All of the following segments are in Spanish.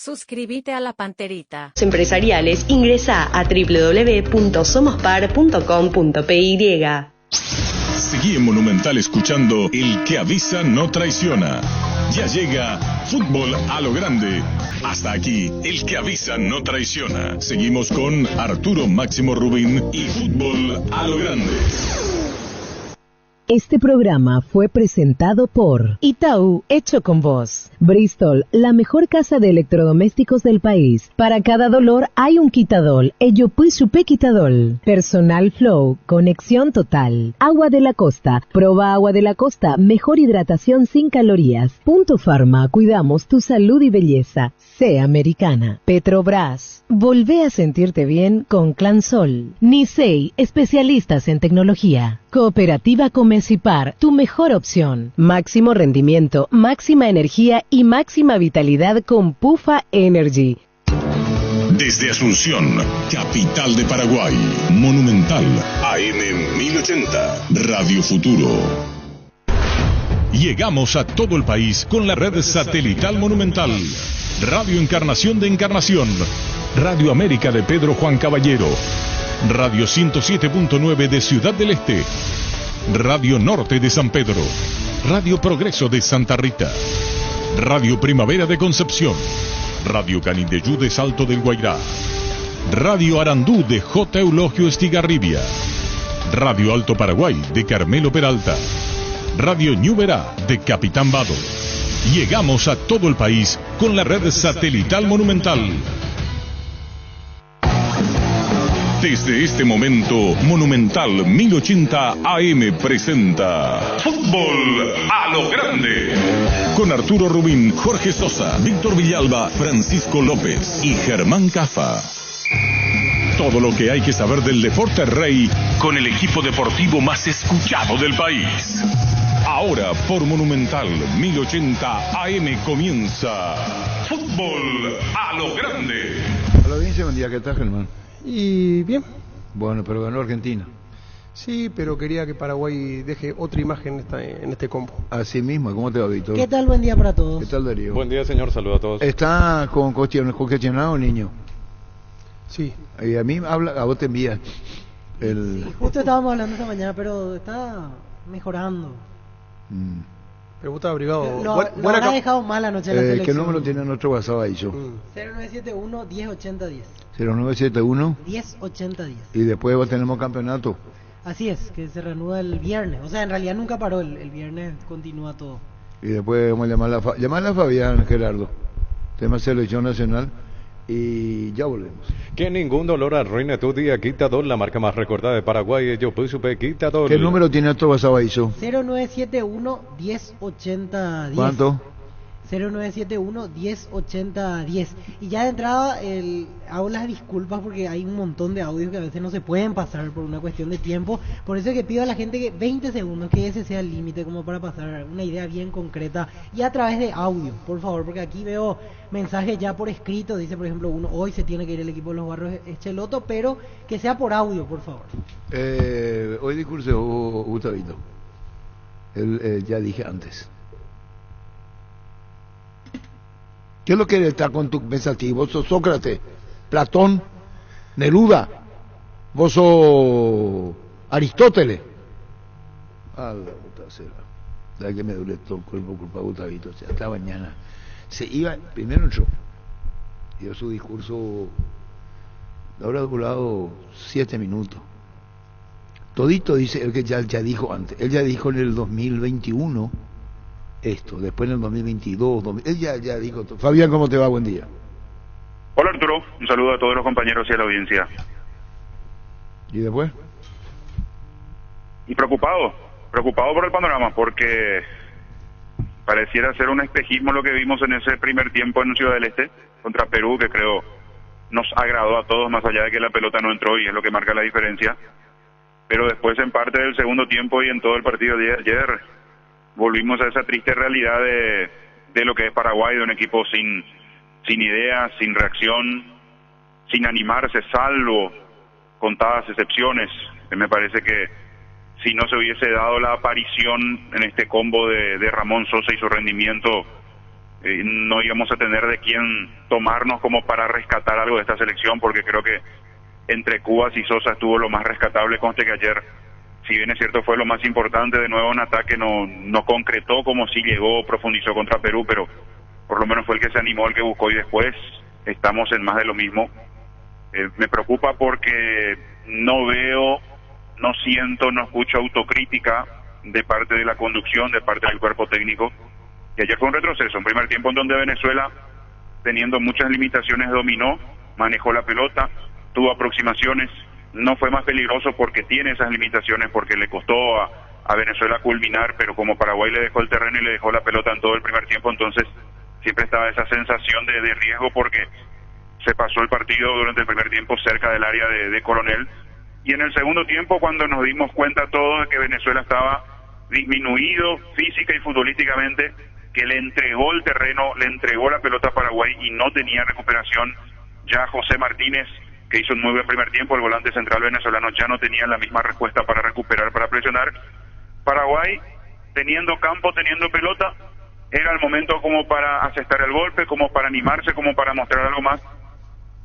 Suscríbete a La Panterita. Empresariales, ingresa a www.somospar.com.py. Seguí en Monumental escuchando El que avisa no traiciona. Ya llega Fútbol a lo Grande. Hasta aquí, El que avisa no traiciona. Seguimos con Arturo Máximo Rubín y Fútbol a lo Grande. Este programa fue presentado por Itaú, hecho con vos. Bristol, la mejor casa de electrodomésticos del país. Para cada dolor hay un quitadol. Ello pues supe quitadol. Personal Flow, conexión total. Agua de la Costa, proba Agua de la Costa, mejor hidratación sin calorías. Punto Pharma, cuidamos tu salud y belleza. Sé americana. Petrobras, volvé a sentirte bien con Clansol. Nisei, especialistas en tecnología. Cooperativa Comecipar, tu mejor opción. Máximo rendimiento, máxima energía y máxima vitalidad con Pufa Energy. Desde Asunción, capital de Paraguay, Monumental, AM 1080, Radio Futuro. Llegamos a todo el país con la red satelital Monumental. Radio Encarnación de Encarnación, Radio América de Pedro Juan Caballero, Radio 107.9 de Ciudad del Este, Radio Norte de San Pedro, Radio Progreso de Santa Rita, Radio Primavera de Concepción, Radio Canindeyú de Salto del Guairá, Radio Arandú de J. Eulogio Estigarribia, Radio Alto Paraguay de Carmelo Peralta, Radio Ñuberá de Capitán Vado. Llegamos a todo el país con la red satelital Monumental. Desde este momento, Monumental 1080 AM presenta Fútbol a lo Grande. Con Arturo Rubín, Jorge Sosa, Víctor Villalba, Francisco López y Germán Cafa. Todo lo que hay que saber del deporte rey con el equipo deportivo más escuchado del país. Ahora por Monumental 1080 AM comienza Fútbol a lo Grande. A la audiencia, buen día, ¿qué tal, Germán? Y bien. Bueno, pero ganó Argentina. Sí, pero quería que Paraguay deje otra imagen en este combo. Así mismo, ¿cómo te va, Víctor? ¿Qué tal? Buen día para todos. ¿Qué tal, Darío? Buen día, señor, saludos a todos. ¿Está congestionado, niño? Sí. Y a mí a vos te envía el... Sí, justo estábamos hablando esta mañana, pero está mejorando. Pero vos estás abrigado. Lo habrá dejado mal anoche en la selección. ¿Qué número tiene nuestro WhatsApp ahí, yo? 0971-1080-10. 0971 1080-10. Y después tenemos campeonato. Así es, que se reanuda el viernes. O sea, en realidad nunca paró, el viernes continúa todo. Y después vamos a llamarla a Fabián, Gerardo. Tema selección nacional. Y ya volvemos. Que ningún dolor arruine tu día. Quitadol, la marca más recordada de Paraguay. Yo pues supe Quitadol. ¿Qué número tiene nuestro WhatsApp ahí, yo? 0971-1080-10. ¿Cuánto? 0971-1080-10. Y ya de entrada hago las disculpas porque hay un montón de audios que a veces no se pueden pasar por una cuestión de tiempo. Por eso es que pido a la gente que 20 segundos, que ese sea el límite como para pasar una idea bien concreta y a través de audio, por favor, porque aquí veo mensajes ya por escrito. Dice, por ejemplo, hoy se tiene que ir el equipo de los Barros Echeloto, pero que sea por audio, por favor. Hoy discursó Gustavito. Ya dije antes. ¿Qué es lo que está con tu pensativo? Vos sos Sócrates, Platón, Neruda, vos sos Aristóteles. Ah, la puta será. ¿Sabes que me duele todo el cuerpo culpa de Gustavito? O sea, hasta mañana. Se iba, primero entró, dio su discurso, habrá durado 7 minutos. Todito dice, él que ya dijo antes, él ya dijo en el 2021 esto, después en el 2022, él ya dijo todo. Fabián, ¿cómo te va? Buen día. Hola Arturo, un saludo a todos los compañeros y a la audiencia. ¿Y después? Y preocupado por el panorama, porque pareciera ser un espejismo lo que vimos en ese primer tiempo en Ciudad del Este contra Perú, que creo nos agradó a todos, más allá de que la pelota no entró y es lo que marca la diferencia. Pero después, en parte del segundo tiempo y en todo el partido de ayer, volvimos a esa triste realidad de lo que es Paraguay, de un equipo sin ideas, sin reacción, sin animarse, salvo contadas excepciones. Me parece que si no se hubiese dado la aparición en este combo de Ramón Sosa y su rendimiento, no íbamos a tener de quién tomarnos como para rescatar algo de esta selección, porque creo que entre Cubas y Sosa estuvo lo más rescatable. Conste que ayer, si bien es cierto fue lo más importante, de nuevo un ataque no concretó como si llegó, profundizó contra Perú, pero por lo menos fue el que se animó, el que buscó, y después estamos en más de lo mismo. Me preocupa porque no veo, no siento, no escucho autocrítica de parte de la conducción, de parte del cuerpo técnico. Y ayer fue un retroceso, un primer tiempo en donde Venezuela, teniendo muchas limitaciones, dominó, manejó la pelota, tuvo aproximaciones, no fue más peligroso porque tiene esas limitaciones, porque le costó a Venezuela culminar, pero como Paraguay le dejó el terreno y le dejó la pelota en todo el primer tiempo, entonces siempre estaba esa sensación de riesgo, porque se pasó el partido durante el primer tiempo cerca del área de Coronel, y en el segundo tiempo, cuando nos dimos cuenta todos de que Venezuela estaba disminuido física y futbolísticamente, que le entregó el terreno, le entregó la pelota a Paraguay y no tenía recuperación, ya José Martínez, que hizo un muy buen primer tiempo, el volante central venezolano, ya no tenía la misma respuesta para recuperar, para presionar. Paraguay, teniendo campo, teniendo pelota, era el momento como para asestar el golpe, como para animarse, como para mostrar algo más,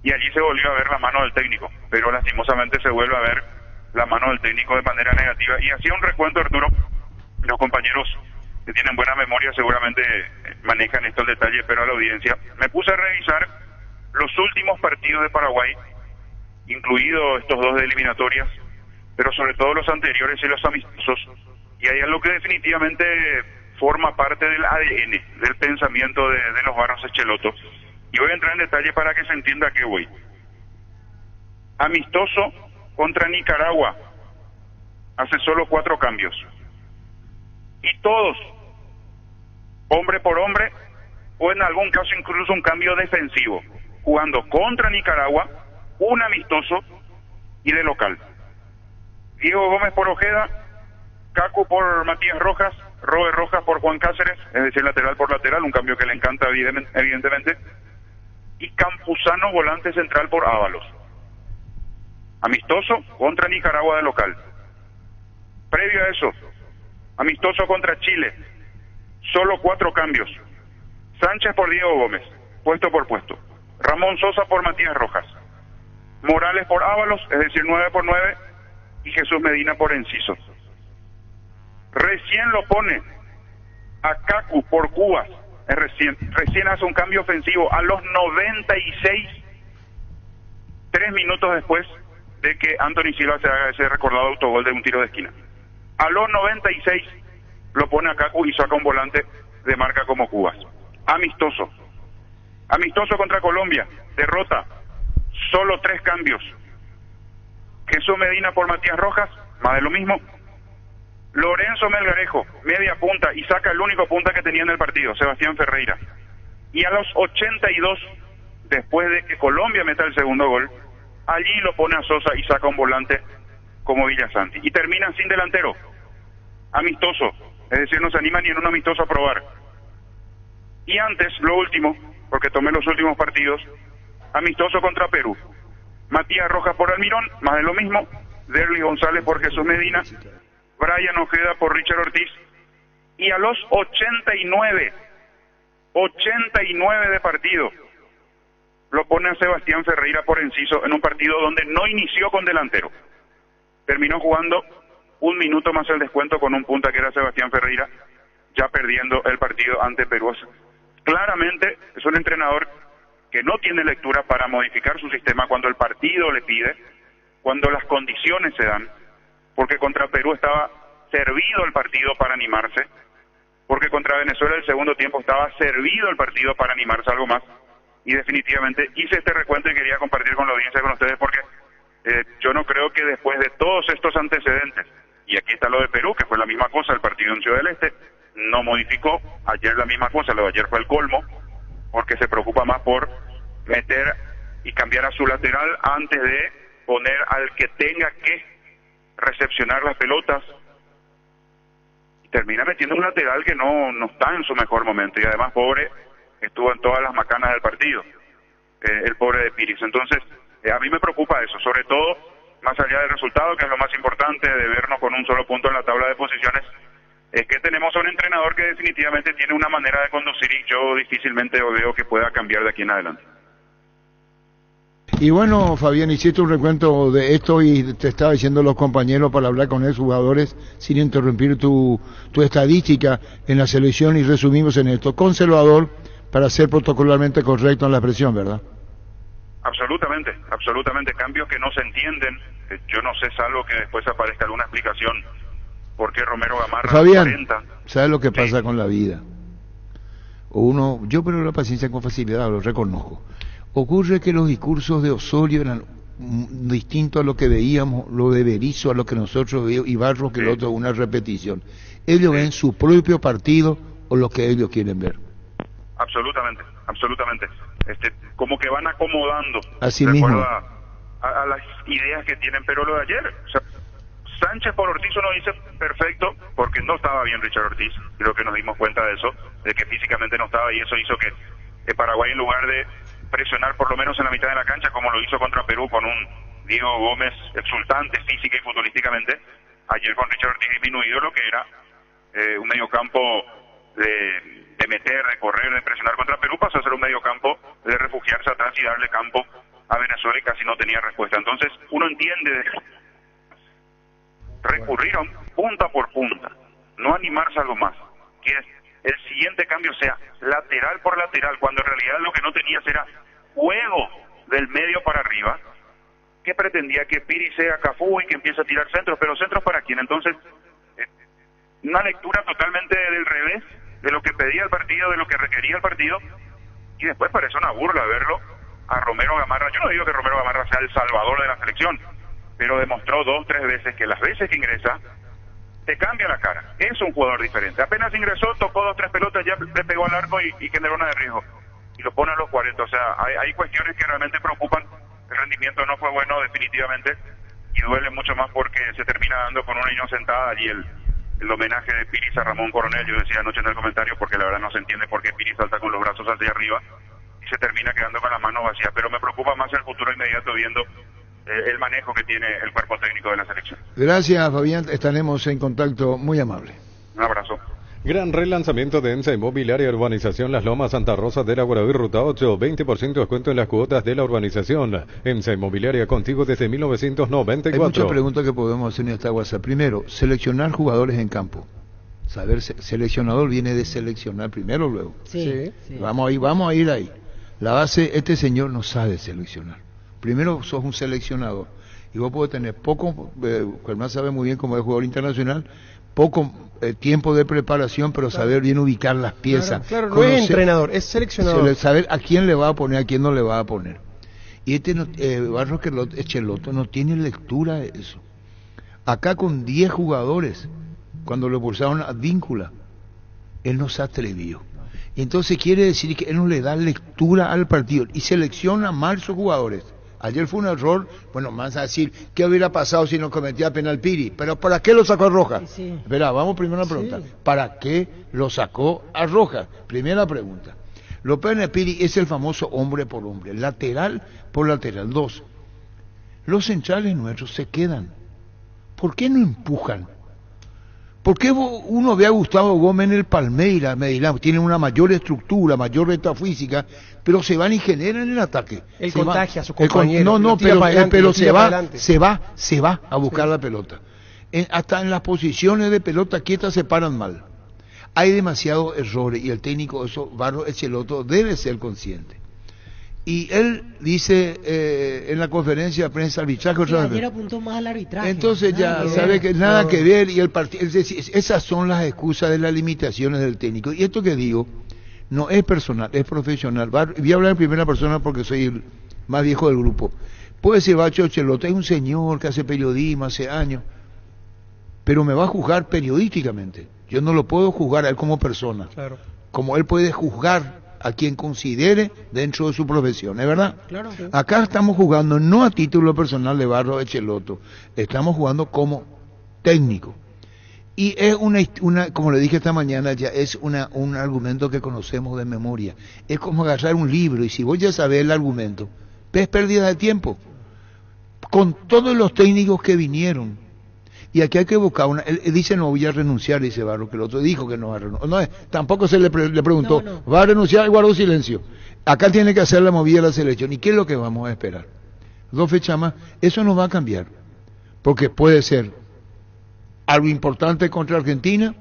y allí se volvió a ver la mano del técnico, pero lastimosamente se vuelve a ver la mano del técnico de manera negativa. Y hacía un recuento, Arturo, los compañeros que tienen buena memoria seguramente manejan esto al detalle, pero a la audiencia, me puse a revisar los últimos partidos de Paraguay, incluidos estos dos de eliminatorias, pero sobre todo los anteriores y los amistosos, y hay algo que definitivamente forma parte del ADN, del pensamiento de los Barros Echeloto, y voy a entrar en detalle para que se entienda a qué voy. Amistoso contra Nicaragua, hace solo 4 cambios, y todos, hombre por hombre, o en algún caso incluso un cambio defensivo, jugando contra Nicaragua, un amistoso y de local. Diego Gómez por Ojeda, Cacu por Matías Rojas, Robert Rojas por Juan Cáceres, es decir, lateral por lateral, un cambio que le encanta evidentemente, y Campuzano volante central por Ábalos. Amistoso contra Nicaragua de local. Previo a eso, amistoso contra Chile, solo 4 cambios. Sánchez por Diego Gómez, puesto por puesto. Ramón Sosa por Matías Rojas. Morales por Ábalos, es decir, 9 por 9, y Jesús Medina por Enciso. Recién lo pone a Cacu por Cubas, recién hace un cambio ofensivo a los 96, 3 minutos después de que Anthony Silva se haga ese recordado autogol de un tiro de esquina. A los 96 lo pone a Cacu y saca un volante de marca como Cubas. Amistoso contra Colombia, derrota, solo 3 cambios. Jesús Medina por Matías Rojas, más de lo mismo. Lorenzo Melgarejo, media punta, y saca el único punta que tenía en el partido, Sebastián Ferreira. Y a los 82, después de que Colombia meta el segundo gol, allí lo pone a Sosa y saca un volante como Villasanti. Y termina sin delantero, amistoso, es decir, no se anima ni en un amistoso a probar. Y antes, lo último, porque tomé los últimos partidos, amistoso contra Perú. Matías Rojas por Almirón, más de lo mismo. Derlis González por Jesús Medina. Brian Ojeda por Richard Ortiz. Y a los 89 de partido, lo pone a Sebastián Ferreira por Enciso en un partido donde no inició con delantero. Terminó jugando 1 minuto más el descuento con un punta que era Sebastián Ferreira, ya perdiendo el partido ante Perú. Claramente es un entrenador que no tiene lectura para modificar su sistema cuando el partido le pide, cuando las condiciones se dan, porque contra Perú estaba servido el partido para animarse, porque contra Venezuela el segundo tiempo estaba servido el partido para animarse algo más, y definitivamente hice este recuento y quería compartir con la audiencia, con ustedes, porque yo no creo que después de todos estos antecedentes, y aquí está lo de Perú, que fue la misma cosa, el partido en Ciudad del Este, no modificó, ayer la misma cosa, lo de ayer fue el colmo, porque se preocupa más por meter y cambiar a su lateral antes de poner al que tenga que recepcionar las pelotas, y termina metiendo un lateral que no está en su mejor momento, y además pobre, estuvo en todas las macanas del partido, el pobre de Piris. Entonces a mí me preocupa eso, sobre todo más allá del resultado, que es lo más importante, de vernos con un solo punto en la tabla de posiciones. es que tenemos a un entrenador que definitivamente tiene una manera de conducir y yo difícilmente veo que pueda cambiar de aquí en adelante. Y bueno, Fabián, hiciste un recuento de esto y te estaba diciendo los compañeros para hablar con esos jugadores sin interrumpir tu estadística en la selección y resumimos en esto. Conservador para ser protocolarmente correcto en la expresión, ¿verdad? Absolutamente, absolutamente. Cambios que no se entienden. Yo no sé, salvo que después aparezca alguna explicación por qué Romero Gamarra Fabián, 40. ¿sabes lo que pasa con la vida? Yo pierdo la paciencia con facilidad, lo reconozco. Ocurre que los discursos de Osorio eran distintos a lo que veíamos, lo de Berizzo a lo que nosotros veíamos, y Barros que el otro una repetición. Ellos ven su propio partido o lo que ellos quieren ver. Absolutamente, absolutamente. Como que van acomodando Así de mismo. acuerdo a las ideas que tienen, pero lo de ayer, o sea, Sánchez por Ortiz uno dice perfecto, porque no estaba bien Richard Ortiz, creo que nos dimos cuenta de eso, de que físicamente no estaba, y eso hizo que Paraguay, en lugar de presionar por lo menos en la mitad de la cancha, como lo hizo contra Perú con un Diego Gómez exultante física y futbolísticamente, ayer con Richard Ortiz disminuido lo que era un mediocampo de meter, de correr, de presionar contra Perú, pasó a ser un mediocampo de refugiarse atrás y darle campo a Venezuela, y casi no tenía respuesta. Entonces uno entiende de recurrieron punta por punta, no animarse a algo más, que es el siguiente cambio sea lateral por lateral, cuando en realidad lo que no tenías era juego del medio para arriba, que pretendía que Piri sea Cafú y que empiece a tirar centros, pero centros para quién. Entonces una lectura totalmente del revés de lo que pedía el partido, de lo que requería el partido, y después parece una burla verlo a Romero Gamarra. Yo no digo que Romero Gamarra sea el salvador de la selección, pero demostró 2 o 3 veces que las veces que ingresa te cambia la cara, es un jugador diferente. Apenas ingresó, tocó 2 o 3 pelotas, ya le pegó al arco y generó una de riesgo, y lo pone a los 40. O sea, hay cuestiones que realmente preocupan. El rendimiento no fue bueno definitivamente, y duele mucho más porque se termina dando con una inocentada allí el homenaje de Piri a Ramón Coronel. Yo decía anoche en el comentario, porque la verdad no se entiende por qué Piri salta con los brazos hacia arriba y se termina quedando con las manos vacías, pero me preocupa más el futuro inmediato viendo el manejo que tiene el cuerpo técnico de la selección. Gracias, Fabián, estaremos en contacto, muy amable. Un abrazo. Gran relanzamiento de ENSA Inmobiliaria Urbanización Las Lomas, Santa Rosa de la Guaraví, Ruta 8, 20% descuento en las cuotas de la urbanización. ENSA Inmobiliaria, contigo desde 1994. Hay muchas preguntas que podemos hacer en esta WhatsApp. Primero, seleccionar jugadores en campo. Saber, seleccionador viene de seleccionar primero o luego. Sí. Vamos a ir ahí. La base, este señor no sabe seleccionar. Primero sos un seleccionador, y vos podés tener poco, Germán sabe muy bien como es jugador internacional, poco tiempo de preparación, pero saber bien ubicar las piezas. Claro, no es entrenador, es seleccionador. Saber a quién le va a poner, a quién no le va a poner. Y Barros Echeloto no tiene lectura de eso. Acá con 10 jugadores, cuando le pulsaron a Víncula, él no se atrevió. Y entonces quiere decir que él no le da lectura al partido y selecciona mal sus jugadores. Ayer fue un error, bueno, más a decir, ¿qué hubiera pasado si no cometía penal Piri? ¿Pero para qué lo sacó a Roja? Sí. Espera, vamos primero a la pregunta. Sí. ¿Para qué lo sacó a Roja? Primera pregunta. López Piri es el famoso hombre por hombre, lateral por lateral. 2. Los centrales nuestros se quedan. ¿Por qué no empujan? ¿Por qué uno ve a Gustavo Gómez en el Palmeiras, tiene una mayor estructura, mayor reta física, pero se van y generan el ataque? Él contagia a sus compañeros. Pero se va a buscar la pelota. Hasta en las posiciones de pelota quieta se paran mal. Hay demasiados errores y el técnico, Barros Echeloto, debe ser consciente. Y él dice en la conferencia de prensa arbitraje otra vez. Ayer apuntó más al arbitraje. Entonces ya sabe que nada que ver, y el partido, es decir, esas son las excusas de las limitaciones del técnico. Y esto que digo no es personal, es profesional. Voy a hablar en primera persona porque soy el más viejo del grupo. Puede ser Bacho Echeloto, es un señor que hace periodismo hace años, pero me va a juzgar periodísticamente. Yo no lo puedo juzgar a él como persona. Claro. Como él puede juzgar a quien considere dentro de su profesión, ¿es verdad? Claro. Sí. Acá estamos jugando no a título personal de Barros Echeloto, estamos jugando como técnico. Y es una como le dije esta mañana, ya es un argumento que conocemos de memoria. Es como agarrar un libro, y si vos ya sabés el argumento, es pérdida de tiempo. Con todos los técnicos que vinieron, Y aquí hay que buscar él dice no voy a renunciar, dice Barro, que el otro dijo que no va a renunciar. No, tampoco se le preguntó, No. va a renunciar y guardó silencio. Acá tiene que hacer la movida de la selección. ¿Y qué es lo que vamos a esperar? 2 fechas más, eso no va a cambiar. Porque puede ser algo importante contra Argentina,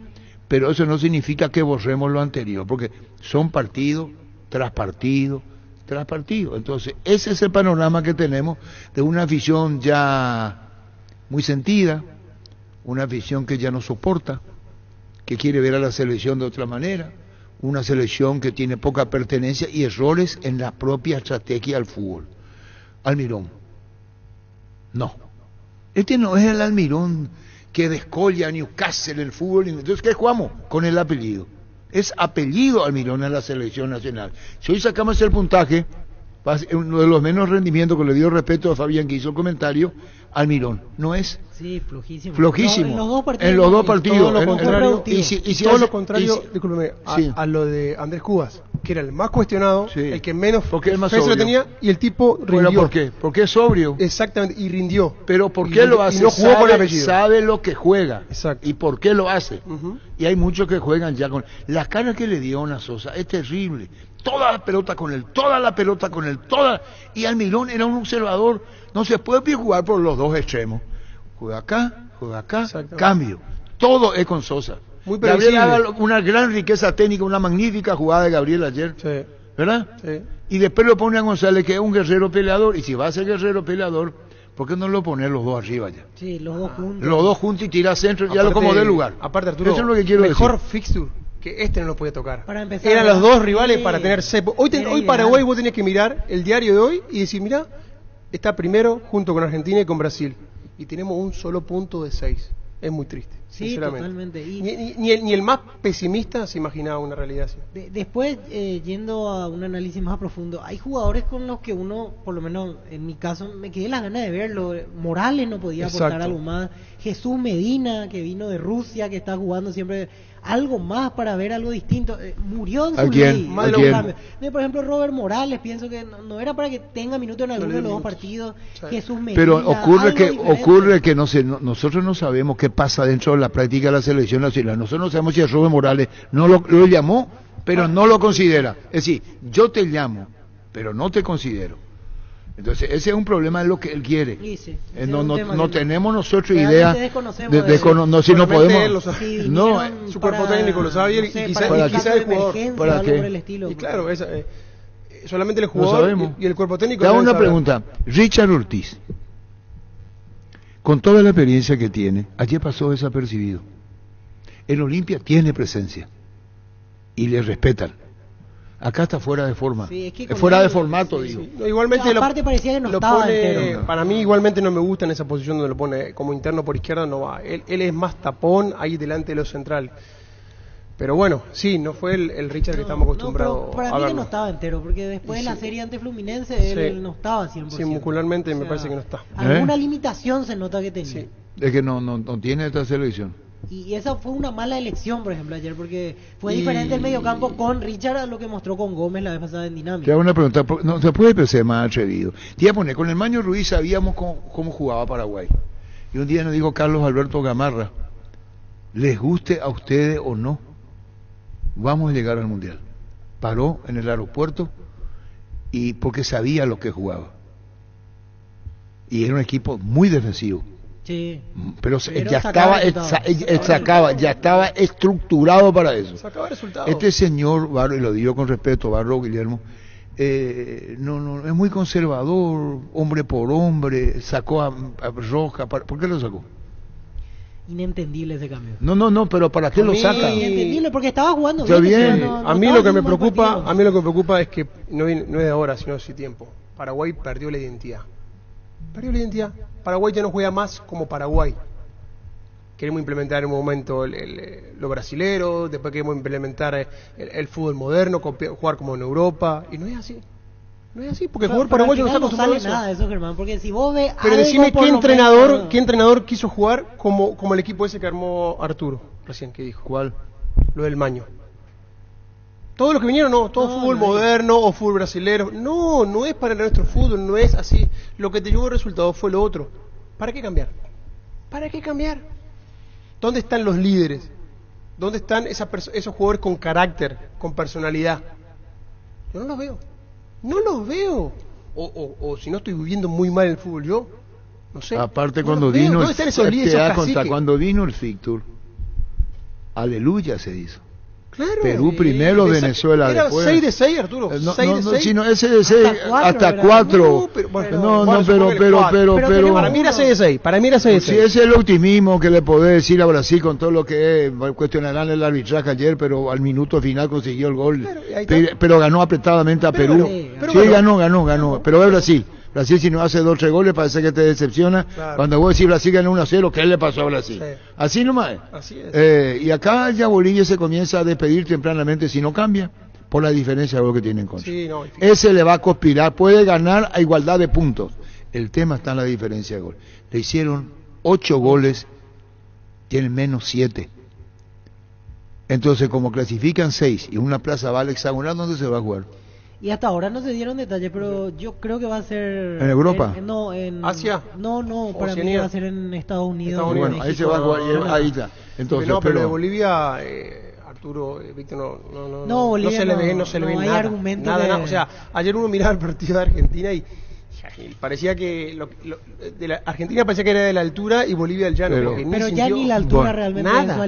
pero eso no significa que borremos lo anterior, porque son partido tras partido tras partido. Entonces, ese es el panorama que tenemos de una afición ya muy sentida, una afición que ya no soporta, que quiere ver a la selección de otra manera, una selección que tiene poca pertenencia y errores en la propia estrategia del fútbol. Almirón, no. Este no es el Almirón que descolla a Newcastle el fútbol. Entonces, ¿qué jugamos? Con el apellido. Es apellido Almirón en la selección nacional. Si hoy sacamos el puntaje, uno de los menos rendimientos, que le dio respeto a Fabián que hizo el comentario, Almirón, ¿no es? Sí, flojísimo. Flojísimo. En los dos partidos. Todo lo contrario, todo lo contrario, discúlpeme, sí, a lo de Andrés Cubas, que era el más cuestionado, sí, el que menos porque es más peso le sobrio. tenía, y el tipo rindió. Bueno, ¿por qué? Porque es sobrio. Exactamente, y rindió. Pero ¿por qué lo hace? Y no jugó con apellido. Sabe lo que juega. Exacto. ¿Y por qué lo hace? Ujú. Y hay muchos que juegan ya con... La cara que le dio a Sosa es terrible. Toda la pelota con él, toda la pelota con él, toda... Y Almirón era un observador. No se puede jugar por los dos extremos. Juega acá, cambio. Todo es con Sosa. Muy Gabriel previsible. haga una gran riqueza técnica, una magnífica jugada de Gabriel ayer. Sí, ¿Verdad? sí. Y después lo pone a González, que es un guerrero peleador. Y si va a ser guerrero peleador, ¿por qué no lo pone los dos arriba ya? Sí, los dos juntos. Los dos juntos y tira centro, ya lo Aparte- como de lugar. Aparte, Arturo, Eso es lo que quiero mejor decir. fixture que este no lo podía tocar. Para empezar, Eran los ¿verdad? dos rivales Sí. para tener cepo. Hoy Era hoy ideal. Paraguay vos tenías que mirar el diario de hoy y decir, mira, está primero junto con Argentina y con Brasil. Y tenemos un solo punto de 6. Es muy triste, Sí, sinceramente. totalmente. Y Ni el más pesimista se imaginaba una realidad así. después, yendo a un análisis más profundo, hay jugadores con los que uno, por lo menos en mi caso, me quedé las ganas de verlo. Morales no podía aportar Exacto. algo más. Jesús Medina, que vino de Rusia, que está jugando siempre algo más para ver algo distinto. Murió en ¿A su quién? ley. ¿A quién? Por ejemplo, Robert Morales, pienso que no era para que tenga minutos en alguno le de los dio dos minutos. partidos. Sí. Jesús Medina. Pero ocurre algo que diferente. nosotros no sabemos qué pasa dentro de la práctica de la selección nacional. Nosotros no sabemos si el Robert Morales no lo llamó, pero no lo considera. Es decir, yo te llamo, pero no te considero. Entonces, ese es un problema de lo que él quiere. Sí, sí. No tenemos nosotros Realmente idea desconocemos de de eso. no, si no Solamente podemos. él lo sabe. Sí, No, vinieron su cuerpo para, técnico lo sabía no y sé, quizá- para y un quizá caso de el jugador. emergencia ¿Para o algo qué? por el estilo. Y claro, solamente el No jugador sabemos. y el cuerpo técnico. Te hago deben una saber. pregunta. Richard Ortiz, con toda la experiencia que tiene, ayer pasó desapercibido. El Olimpia tiene presencia y le respetan. Acá está fuera de forma. Sí, es que Es con fuera él- de formato, sí, digo. sí. No, igualmente Aparte parecía que no lo estaba pone, entero. para mí igualmente no me gusta en esa posición donde lo pone como interno por izquierda, no va. Él es más tapón ahí delante de los centrales. Pero bueno, sí, no fue el Richard que estamos acostumbrados pero para a mí que verlo. no estaba entero, porque después Y de la sí. serie ante Fluminense él Sí. no estaba 100%. Sí, muscularmente me parece que no está. Alguna limitación se nota que tenía. Sí. Es que no tiene esta selección. Y esa fue una mala elección, por ejemplo, ayer, porque fue Y- diferente el mediocampo con Richard a lo que mostró con Gómez la vez pasada en Te Dinámica. hago una pregunta, no se puede ser más atrevido. Te iba a poner, con el Maño Ruiz sabíamos cómo jugaba Paraguay. Y un día nos dijo Carlos Alberto Gamarra, les guste a ustedes o no, vamos a llegar al Mundial. Paró en el aeropuerto y porque sabía lo que jugaba. Y era un equipo muy defensivo. Sí. Pero Pero ya sacaba estaba, resultados. ya estaba estructurado para eso. Sacaba resultados. Este señor Barro, y lo digo con respeto, Barro Guillermo, no es muy conservador, hombre por hombre, sacó a Roja, ¿por qué lo sacó? Inentendible ese cambio. No, pero ¿para qué A lo mí- saca? Inentendible, porque estaba jugando Está bien. no A mí estaba lo que me haciendo un buen preocupa, partido. es que no es de ahora, sino hace tiempo. Paraguay perdió la identidad. Perdió la identidad. Paraguay ya no juega más como Paraguay. Queremos implementar en un momento lo brasilero, después queremos implementar el fútbol moderno, jugar como en Europa, y no es así. No es así, porque el jugador Pero al paraguayo no está final acostumbrado a sale eso. nada de eso, Germán, porque si vos ves Pero algo, decime por qué lo menos- entrenador quiso jugar como el equipo ese que armó Arturo, recién que dijo, ¿Cuál? lo del Maño. Todos los que vinieron, no, todo No, fútbol nadie. moderno o fútbol brasilero. No es para nuestro fútbol, no es así. Lo que te llevó el resultado fue lo otro. ¿Para qué cambiar? ¿Para qué cambiar? ¿Dónde están los líderes? ¿Dónde están esos jugadores con carácter, con personalidad? Yo no los veo. No los veo. O si no estoy viviendo muy mal el fútbol yo, no sé. Aparte no cuando los veo. vino ¿Dónde están esos líderes, esos caciques? cuando vino el Fictur, aleluya se hizo. Claro. Perú primero, Venezuela era después. 6 de 6, Arturo. 6 de 6. Sino ese de 6 hasta 4. No, pero para mí era 6 de 6. Para mí era 6 de 6. Sí, ese es el optimismo que le podés decir a Brasil con todo lo que cuestionarán el arbitraje ayer, pero al minuto final consiguió el gol. Pero ganó apretadamente a Perú. Sí, ganó. Pero es Brasil. Brasil, si no hace 2 o 3 goles, parece que te decepciona. Claro. Cuando vos decís Brasil ganó 1-0, ¿qué le pasó a Brasil? Sí. Así nomás es. Así es. Y acá ya Bolivia se comienza a despedir tempranamente si no cambia, por la diferencia de lo que tiene en contra. Sí, no, ese le va a conspirar, puede ganar a igualdad de puntos. El tema está en la diferencia de gol. Le hicieron 8 goles, tienen menos 7. Entonces, como clasifican 6 y una plaza va al hexagonal, ¿dónde se va a jugar? Y hasta ahora no se dieron detalles, pero yo creo que va a ser... ¿En Europa? En ¿Asia? No, para mí va a ser en Estados Unidos. Bueno, ahí se va a jugar, ahí está. Entonces, pero de Bolivia, Arturo, Víctor, no Bolivia no se le ve hay nada. Argumento nada. O sea, ayer uno miraba el partido de Argentina y parecía que de la Argentina parecía que era de la altura y Bolivia del llano. Pero ya ni la altura realmente. Nada.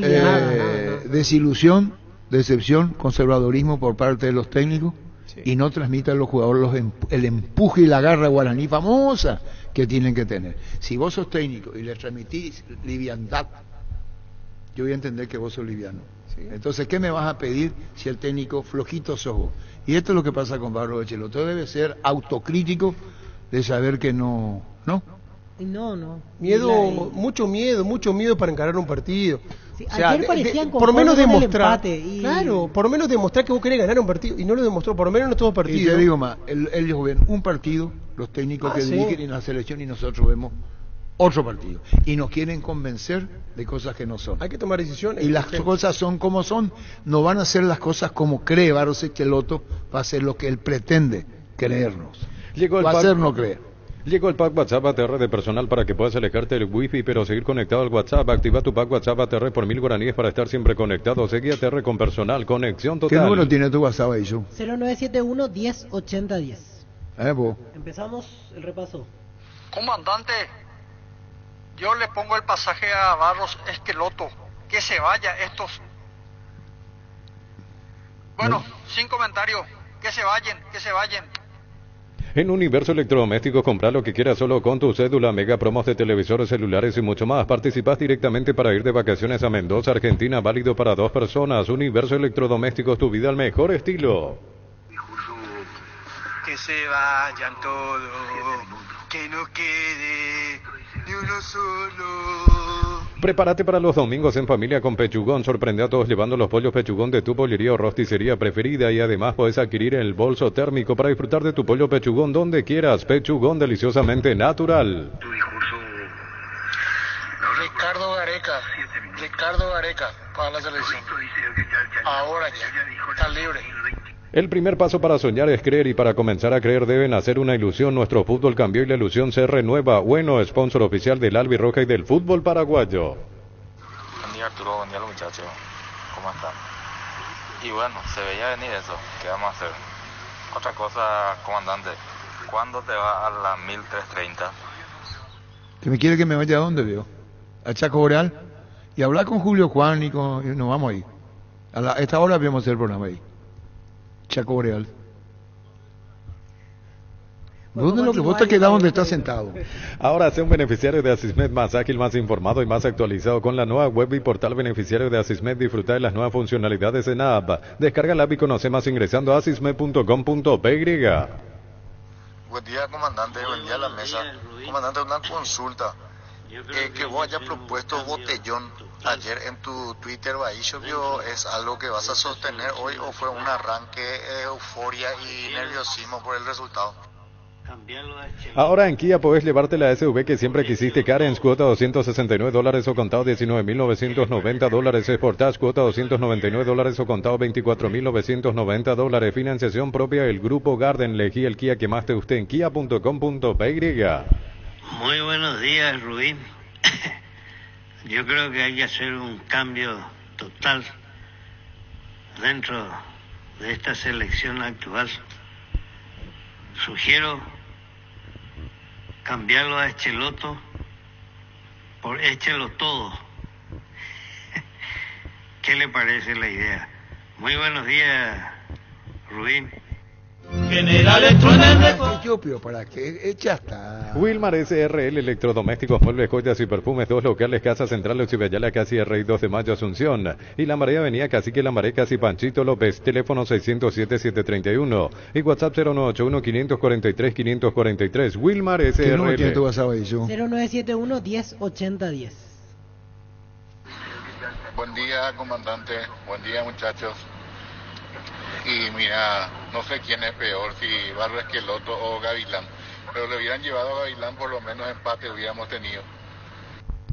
Desilusión, decepción, conservadorismo por parte de los técnicos. Sí. Y no transmite a los jugadores el empuje y la garra guaraní famosa que tienen que tener. Si vos sos técnico y les transmitís liviandad, yo voy a entender que vos sos liviano. Sí. Entonces, ¿qué me vas a pedir si el técnico flojito sos vos? Y esto es lo que pasa con Pablo Becheloto. Debe ser autocrítico de saber que no. Mucho miedo para encarar un partido. Sí, o sea, ayer parecían por menos demostrar, y... claro, por menos demostrar que vos querés ganar un partido y no lo demostró, por lo menos en estos partidos. Y te digo más, ellos ven un partido, los técnicos que dirigen en la selección, y nosotros vemos otro partido y nos quieren convencer de cosas que no son. Hay que tomar decisiones. Y las cosas son como son, no van a ser las cosas como cree Barros Schelotto, va a ser lo que él pretende creernos. Va a ser no creer. Llegó el pack WhatsApp ATR de personal para que puedas alejarte del wifi pero seguir conectado al WhatsApp. Activa tu pack WhatsApp ATR por 1000 guaraníes para estar siempre conectado. Seguí ATR con personal, conexión total. ¿Qué número tiene tu WhatsApp ahí, yo? 0971 108010. Vos. Empezamos el repaso. Comandante, yo le pongo el pasaje a Barros Schelotto, que se vaya estos. Bueno, sin comentario, que se vayan. En Universo Electrodomésticos, compra lo que quieras solo con tu cédula, mega promos de televisores, celulares y mucho más. Participas directamente para ir de vacaciones a Mendoza, Argentina, válido para 2 personas. Universo Electrodomésticos, tu vida al mejor estilo. Que se vayan todos, que no quede ni uno solo. Prepárate para los domingos en familia con Pechugón. Sorprende a todos llevando los pollos Pechugón de tu pollería o rosticería preferida y además puedes adquirir el bolso térmico para disfrutar de tu pollo Pechugón donde quieras. Pechugón, deliciosamente natural. Ricardo Gareca para la selección. Ahora ya está libre. El primer paso para soñar es creer y para comenzar a creer deben hacer una ilusión. Nuestro fútbol cambió y la ilusión se renueva. Bueno, sponsor oficial del Albirroja y del fútbol paraguayo. Buen día Arturo, buen día los muchachos. ¿Cómo están? Y bueno, se veía venir eso. ¿Qué vamos a hacer? Otra cosa, comandante. ¿Cuándo te va a la 1330? ¿Que me quiere que me vaya a dónde, veo? ¿A Chaco Boreal? Y hablar con Julio Juan y nos vamos ahí. A esta hora vamos a hacer el programa ahí. Chaco Boreal. ¿Dónde lo que vos te quedás donde estás sentado? Ahora sé un beneficiario de Asismed más ágil, más informado y más actualizado con la nueva web y portal beneficiario de Asismed. Disfruta de las nuevas funcionalidades en la app. Descarga la app y conoce más ingresando a asismed.com.py. Buen día, comandante. Buen día a la mesa. Comandante, una consulta. Que vos hayas propuesto botellón ayer en tu Twitter o ahí, ¿es algo que vas a sostener hoy o fue un arranque, euforia y nerviosismo por el resultado? Ahora en Kia podés llevarte la SUV que siempre quisiste, Carens, cuota $269 o contado $19,990, Sportage, cuota $299 o contado $24,990, financiación propia del Grupo Garden. Elegí el Kia que más te guste en kia.com.py. Muy buenos días, Rubín. Yo creo que hay que hacer un cambio total dentro de esta selección actual. Sugiero cambiarlo a Echeloto por Échelo Todo. ¿Qué le parece la idea? Muy buenos días, Rubín. General yo pido para que echa hasta Wilmar SRL, electrodomésticos, muebles, joyas y perfumes, 2 locales, Casa Central, Ochivayala, Casi R y 2 de Mayo, Asunción. Y La Marea, Avenida Cacique Lambaré, Casi Panchito López, teléfono 607-731 y WhatsApp 0981-543-543. Wilmar SRL. ¿Qué número tiene tu WhatsApp ahí, yo? 0971-108010. Buen día, comandante. Buen día, muchachos. Y mira, no sé quién es peor, si Barro Esqueloto o Gavilán. Pero le hubieran llevado a Gavilán, por lo menos empate hubiéramos tenido.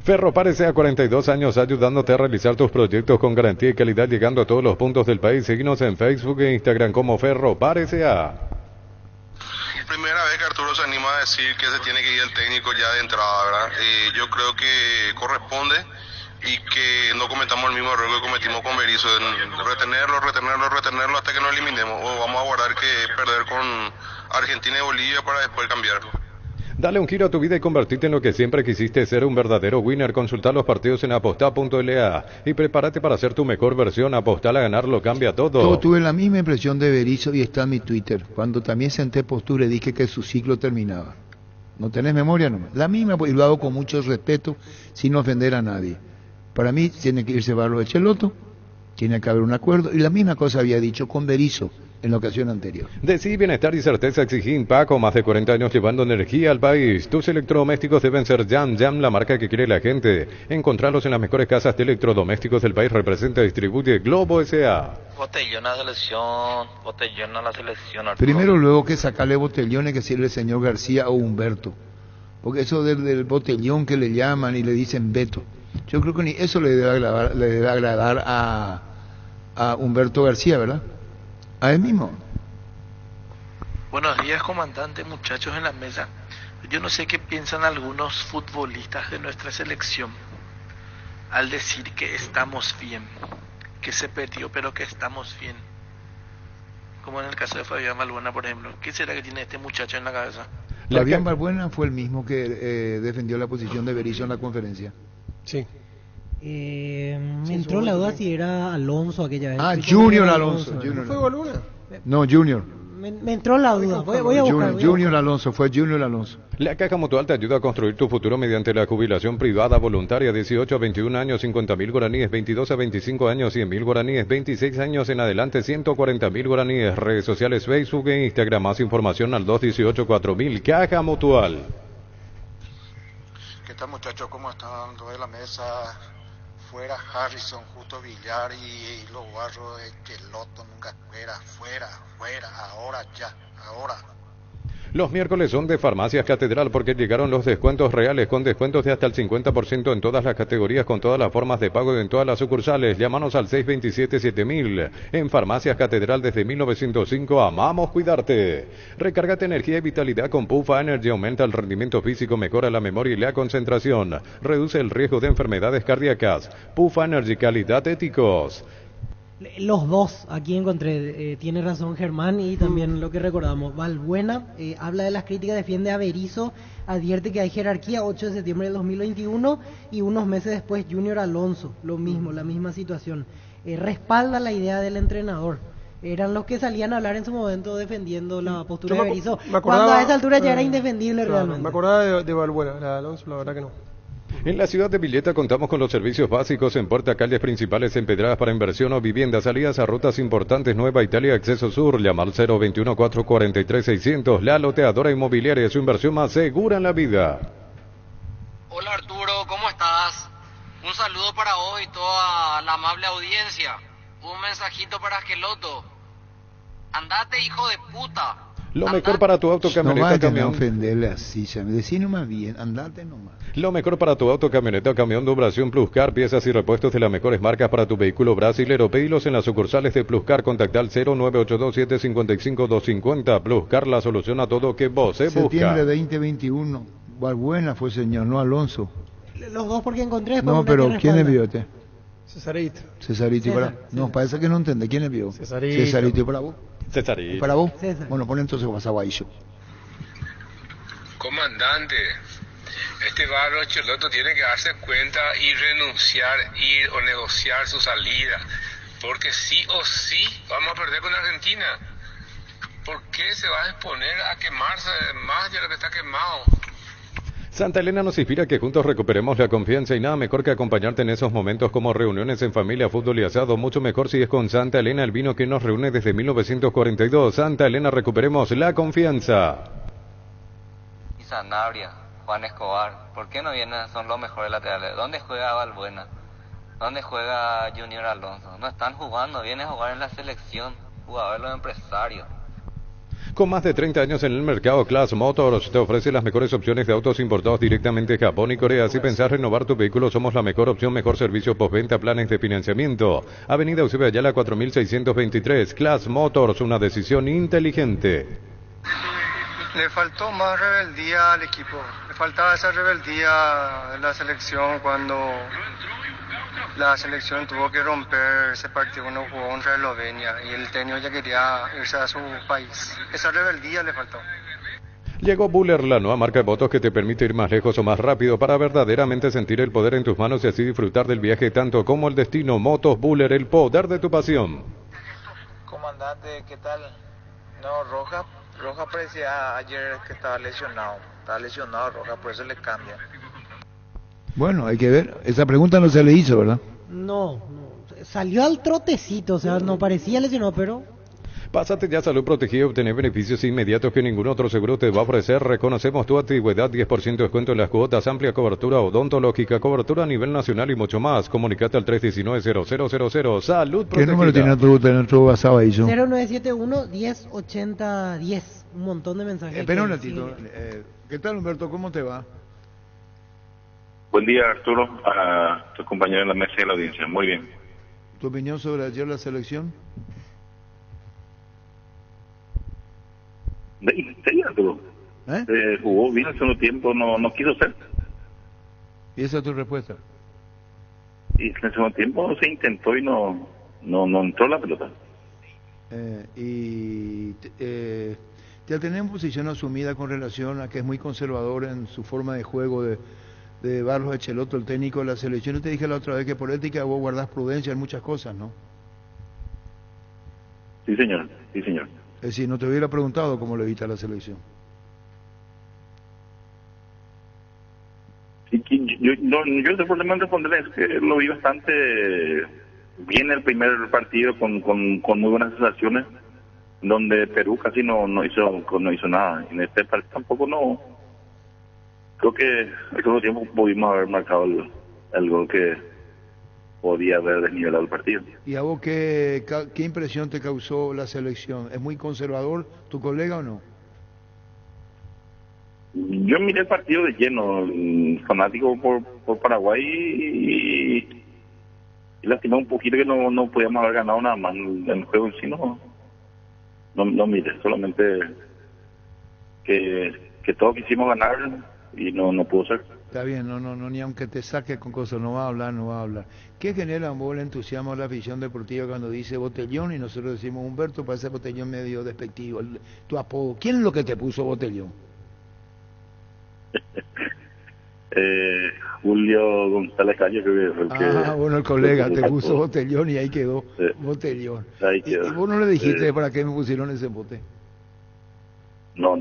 Ferropar S.A. 42 años ayudándote a realizar tus proyectos con garantía y calidad, llegando a todos los puntos del país. Seguinos en Facebook e Instagram como Ferropar S.A. Primera vez que Arturo se anima a decir que se tiene que ir el técnico ya de entrada, ¿verdad? Yo creo que corresponde y que no cometamos el mismo error que cometimos con Berizzo, retenerlo hasta que nos eliminemos, o vamos a guardar que perder con Argentina y Bolivia para después cambiar. Dale un giro a tu vida y convertirte en lo que siempre quisiste ser, un verdadero winner. Consulta los partidos en aposta.la y prepárate para ser tu mejor versión. Apostar a ganar lo cambia todo. Yo tuve la misma impresión de Berizzo y está en mi Twitter. Cuando también senté postura y dije que su ciclo terminaba. ¿No tenés memoria? No. La misma, y lo hago con mucho respeto, sin ofender a nadie. Para mí tiene que irse Barro Echeloto, tiene que haber un acuerdo, y la misma cosa había dicho con Berizzo en la ocasión anterior. Decí bienestar y certeza Exigín Paco, más de 40 años llevando energía al país. Tus electrodomésticos deben ser Jam, la marca que quiere la gente. Encontrarlos en las mejores casas de electrodomésticos del país. Representa y distribuye Globo S.A. Botellón a la selección, botellón a la selección. Primero, luego que sacarle botellones que sirve el señor García o Humberto. Porque eso del botellón que le llaman y le dicen Beto, yo creo que ni eso le debe agradar a Humberto García, ¿verdad? A él mismo. Buenos días, comandante, muchachos en la mesa. Yo no sé qué piensan algunos futbolistas de nuestra selección al decir que estamos bien, que se perdió pero que estamos bien. Como en el caso de Fabián Balbuena, por ejemplo. ¿Qué será que tiene este muchacho en la cabeza? Fabián Balbuena fue el mismo que defendió la posición de Berizzo en la conferencia. Sí. Me entró la duda si era Alonso aquella vez. Junior Alonso. ¿Fue Balbuena? No, Junior. Me entró la duda. Voy a buscar. Junior Alonso, fue Junior Alonso. La Caja Mutual te ayuda a construir tu futuro mediante la jubilación privada voluntaria. 18 a 21 años, 50.000 guaraníes. 22 a 25 años, 100.000 guaraníes. 26 años en adelante, 140.000 guaraníes. Redes sociales, Facebook e Instagram. Más información al 218-4000. Caja Mutual. ¿Qué tal, muchachos? ¿Cómo están? Toda la mesa. Fuera Harrison, Justo Villar y los Barros de Cheloto, nunca fuera, ahora ya, ahora. Los miércoles son de Farmacias Catedral porque llegaron los descuentos reales con descuentos de hasta el 50% en todas las categorías, con todas las formas de pago en todas las sucursales. Llámanos al 627-7000. En Farmacias Catedral desde 1905, amamos cuidarte. Recárgate energía y vitalidad con Pufa Energy. Aumenta el rendimiento físico, mejora la memoria y la concentración. Reduce el riesgo de enfermedades cardíacas. Pufa Energy, calidad éticos. Los dos, aquí encontré, tiene razón Germán y también lo que recordamos. Balbuena habla de las críticas, defiende a Berizzo, advierte que hay jerarquía, 8 de septiembre del 2021 y unos meses después Junior Alonso, lo mismo, la misma situación. Respalda la idea del entrenador. Eran los que salían a hablar en su momento defendiendo la postura de Berizzo, cuando a esa altura ya era indefendible realmente. Me acordaba de Balbuena, la de Alonso la verdad que no. En la ciudad de Villeta contamos con los servicios básicos en puerta, calles principales empedradas para inversión o vivienda, salidas a rutas importantes, Nueva Italia, Acceso Sur, llama al 021-443-600, la loteadora inmobiliaria, su inversión más segura en la vida. Hola Arturo, ¿cómo estás? Un saludo para vos y toda la amable audiencia. Un mensajito para Esqueloto. Andate, hijo de puta. Lo mejor para tu auto, camioneta, camión. No ofenderle así, decí nomás bien, andate nomás. Lo mejor para tu auto, camioneta, camión, Duración Pluscar, piezas y repuestos de las mejores marcas para tu vehículo brasilero. Pedilos en las sucursales de Pluscar, contacta al 0982-755-250. Pluscar, la solución a todo que vos busca. Septiembre 2021, Balbuena fue señor, no Alonso. Los dos porque encontré después No, una pero que ¿quién es respalda. Biote? Cesarito. Cesarito y para... No, parece que no entiende. ¿Quién es Bio? Cesarito y para vos. Cesarito. ¿Y para vos? César. Bueno, pon entonces vas a Guaillo. Comandante, este Barro Cheloto tiene que darse cuenta y renunciar, ir o negociar su salida, porque sí o sí vamos a perder con Argentina. ¿Por qué se va a exponer a quemarse más de lo que está quemado? Santa Elena nos inspira que juntos recuperemos la confianza y nada mejor que acompañarte en esos momentos como reuniones en familia, fútbol y asado. Mucho mejor si es con Santa Elena, el vino que nos reúne desde 1942. Santa Elena, recuperemos la confianza. Y Sanabria, Juan Escobar, ¿por qué no vienen? Son los mejores laterales. ¿Dónde juega Valbuena? ¿Dónde juega Junior Alonso? No están jugando, vienen a jugar en la selección, jugadores los empresarios. Con más de 30 años en el mercado, Class Motors te ofrece las mejores opciones de autos importados directamente de Japón y Corea. Si pensás renovar tu vehículo, somos la mejor opción, mejor servicio postventa, planes de financiamiento. Avenida Eusebio Ayala 4623. Class Motors, una decisión inteligente. Le faltó más rebeldía al equipo. Le faltaba esa rebeldía de la selección cuando la selección tuvo que romper ese partido cuando jugó contra Eslovenia y el técnico ya quería irse a su país. Esa rebeldía le faltó. Llegó Buller, la nueva marca de motos que te permite ir más lejos o más rápido para verdaderamente sentir el poder en tus manos y así disfrutar del viaje tanto como el destino. Motos Buller, el poder de tu pasión. Comandante, ¿qué tal? No, Roja parecía ayer que estaba lesionado. Estaba lesionado Roja, por eso le cambia. Bueno, hay que ver. Esa pregunta no se le hizo, ¿verdad? No, salió al trotecito, o sea, no parecía lesionado, pero... Pásate ya a Salud Protegida y obtener beneficios inmediatos que ningún otro seguro te va a ofrecer. Reconocemos tu antigüedad, 10% de descuento en las cuotas, amplia cobertura odontológica, cobertura a nivel nacional y mucho más. Comunicate al 319-0000. Salud Protegida. ¿Qué número tiene nuestro WhatsApp ahí? 0971-1080-10. Un montón de mensajes. Espera un ratito. ¿Qué tal, Humberto? ¿Cómo te va? Buen día, Arturo, a tu compañero en la mesa y a la audiencia. Muy bien. ¿Tu opinión sobre ayer la selección? Sí, Arturo. Jugó bien el segundo tiempo, no quiso ser. ¿Y esa es tu respuesta? Y en el segundo tiempo se intentó y no entró la pelota. Ya tenemos posición asumida con relación a que es muy conservador en su forma de juego de Barros Echeloto, el técnico de la selección. Yo te dije la otra vez que por ética vos guardás prudencia en muchas cosas, ¿no? Sí, señor. Sí, señor. Es decir, no te hubiera preguntado cómo lo evita la selección. Sí, yo el problema en responder es que lo vi bastante bien el primer partido con muy buenas sensaciones, donde Perú casi no hizo nada. En este partido tampoco creo que en el segundo tiempo pudimos haber marcado el gol que podía haber desnivelado el partido. ¿Y a vos qué impresión te causó la selección? ¿Es muy conservador tu colega o no? Yo miré el partido de lleno, fanático por Paraguay y lastimé un poquito que no podíamos haber ganado nada más. En el juego en sí no miré, solamente que todos quisimos ganar y no pudo ser. Está bien, no, ni aunque te saque con cosas, no va a hablar. ¿Qué genera en vos el entusiasmo de la afición deportiva cuando dice Botellón y nosotros decimos Humberto? Parece Botellón medio despectivo, tu apodo. ¿Quién es lo que te puso Botellón? Julio González Calle, creo que fue el que... Bueno, el colega te puso Botellón y ahí quedó Botellón. Ahí quedó. ¿Y vos no le dijiste para qué me pusieron ese bote? No.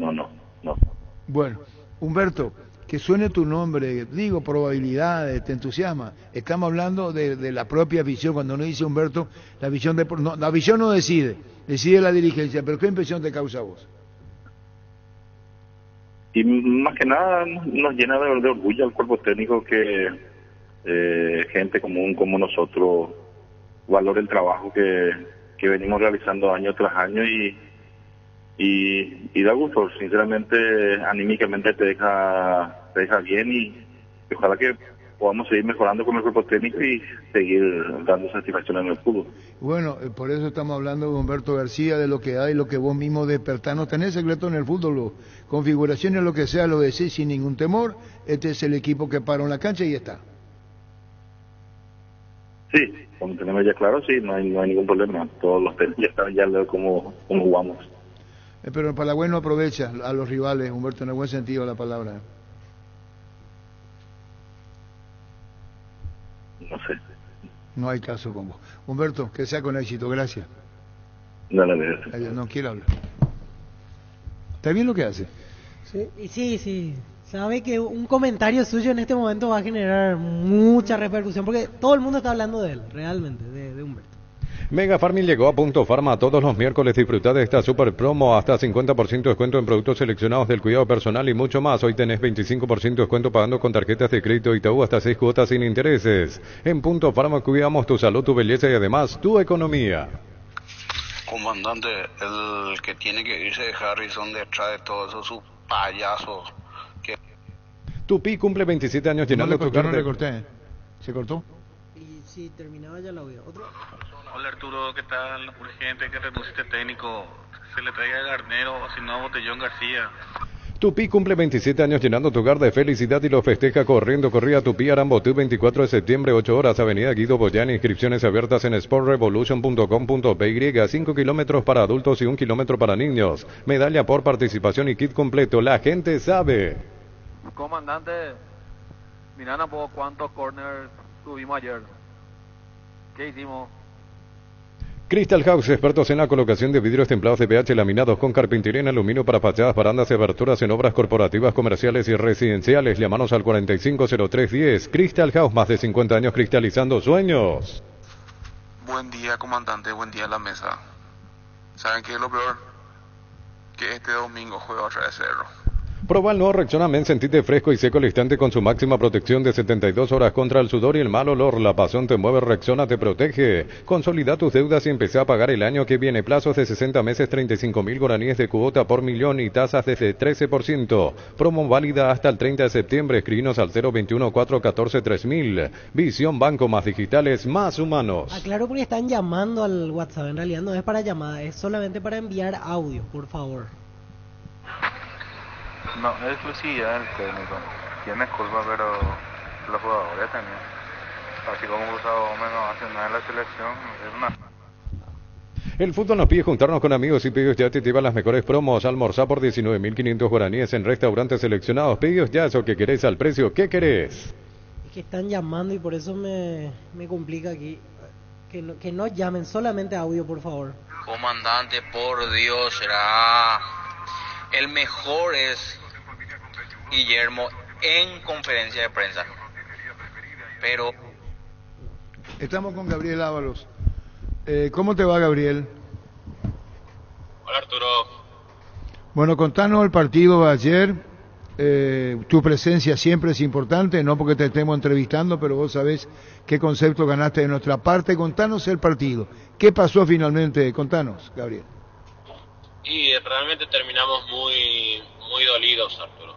Bueno, Humberto, que suene tu nombre, digo, probabilidades, te entusiasma. Estamos hablando de la propia afición. Cuando uno dice Humberto, la afición no decide la dirigencia, pero ¿qué impresión te causa a vos? Y más que nada nos llena de orgullo al cuerpo técnico que gente común como nosotros valore el trabajo que venimos realizando año tras año y da gusto, sinceramente, anímicamente te deja bien y ojalá que podamos seguir mejorando con el cuerpo técnico y seguir dando satisfacción en el fútbol. Bueno, por eso estamos hablando de Humberto García, de lo que hay, lo que vos mismo despertás. No tenés secreto en el fútbol, configuraciones, lo que sea, lo decís sin ningún temor. Este es el equipo que paró en la cancha y ya está. Sí, como tenemos ya claro, sí, no hay ningún problema. Todos los ya están, ya leo cómo jugamos. Pero el Paraguay no aprovecha a los rivales, Humberto, en el buen sentido de la palabra. No sé. No hay caso con vos. Humberto, que sea con éxito, gracias. Dale. No quiero hablar. ¿Está bien lo que hace? Sí. Y sí. Sabe que un comentario suyo en este momento va a generar mucha repercusión, porque todo el mundo está hablando de él, realmente, de Humberto. Mega Farming llegó a Punto Farma todos los miércoles. Disfrutá de esta super promo, hasta 50% de descuento en productos seleccionados del cuidado personal y mucho más. Hoy tenés 25% de descuento pagando con tarjetas de crédito Itaú hasta 6 cuotas sin intereses. En Punto Farma cuidamos tu salud, tu belleza y además tu economía. Comandante, el que tiene que irse de Harrison detrás de todos esos payasos. Tupi cumple 27 años llenando tu carta. No le corté. ¿Se cortó? Y si terminaba ya lo veo. ¿Otro? Hola Arturo, ¿qué tal? Urgente que renuncie este técnico. Se le traiga el Garnero o si no Botellón García. Tupi cumple 27 años llenando tu hogar de felicidad y lo festeja corriendo. Corría Tupi Arambotú 24 de septiembre, 8 horas, Avenida Guido Boyán. Inscripciones abiertas en sportrevolution.com.py. 5 kilómetros para adultos y 1 kilómetro para niños. Medalla por participación y kit completo. La gente sabe. Comandante, mirá un poco cuántos corners tuvimos ayer. ¿Qué hicimos? Crystal House, expertos en la colocación de vidrios templados de pH laminados con carpintería en aluminio para fachadas, barandas y aberturas en obras corporativas, comerciales y residenciales. Llámanos al 450310. Crystal House, más de 50 años cristalizando sueños. Buen día, comandante, buen día a la mesa. ¿Saben qué es lo peor? Que este domingo juego otra vez Cerro. Proba el nuevo Rexona Men, sentite fresco y seco al instante con su máxima protección de 72 horas contra el sudor y el mal olor. La pasión te mueve, Rexona te protege. Consolida tus deudas y empecé a pagar el año que viene. Plazos de 60 meses, 35.000 guaraníes de cuota por millón y tasas desde 13%. Promo válida hasta el 30 de septiembre. Escribinos al 021-414-3000. Visión Banco, más digitales, más humanos. Aclaro porque están llamando al WhatsApp. En realidad no es para llamada, es solamente para enviar audio, por favor. No, es exclusividad del técnico. Tiene culpa, pero los jugadores también. Así como Gustavo Gómez no hace nada en la selección, es una... El fútbol nos pide juntarnos con amigos y Pedidos Ya te lleva las mejores promos. Almorzar por 19.500 guaraníes en restaurantes seleccionados. Pedidos Ya, eso que querés al precio que querés. Es que están llamando y por eso me complica aquí. Que no llamen, solamente audio, por favor. Comandante, por Dios, será... El mejor es Guillermo en conferencia de prensa. Pero... Estamos con Gabriel Ábalos. ¿Cómo te va, Gabriel? Hola, Arturo. Bueno, contanos el partido de ayer. Tu presencia siempre es importante, no porque te estemos entrevistando, pero vos sabés qué concepto ganaste de nuestra parte. Contanos el partido. ¿Qué pasó finalmente? Contanos, Gabriel. Y realmente terminamos muy dolidos, Arturo,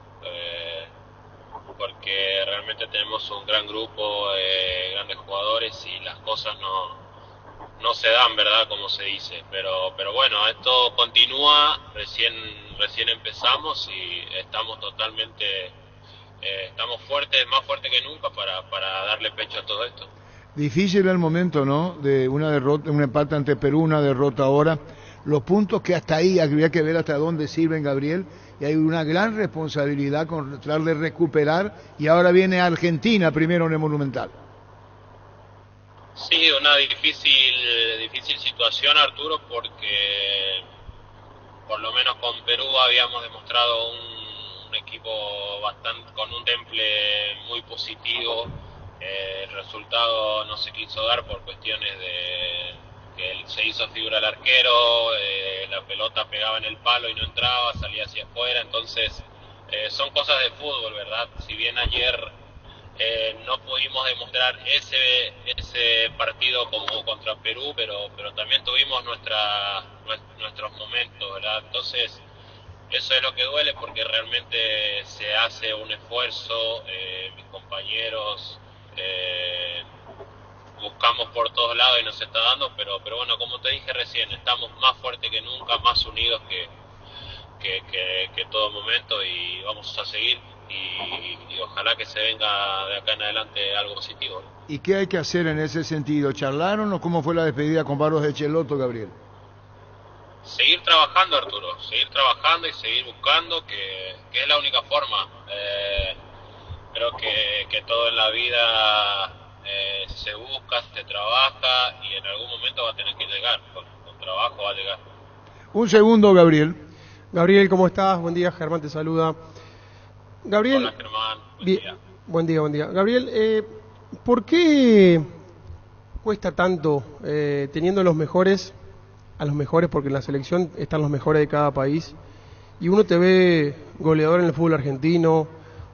porque realmente tenemos un gran grupo, grandes jugadores y las cosas no se dan, ¿verdad? Como se dice, pero bueno, esto continúa, recién empezamos y estamos totalmente, estamos fuertes, más fuertes que nunca para darle pecho a todo esto. Difícil el momento, ¿no? De una derrota, un empate ante Perú, una derrota ahora. Los puntos que hasta ahí habría que ver hasta dónde sirven, Gabriel, y hay una gran responsabilidad con tratar de recuperar, y ahora viene Argentina primero en el Monumental. Sí, una difícil situación, Arturo, porque por lo menos con Perú habíamos demostrado un equipo bastante con un temple muy positivo. El resultado no se quiso dar por cuestiones de que se hizo figura el arquero, la pelota pegaba en el palo y no entraba, salía hacia afuera, entonces son cosas de fútbol, ¿verdad? Si bien ayer no pudimos demostrar ese partido como contra Perú, pero también tuvimos nuestros momentos, ¿verdad? Entonces eso es lo que duele porque realmente se hace un esfuerzo, mis compañeros buscamos por todos lados y nos está dando, pero bueno, como te dije recién, estamos más fuertes que nunca, más unidos que todo momento, y vamos a seguir y ojalá que se venga de acá en adelante algo positivo. ¿Y qué hay que hacer en ese sentido? ¿Charlaron o cómo fue la despedida con Barros de Cheloto, Gabriel? Seguir trabajando, Arturo, seguir trabajando y seguir buscando, que es la única forma. Creo que todo en la vida se busca, se trabaja y en algún momento va a tener que llegar, con trabajo va a llegar. Un segundo, Gabriel. Gabriel, ¿cómo estás? Buen día, Germán te saluda. Gabriel. Hola, Germán. Buen día. Gabriel, ¿por qué cuesta tanto, teniendo a los mejores, porque en la selección están los mejores de cada país, y uno te ve goleador en el fútbol argentino,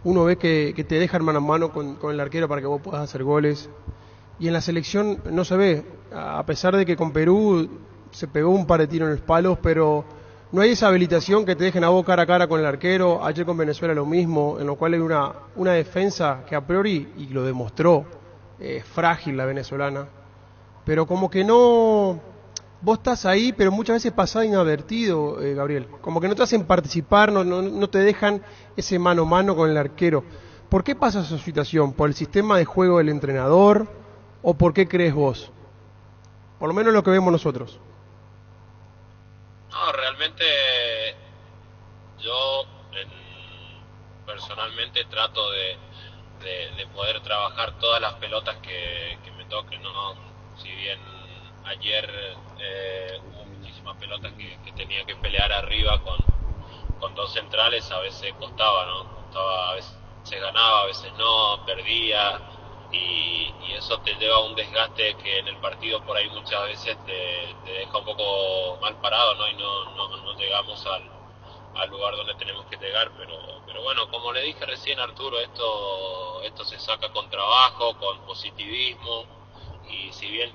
uno ve que te dejan mano a mano con el arquero para que vos puedas hacer goles, y en la selección no se ve, a pesar de que con Perú se pegó un par de tiros en los palos, pero no hay esa habilitación que te dejen a vos cara a cara con el arquero. Ayer con Venezuela lo mismo, en lo cual hay una defensa que a priori, y lo demostró, frágil la venezolana, pero como que no, vos estás ahí, pero muchas veces pasás inadvertido, Gabriel, como que no te hacen participar, no te dejan ese mano a mano con el arquero. ¿Por qué pasa esa situación? ¿Por el sistema de juego del entrenador o por qué crees vos? Por lo menos lo que vemos nosotros. No, realmente yo personalmente trato de poder trabajar todas las pelotas que me toquen, ¿no? Si bien ayer hubo muchísimas pelotas que tenía que pelear arriba con dos centrales, a veces costaba, a veces ganaba, a veces no, perdía, y eso te lleva a un desgaste que en el partido por ahí muchas veces te deja un poco mal parado, ¿no? Y no llegamos al lugar donde tenemos que llegar, pero bueno, como le dije recién a Arturo, esto se saca con trabajo, con positivismo, y si bien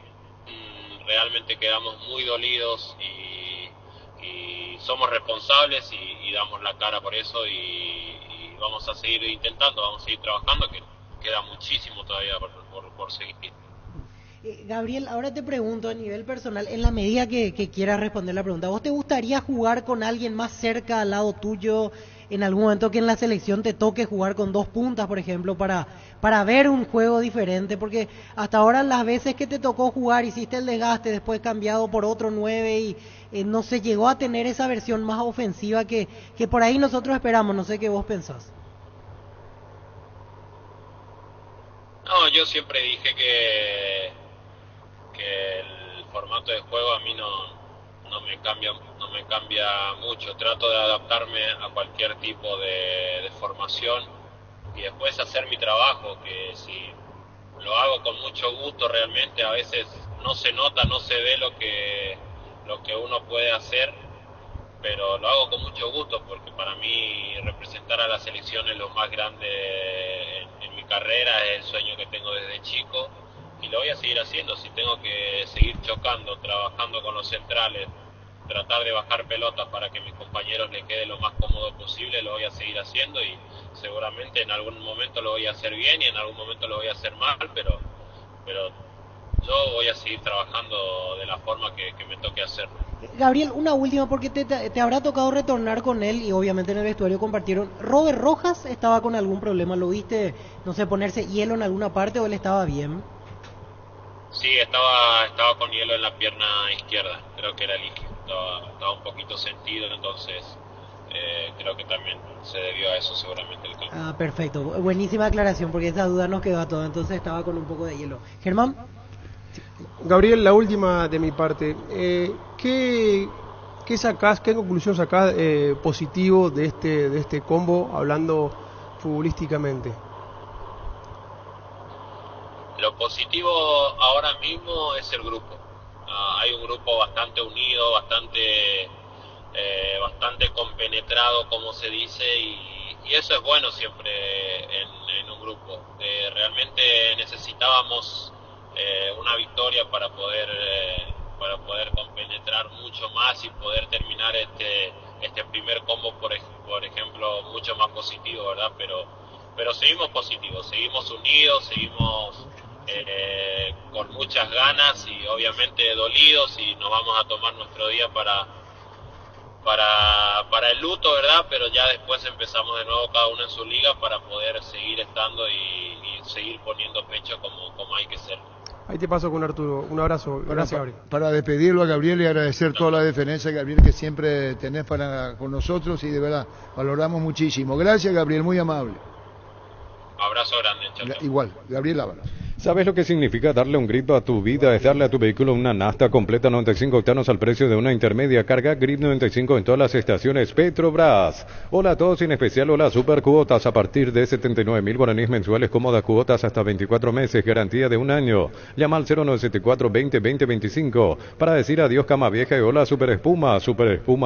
realmente quedamos muy dolidos y somos responsables y damos la cara por eso, y vamos a seguir intentando, vamos a seguir trabajando, que queda muchísimo todavía por seguir. Gabriel, ahora te pregunto a nivel personal, en la medida que quieras responder la pregunta, ¿vos te gustaría jugar con alguien más cerca al lado tuyo en algún momento que en la selección te toque jugar con dos puntas, por ejemplo, para ver un juego diferente? Porque hasta ahora las veces que te tocó jugar hiciste el desgaste, después cambiado por otro 9 y no se llegó a tener esa versión más ofensiva que por ahí nosotros esperamos. No sé qué vos pensás. No, yo siempre dije que el formato de juego a mí no me cambia mucho. Trato de adaptarme a cualquier tipo de formación y después hacer mi trabajo, que si lo hago con mucho gusto realmente, a veces no se nota, no se ve lo que uno puede hacer, pero lo hago con mucho gusto porque para mí representar a la selección es lo más grande en mi carrera, es el sueño que tengo desde chico y lo voy a seguir haciendo. Si tengo que seguir chocando, trabajando con los centrales, tratar de bajar pelotas para que a mis compañeros les quede lo más cómodo posible, lo voy a seguir haciendo y seguramente en algún momento lo voy a hacer bien y en algún momento lo voy a hacer mal, pero yo voy a seguir trabajando de la forma que me toque hacerlo. Gabriel, una última, porque te habrá tocado retornar con él y obviamente en el vestuario compartieron. ¿Robert Rojas estaba con algún problema? ¿Lo viste, no sé, ponerse hielo en alguna parte o él estaba bien? Sí, estaba con hielo en la pierna izquierda, creo que era líquido, estaba un poquito sentido, entonces creo que también se debió a eso seguramente el cambio. Ah, perfecto, buenísima aclaración porque esa duda nos quedó a todos, entonces estaba con un poco de hielo. Germán. Gabriel, la última de mi parte, ¿qué sacás, qué conclusión sacás positivo de este combo hablando futbolísticamente? Lo positivo ahora mismo es el grupo. Hay un grupo bastante unido, bastante compenetrado, como se dice, y eso es bueno siempre en un grupo. Realmente necesitábamos una victoria para poder compenetrar mucho más y poder terminar este primer combo, por ejemplo, mucho más positivo, ¿verdad? Pero seguimos positivos, seguimos unidos, seguimos con muchas ganas y obviamente dolidos, y nos vamos a tomar nuestro día para el luto, ¿verdad? Pero ya después empezamos de nuevo cada uno en su liga para poder seguir estando y seguir poniendo pecho como hay que ser. Ahí te paso con Arturo. Un abrazo. Gracias, Gabriel. Para despedirlo a Gabriel y agradecer toda la defensa, Gabriel, que siempre tenés con nosotros, y de verdad valoramos muchísimo. Gracias, Gabriel, muy amable. Abrazo grande, chao. Igual, Gabriel Ábalos. ¿Sabes lo que significa darle un grip a tu vida? Es darle a tu vehículo una nafta completa 95 octanos al precio de una intermedia. Carga Grip 95 en todas las estaciones Petrobras. Hola a todos, y en especial hola super cuotas a partir de 79.000 guaraníes mensuales, cómodas cuotas hasta 24 meses, garantía de un año. Llama al 0974 20 20 25 para decir adiós cama vieja y hola super espuma,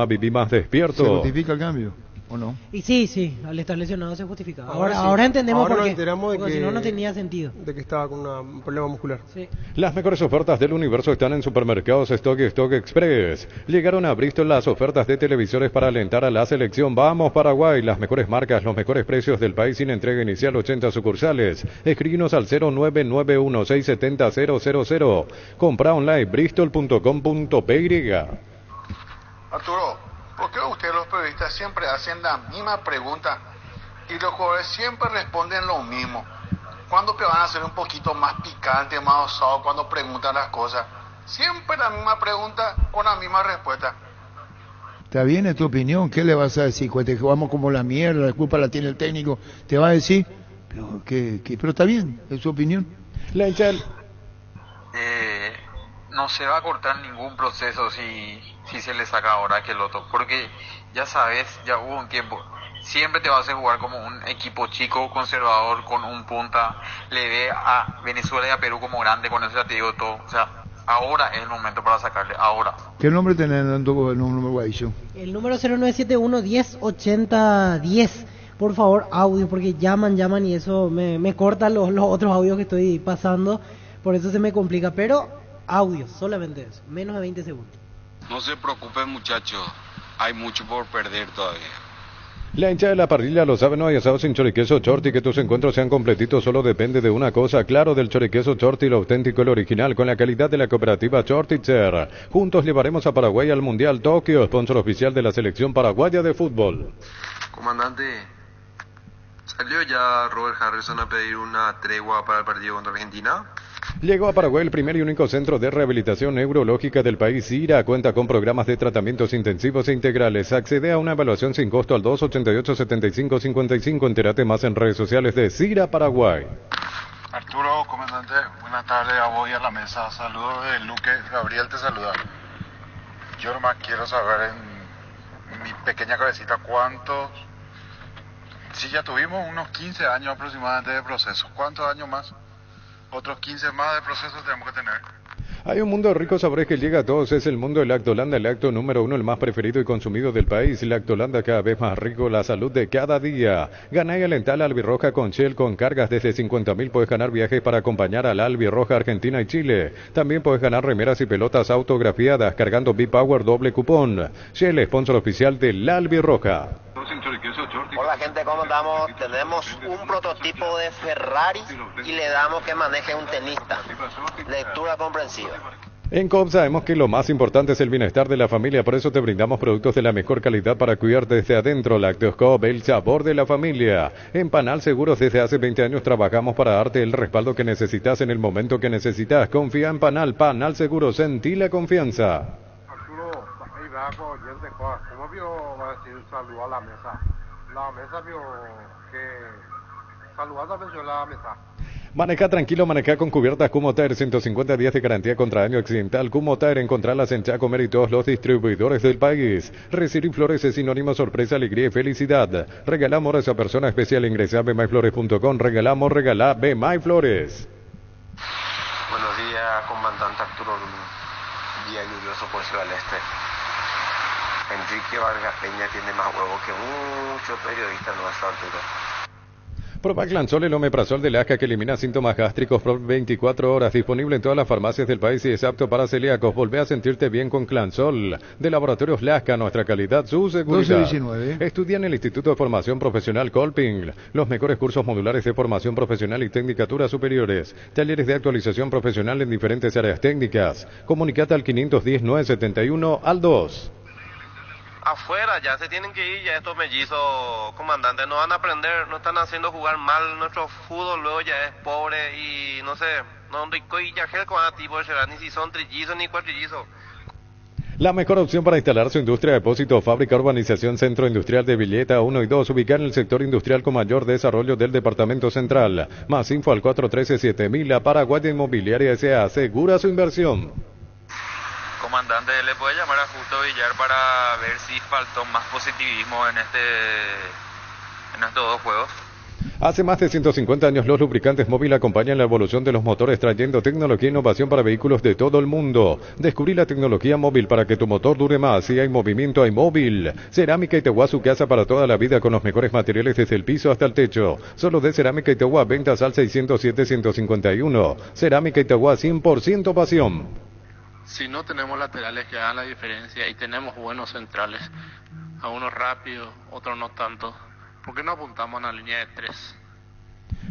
viví más despierto. ¿Se justifica el cambio o no? Y sí, al estar lesionado se justifica. Ahora Ahora entendemos ahora por qué. Nos enteramos de porque que, si no, no tenía sentido. De que estaba con un problema muscular. Sí. Las mejores ofertas del universo están en Supermercados Stock y Stock Express. Llegaron a Bristol las ofertas de televisores para alentar a la selección. Vamos Paraguay, las mejores marcas, los mejores precios del país sin entrega inicial, 80 sucursales. Escríbenos al 0991670000. Compra online bristol.com.py. Arturo, ¿por qué ustedes los periodistas siempre hacen la misma pregunta y los jugadores siempre responden lo mismo? ¿Cuándo que van a ser un poquito más picante, más osado cuando preguntan las cosas? Siempre la misma pregunta con la misma respuesta. Está bien, es tu opinión. ¿Qué le vas a decir? Cuando te jugamos como la mierda, la culpa la tiene el técnico. Te va a decir, pero está bien, es su opinión. La hinchada. No se va a cortar ningún proceso si se le saca ahora a Keloto, porque ya sabes, ya hubo un tiempo, siempre te vas a jugar como un equipo chico, conservador, con un punta, le ve a Venezuela y a Perú como grande, con eso ya te digo todo, o sea, ahora es el momento para sacarle, ahora. ¿Qué nombre tenés dando el número guayo? El número 0971 1080 10. Por favor, audio, porque llaman y eso me corta los otros audios que estoy pasando, por eso se me complica, pero audio, solamente eso, menos de 20 segundos. No se preocupen, muchachos, hay mucho por perder todavía. La hinchada de la parrilla lo sabe, no hay asado sin choriqueso Chorti. Que tus encuentros sean completitos solo depende de una cosa, claro, del choriqueso Chorti, lo auténtico, el original, con la calidad de la cooperativa Chortitzer. Juntos llevaremos a Paraguay al Mundial Tokio, sponsor oficial de la selección paraguaya de fútbol. Comandante, ¿salió ya Robert Harrison a pedir una tregua para el partido contra Argentina? Llegó a Paraguay el primer y único centro de rehabilitación neurológica del país. CIRA cuenta con programas de tratamientos intensivos e integrales. Accede a una evaluación sin costo al 288-7555. Entérate más en redes sociales de CIRA Paraguay. Arturo, comandante, buenas tardes a vos y a la mesa. Saludos de Luque, Gabriel te saluda. Yo nomás quiero saber en mi pequeña cabecita cuántos... Si ya tuvimos unos 15 años aproximadamente de proceso, ¿cuántos años más? Otros 15 más de proceso tenemos que tener. Hay un mundo de ricos sabores que llega a todos, es el mundo de Lactolanda, el lácteo número 1, el más preferido y consumido del país. Lactolanda cada vez más rico, la salud de cada día. Gana y alentar la albirroja con Shell con cargas desde 50.000. Puedes ganar viajes para acompañar a la albirroja Argentina y Chile. También puedes ganar remeras y pelotas autografiadas cargando B-Power doble cupón. Shell, sponsor oficial de la albirroja. Hola gente, ¿cómo andamos? Tenemos un prototipo de Ferrari y le damos que maneje un tenista. Lectura comprensiva. En Coop sabemos que lo más importante es el bienestar de la familia, por eso te brindamos productos de la mejor calidad para cuidar desde adentro. Lácteos Coop, el sabor de la familia. En Panal Seguros desde hace 20 años trabajamos para darte el respaldo que necesitas en el momento que necesitas. Confía en Panal Seguros, sentí la confianza. Arturo, ahí va con oyente, ¿cómo vio va a decir saludo a la mesa? La mesa vio que saludando a la mesa. Maneja tranquilo, maneja con cubiertas Kumotire, 150 días de garantía contra daño accidental. Kumotire, encontrarlas en Chacomer y todos los distribuidores del país. Recibir flores es sinónimo sorpresa, alegría y felicidad. Regalamos a esa persona especial, ingresa a bmyflores.com. Regala BMyFlores. Buenos días, comandante Arturo. Un día lluvioso por Ciudad del Este. Enrique Vargas Peña tiene más huevos que muchos periodistas, no es Arturo. Propac Lansol, el omeprazol de Lasca que elimina síntomas gástricos por 24 horas. Disponible en todas las farmacias del país y es apto para celíacos. Volvé a sentirte bien con Clansol. De Laboratorios Lasca, nuestra calidad, su seguridad. 1219. Estudia en el Instituto de Formación Profesional Colping. Los mejores cursos modulares de formación profesional y tecnicaturas superiores. Talleres de actualización profesional en diferentes áreas técnicas. Comunicate al 510-971 al 2. Afuera ya se tienen que ir, ya estos mellizos, comandante, no van a aprender, no están haciendo jugar mal nuestro fútbol, luego ya es pobre y no sé, no ya tipo ni si son trillizos ni cuatrillizos. La mejor opción para instalar su industria, depósito, fábrica, urbanización, centro industrial de Villeta 1 y 2, ubicada en el sector industrial con mayor desarrollo del departamento central. Más info al 413-7000, Paraguay Inmobiliaria S.A. Asegura su inversión. Comandante, ¿le puede llamar a Justo Villar para ver si faltó más positivismo en estos dos juegos? Hace más de 150 años los lubricantes móvil acompañan la evolución de los motores trayendo tecnología e innovación para vehículos de todo el mundo. Descubrí la tecnología móvil para que tu motor dure más. Si hay movimiento, hay móvil. Cerámica Itagua, su casa para toda la vida con los mejores materiales desde el piso hasta el techo. Solo de Cerámica Itagua, ventas al 607-151. Cerámica Itagua, 100% pasión. Si no tenemos laterales que hagan la diferencia y tenemos buenos centrales, a uno rápido, otro no tanto, ¿por qué no apuntamos a una línea de 3?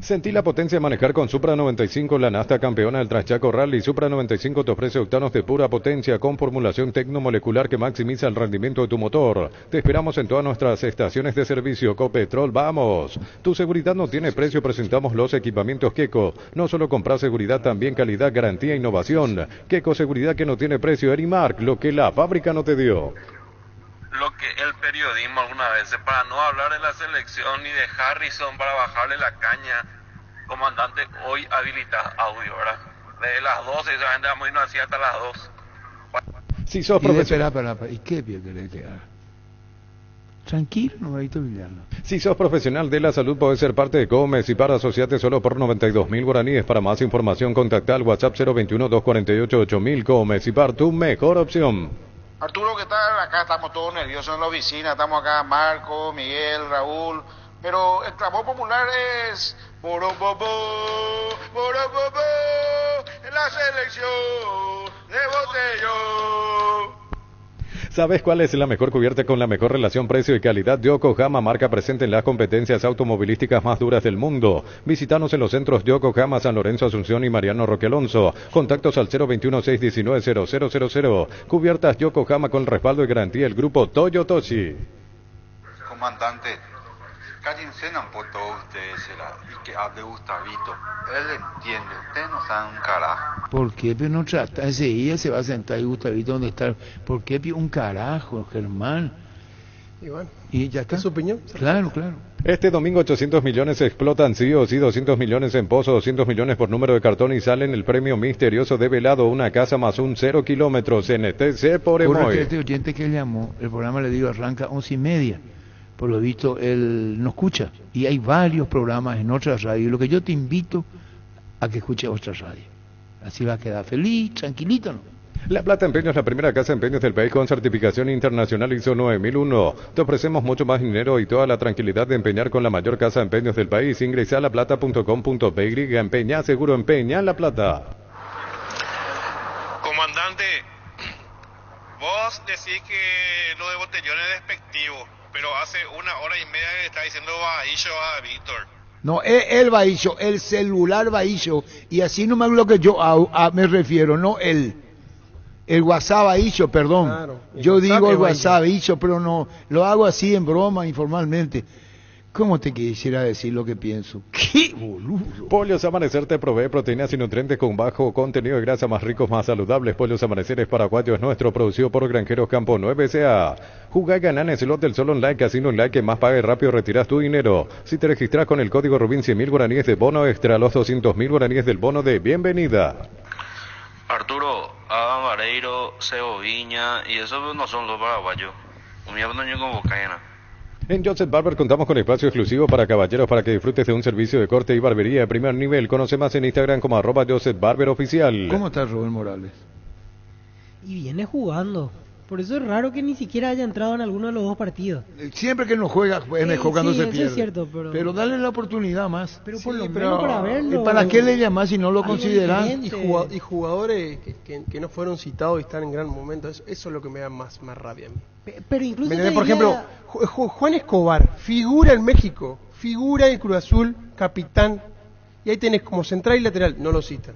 Sentí la potencia de manejar con Supra 95, la Nasta campeona del Transchaco Rally. Supra 95 te ofrece octanos de pura potencia con formulación tecnomolecular que maximiza el rendimiento de tu motor. Te esperamos en todas nuestras estaciones de servicio. Copetrol, vamos. Tu seguridad no tiene precio, presentamos los equipamientos Keco. No solo comprar seguridad, también calidad, garantía e innovación. Keco, seguridad que no tiene precio. Erimark, lo que la fábrica no te dio. Lo que el periodismo alguna vez, para no hablar de la selección ni de Harrison para bajarle la caña, comandante, hoy habilita audio, ¿verdad? Desde las 12, solamente vamos a irnos así hasta las 2. Si sos profesional. Espera, ¿y qué pierde que haga? Tranquilo, no hay que olvidarlo. Si sos profesional de la salud, podés ser parte de Comes y para asociarte solo por 92.000 guaraníes. Para más información, contacta al WhatsApp 021-248-8000. Comes y par, tu mejor opción. Arturo, ¿qué tal? Acá estamos todos nerviosos en la oficina, estamos acá Marco, Miguel, Raúl, pero el clamor popular es Borobobo, Borobobo, en la selección de Botello. ¿Sabes cuál es la mejor cubierta con la mejor relación precio y calidad? Yokohama, marca presente en las competencias automovilísticas más duras del mundo. Visítanos en los centros Yokohama, San Lorenzo, Asunción y Mariano Roque Alonso. Contactos al 021-619-0000. Cubiertas Yokohama con respaldo y garantía del grupo Toyotoshi. Comandante, cállense un poco ustedes y que hable Gustavito. Él entiende, ustedes no saben un carajo. ¿Por qué? Pero no trata, enseguida se va a sentar y Gustavito donde está. ¿Por qué? Un carajo, Germán. Y bueno, ¿y ya está? ¿Es su opinión? Claro. Este domingo 800 millones se explotan sí o sí, 200 millones en pozo, 200 millones por número de cartón y salen el premio misterioso develado, una casa más un 0 kilómetros en ETC por Emoy. Este oyente que llamó, el programa le digo arranca 11:30. Por lo visto, él no escucha. Y hay varios programas en otras radios. Lo que yo te invito a que escuche otras radios. Así va a quedar feliz, tranquilito, ¿no? La Plata Empeño es la primera casa de empeños del país con certificación internacional ISO 9001. Te ofrecemos mucho más dinero y toda la tranquilidad de empeñar con la mayor casa de empeños del país. Ingresa a laplata.com.py, empeña seguro, empeña La Plata. Comandante, vos decís que lo de Botellón es despectivo, pero hace 1 hora y media que le está diciendo Baillo a Víctor. No, el Baillo, el celular Baillo, y así no me lo que yo me refiero, no él. El WhatsApp Baillo, perdón. Claro, yo digo el WhatsApp Baillo, pero no, lo hago así en broma, informalmente. ¿Cómo te quisiera decir lo que pienso? ¡Qué boludo! Pollos Amanecer te provee proteínas y nutrientes con bajo contenido de grasa, más ricos, más saludables. Pollos Amanecer es paraguayo, es nuestro, producido por Granjeros Campo 9 S.A. Jugá y ganá en el slot del Sol Online, Casino Online, que más pague rápido retiras tu dinero. Si te registras con el código Rubín, 100.000 guaraníes de bono extra, los 200.000 guaraníes del bono de bienvenida. Arturo, Adam Vareiro, Sebo Viña, y esos no son los paraguayos. Un día con Bocaina. En Joseph Barber contamos con espacio exclusivo para caballeros para que disfrutes de un servicio de corte y barbería de primer nivel. Conoce más en Instagram como @JosephBarberOficial. ¿Cómo está Rubén Morales? Y viene jugando, Por eso es raro que ni siquiera haya entrado en alguno de los dos partidos. Siempre que no juega, es mejor cuando se eso pierde. es cierto, pero dale la oportunidad más. Pero por lo menos para verlo. ¿Y para qué le llamás si no lo Algo considerás? diferente. Y jugadores que no fueron citados y están en gran momento, eso es lo que me da más rabia a mí. Pero incluso ¿Me te entendés? Por diría- ejemplo, Juan Escobar, figura en México, figura en Cruz Azul, capitán, y ahí tenés como central y lateral, no lo citan.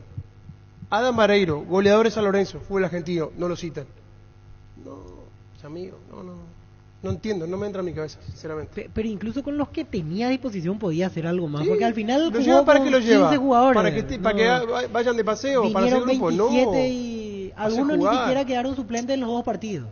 Adam Mareiro, goleador de San Lorenzo, fútbol argentino, no lo citan. No, amigo, no entiendo, no me entra en mi cabeza, sinceramente. Pero incluso con los que tenía a disposición podía hacer algo más, Sí, porque al final ¿lo jugó lleva para con qué lo lleva? 15 jugadores. Para que vayan de paseo, para hacer Vinieron grupo, 27 no. y Hace algunos ni jugar. siquiera quedaron suplentes en los dos partidos.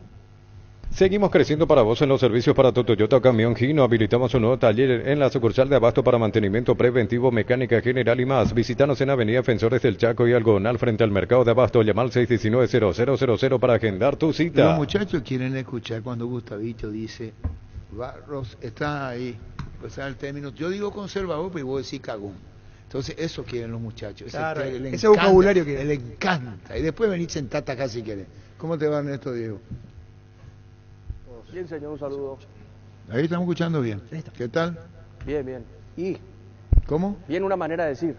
Seguimos creciendo para vos en los servicios para tu Toyota Camión Gino. Habilitamos un nuevo taller en la sucursal de Abasto para mantenimiento preventivo, mecánica general y más. Visítanos en Avenida Defensores del Chaco y Algonal frente al mercado de Abasto. Llama al 619-0000 para agendar tu cita. Los muchachos quieren escuchar cuando Gustavito dice, Barros está ahí, pues el término, yo digo conservador, pero vos decís cagón. Entonces eso quieren los muchachos. Claro, le ese encanta, vocabulario que... le encanta. Y después venís sentate acá si querés. ¿Cómo te va, Ernesto, Diego? Bien, señor, un saludo. Ahí estamos escuchando bien. ¿Qué tal? Bien, bien. Y ¿Cómo? bien una manera de decir.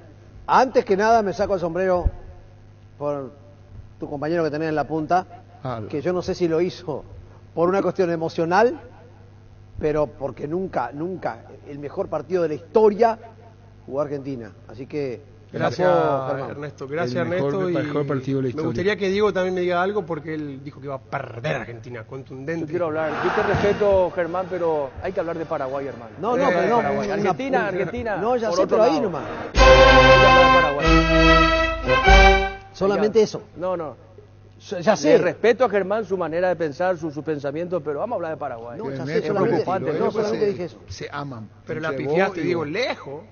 Antes que nada me saco el sombrero por tu compañero que tenés en la punta, que yo no sé si lo hizo por una cuestión emocional, pero porque nunca, el mejor partido de la historia jugó Argentina. Así que Gracias, Germán. Ernesto. Gracias, El mejor- Ernesto. el mejor partido de la Me historia. gustaría que Diego también me diga algo porque él dijo que iba a perder Argentina, contundente. Yo quiero hablar. Yo te respeto, Germán, pero hay que hablar de Paraguay, hermano. No, pero no. Paraguay. Argentina. No, ya por sé, otro pero ahí lado. nomás. Hay que hablar de Paraguay. Solamente eso. No. Ya sé. Le respeto a Germán su manera de pensar, sus pensamientos, pero vamos a hablar de Paraguay. No, ya Es sé, solamente, preocupante, ¿no? solamente dije eso. Se aman. Pero la Entre pifiaste, vos y Diego, vos. lejos.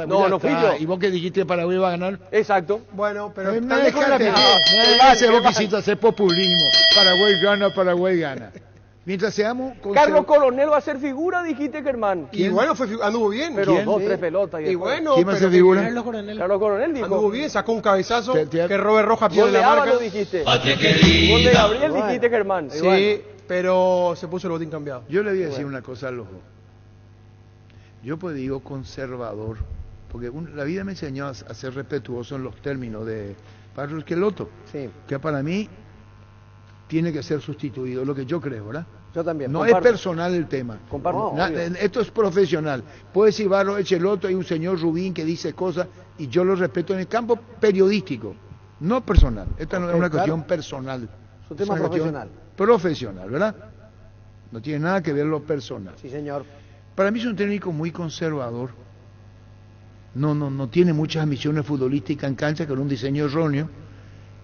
No fui yo. ¿Y vos que dijiste que Paraguay iba a ganar? Exacto. Bueno, pero No tan lejos de la pifiaste. ese vos quisiste hacer populismo. Paraguay gana. Mientras seamos... Carlos Coronel va a ser figura, dijiste, Germán. Y bueno, anduvo bien. Pero ¿Quién? 2, 3 pelotas. Y después. bueno, ¿Quién va a pero ser figura? Carlos Coronel. Carlos Coronel dijo. Anduvo bien, sacó un cabezazo Te- que Robert Rojas Gol pierde de la marca. Ábalos dijiste. Patria Gol de querida. Gabriel Bueno. dijiste, Germán. Sí, pero se puso el botín cambiado. Yo le voy a decir una cosa a los dos. Yo pues digo conservador, porque la vida me enseñó a ser respetuoso en los términos de Pablo Esqueloto, Sí, que para mí tiene que ser sustituido, lo que yo creo, ¿verdad? yo también. No comparto. es personal el tema. Comparto. Na- Obvio. esto es profesional. Puede decir Barro Echeloto, hay un señor Rubín que dice cosas y yo lo respeto en el campo periodístico, no personal. Esta no es Ok, una claro. cuestión personal. Es un tema una cuestión profesional. Profesional, ¿verdad? No tiene nada que ver lo personal. Sí, señor. Para mí es un técnico muy conservador. No tiene muchas ambiciones futbolísticas en cancha, con un diseño erróneo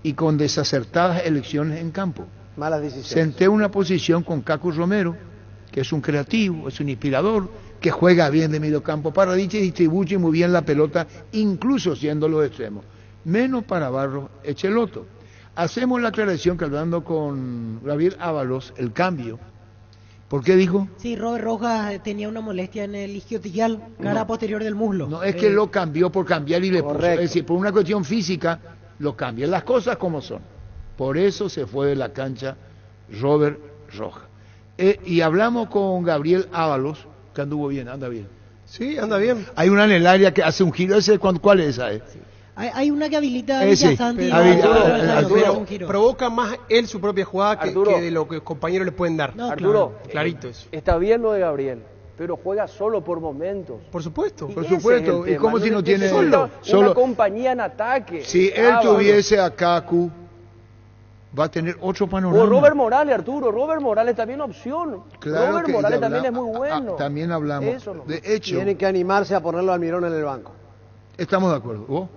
y con desacertadas elecciones en campo. Malas decisiones. Senté una posición con Caco Romero, que es un creativo, es un inspirador, que juega bien de mediocampo para dicha y distribuye muy bien la pelota, incluso siendo los extremos. Menos para Barros Echeloto. Hacemos la aclaración que hablando con Gabriel Ábalos, el cambio. ¿Por qué dijo? Sí, Robert Rojas tenía una molestia en el isquiotibial, cara posterior del muslo. No, es que lo cambió por cambiar y le puso. Correcto. Es decir, por una cuestión física, lo cambia. Las cosas como son. Por eso se fue de la cancha Robert Rojas. Y hablamos con Gabriel Ábalos, que anduvo bien, anda bien. Sí, anda bien. Hay una en el área que hace un giro. ¿Cuál es esa? Hay una que habilita a Sí. Villasanti. Pero- Pero un giro. provoca más él su propia jugada Arturo. que de lo que los compañeros le pueden dar. No, Arturo, Clarito eso. está bien lo de Gabriel, pero juega solo por momentos. Por supuesto. Por Ese es supuesto. el ¿Y tema, cómo si no tiene necesita solo? una compañía en ataque? Si él Ábalos. tuviese a Kaku, va a tener otro panorama. O Robert Morales, Arturo. Robert Morales también opción. Claro Robert que Morales ya también es hablamos. muy bueno. También hablamos. Eso no. De hecho, Tienen que animarse a ponerlo al Almirón en el banco. estamos de acuerdo. ¿Vos?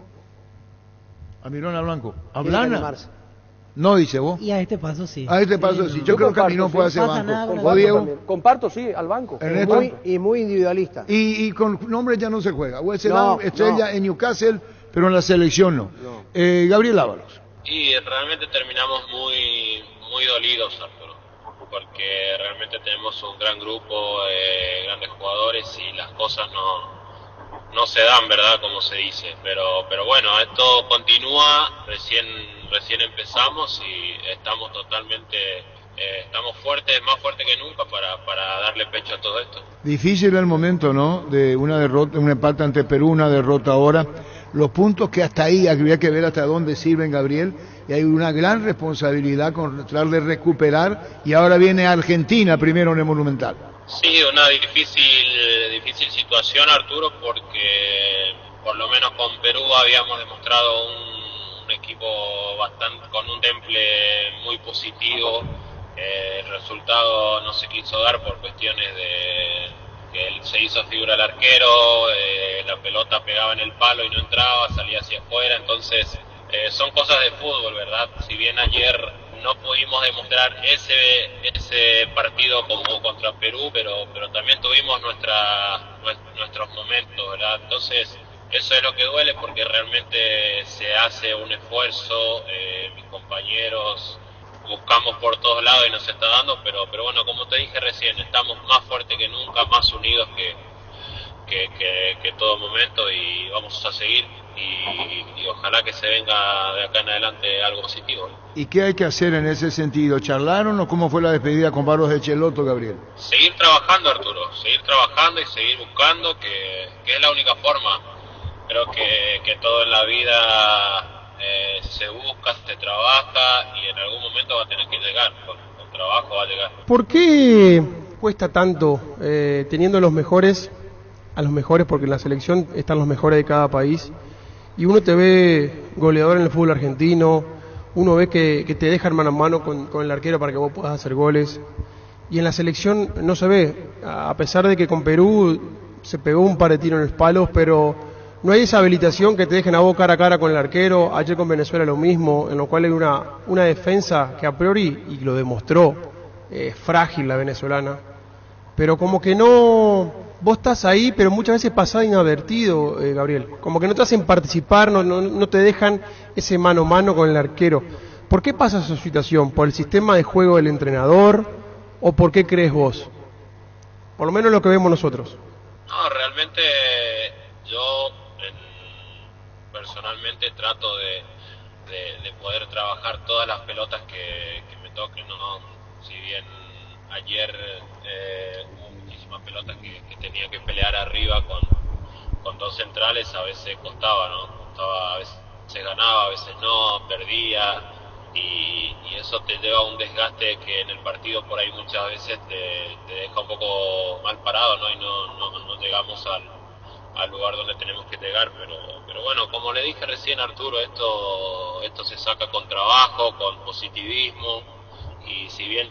A Mirón al Blanco. ¿A Tienen que Blana? animarse. No, dice vos. Y a este paso sí. A este paso sí. no. Yo creo que comparto, Mirón sí. puede hacer No pasa nada banco. con el ¿Vos, banco Diego? También. Comparto, sí, al banco. Ernesto. Muy individualista. Y con nombres ya no se juega. No, Estrella no. en Newcastle, pero en la selección no. Gabriel Ábalos. Y realmente terminamos muy dolidos, Arturo, porque realmente tenemos un gran grupo, grandes jugadores y las cosas no se dan, ¿verdad? Como se dice, pero bueno, esto continúa, recién empezamos y estamos totalmente estamos fuertes, más fuertes que nunca para darle pecho a todo esto. Difícil el momento, ¿no? De una derrota, un empate ante Perú, una derrota ahora. Los puntos que hasta ahí habría que ver hasta dónde sirven, Gabriel, y hay una gran responsabilidad con tratar de recuperar, y ahora viene Argentina primero en el Monumental. Sí, una difícil situación, Arturo, porque por lo menos con Perú habíamos demostrado un equipo bastante con un temple muy positivo. El resultado no se quiso dar por cuestiones de que se hizo figura el arquero, la pelota pegaba en el palo y no entraba, salía hacia afuera, entonces son cosas de fútbol, ¿verdad? Si bien ayer no pudimos demostrar ese partido como contra Perú, pero también tuvimos nuestros momentos, ¿verdad? Entonces eso es lo que duele, porque realmente se hace un esfuerzo, mis compañeros buscamos por todos lados y nos está dando, pero bueno, como te dije recién, estamos más fuertes que nunca, más unidos que todo momento, y vamos a seguir y ojalá que se venga de acá en adelante algo positivo. ¿Y qué hay que hacer en ese sentido? ¿Charlaron o cómo fue la despedida con Barros de Cheloto, Gabriel? Seguir trabajando, Arturo, seguir trabajando y seguir buscando, que es la única forma. Creo que todo en la vida se busca, se trabaja, y en algún momento va a tener que llegar, con trabajo va a llegar. ¿Por qué cuesta tanto, teniendo a los mejores, porque en la selección están los mejores de cada país, y uno te ve goleador en el fútbol argentino, uno ve que te dejan mano a mano con el arquero para que vos puedas hacer goles, y en la selección no se ve, a pesar de que con Perú se pegó un par de tiros en los palos, pero no hay esa habilitación que te dejen a vos cara a cara con el arquero. Ayer con Venezuela lo mismo, en lo cual hay una defensa que a priori, y lo demostró, frágil la venezolana, pero como que no, vos estás ahí, pero muchas veces pasás inadvertido, Gabriel, como que no te hacen participar, no te dejan ese mano a mano con el arquero. ¿Por qué pasa esa situación? ¿Por el sistema de juego del entrenador o por qué crees vos? Por lo menos lo que vemos nosotros. No, realmente yo personalmente trato de poder trabajar todas las pelotas que me toquen, ¿no? Si bien ayer hubo muchísimas pelotas que tenía que pelear arriba con dos centrales, a veces costaba, a veces ganaba, a veces no, perdía, y eso te lleva a un desgaste que en el partido por ahí muchas veces te deja un poco mal parado, ¿no? Y no llegamos al lugar donde tenemos que llegar, pero bueno, como le dije recién, Arturo, esto se saca con trabajo, con positivismo, y si bien